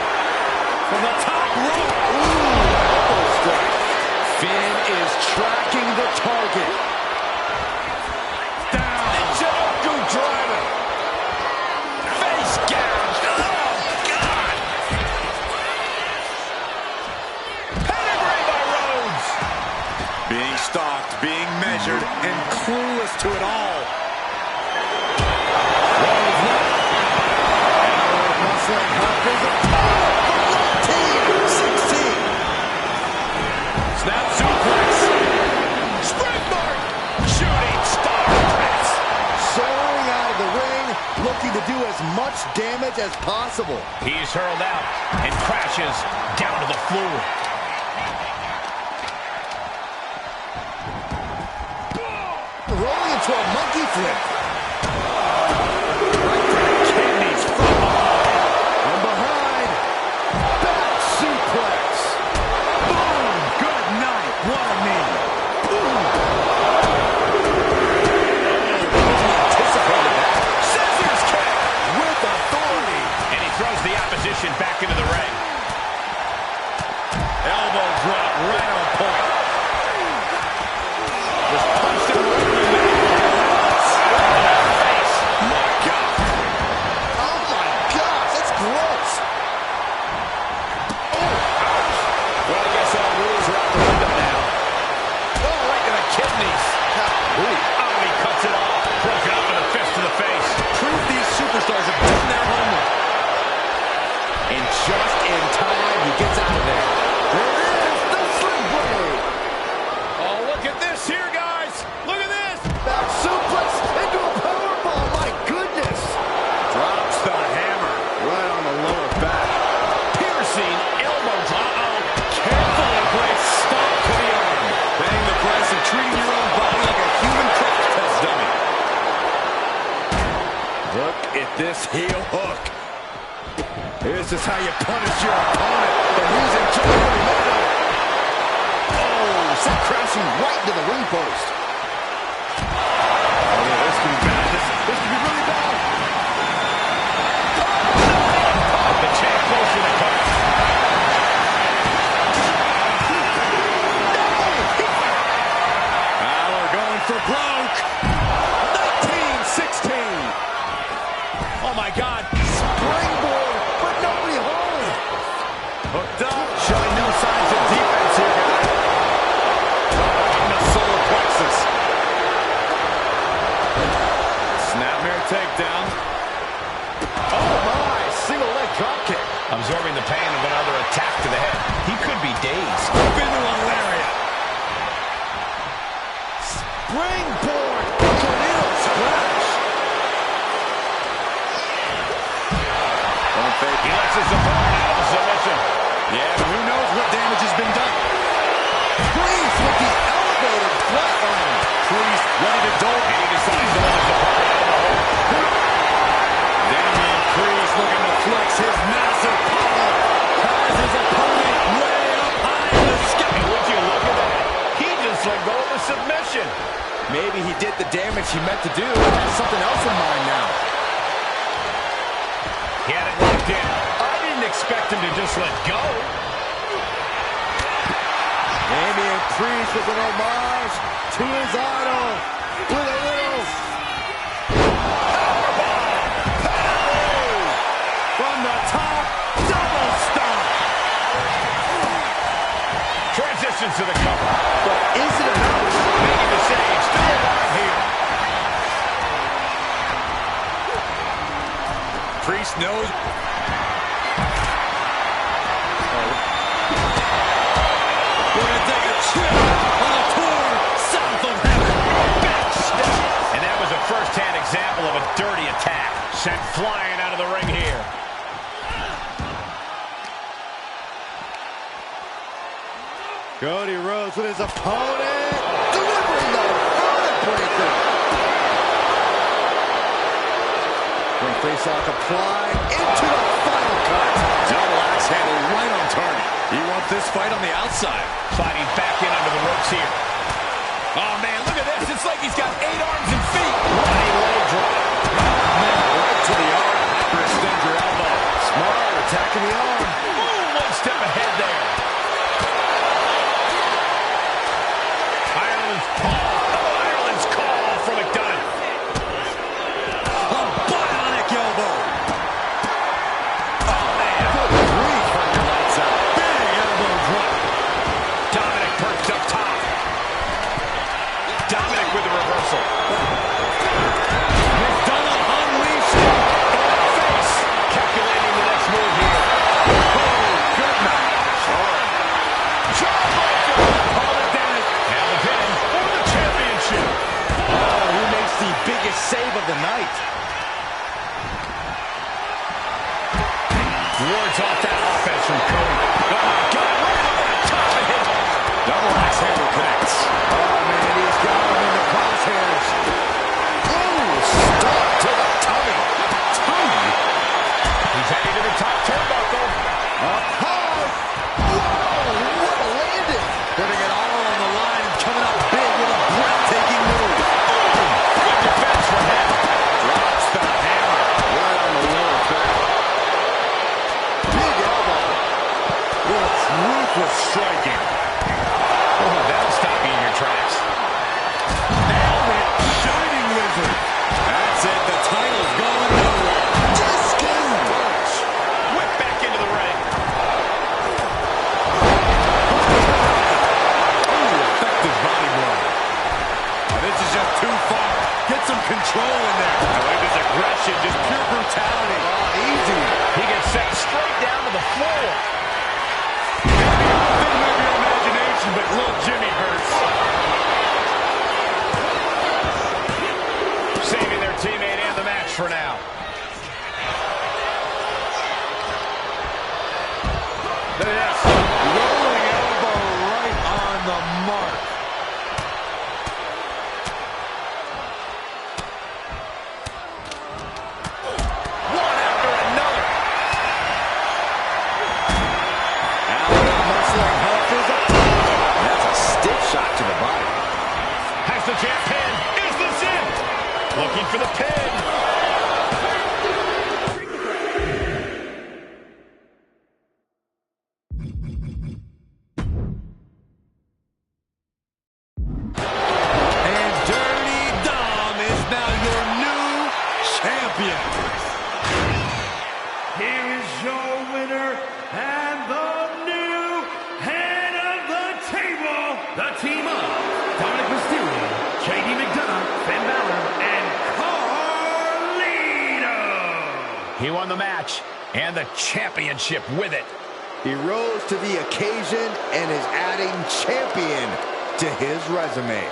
From the top rope. Ooh, elbow strike. Finn is tracking the target. Down. Ichinoku driver. being measured and clueless to it all. Snap suplex. Springboard. Shooting star press. Soaring out of the ring, looking to do as much damage as possible. He's hurled out and crashes down to the floor. Rolling into a monkey flip. Right to the kidneys from behind. From behind. Back suplex. Boom. Good night. What a knee. Anticipated that. Scissors kick With authority. And he throws the opposition back into the ring. Elbow drop right on point. Just punched him right in the face. My God. Oh my gosh, that's gross. Well, I guess all rules are out the window now. Oh, right to the kidneys. Oh, he cuts it off. Broken up with a fist to the face. Proof these superstars have done their homework. And just in time, he gets out of there. There it is, the Sling Blade. Oh, look at this here, guys. Look at this. Back suplex into a powerbomb. My goodness. Drops the hammer. Right on the lower back. Piercing elbow drop. Carefully placed stomp to the arm. Paying the price of treating your own body like a human crash test dummy. Look at this heel hook. This is how you punish your opponent. The music just really matters. Oh, sent crashing right into the ring post. Oh, this could be bad. This could be really bad. The champ close to the cover. Balor going for broke. 19-16. Oh, my God. Springboard, but nobody home. Hooked up. Showing no signs of defense here, guys. In the solar plexus. Snapmare takedown. Oh my, single leg drop kick. Absorbing the pain of another attack to the head. He could be dazed. Up into a lariat. Springboard, tornado splash. He lets his opponent out of submission. Yeah, but who knows what damage has been done. Priest with the elevated flatline. Priest ready to dole. And he decides to let his opponent out of the hole. Damian Priest looking to flex his massive power. Has his opponent way up high in the sky. And would you look at that? He just let go of the submission. Maybe he did the damage he meant to do and has something else in mind now. He had it locked in. I didn't expect him to just let go. Damian Priest with an homage to his idol with a little Powerbomb. From the top, double stomp. Transitions to the cover. but is it enough? Making the save. Still alive here. Priest knows. We're going to take a trip on a tour south of heaven. Back step. And that was a first-hand example of a dirty attack. Sent flying out of the ring here. Cody Rhodes with his opponent, delivering the verdict breaker. When faceoff applied into the final cut. Double axe handle right on target. He wants this fight on the outside. Sliding back in under the ropes here. Oh, man, look at this. It's like he's got 8 arms and feet. Running low drop. Right to the arm. Hyperextend your elbow. Smart, attacking the arm. Ooh, one step ahead there. Ireland's call for McDonagh. A bionic elbow. Oh, man. Good grief, on your lights out. Big elbow drop. Dominic perched up top. Dominic with the reversal. McDonough unleashed it. Face. Calculating the next move here. Oh, good night. Jawbreaker. Call it down. And the pin for the championship. Oh, who makes the biggest save of the night? Wards off that offense from Cody. Oh, my God. Right over the top and hit hard. Double axe handle connects. Oh, man, he's got him in the crosshairs. Ooh, stop to the tummy. Tummy. He's heading to the top turnbuckle. Up high. Whoa, what a landing. Putting it all on the line and coming up big with a breathtaking move. Good defense for him. Drops the hammer. Right on the lower back. Big elbow. With ruthless striking. Oh, that'll stop you in your tracks. Nailed it. Shining Wizard. That's it. The title's going nowhere. Disco. Whip back into the ring. Ooh, effective body blow. Oh, this is just too far. Get some control in there. I like this aggression, just pure brutality. Oh, easy. He gets set straight down to the floor. Think about your imagination, but little Jimmy hurts. Saving their teammate and the match for now. Look at this. Rolling elbow right on the mark. One after another. Allen muscling Huff is up. That's a stiff shot to the body. Has the champ pin. Is this it? Looking for the pin. And Dirty Dom is now your new champion. Here is your winner and the new head of the table, the team of Dominic Mysterio, JD McDonough, Finn Balor, and Carlito. He won the match and the championship with it. He rose to the occasion and is adding champion to his resume.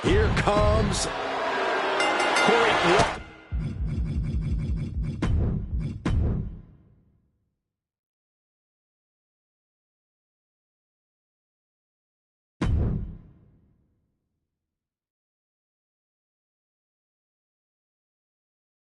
Here comes Corey.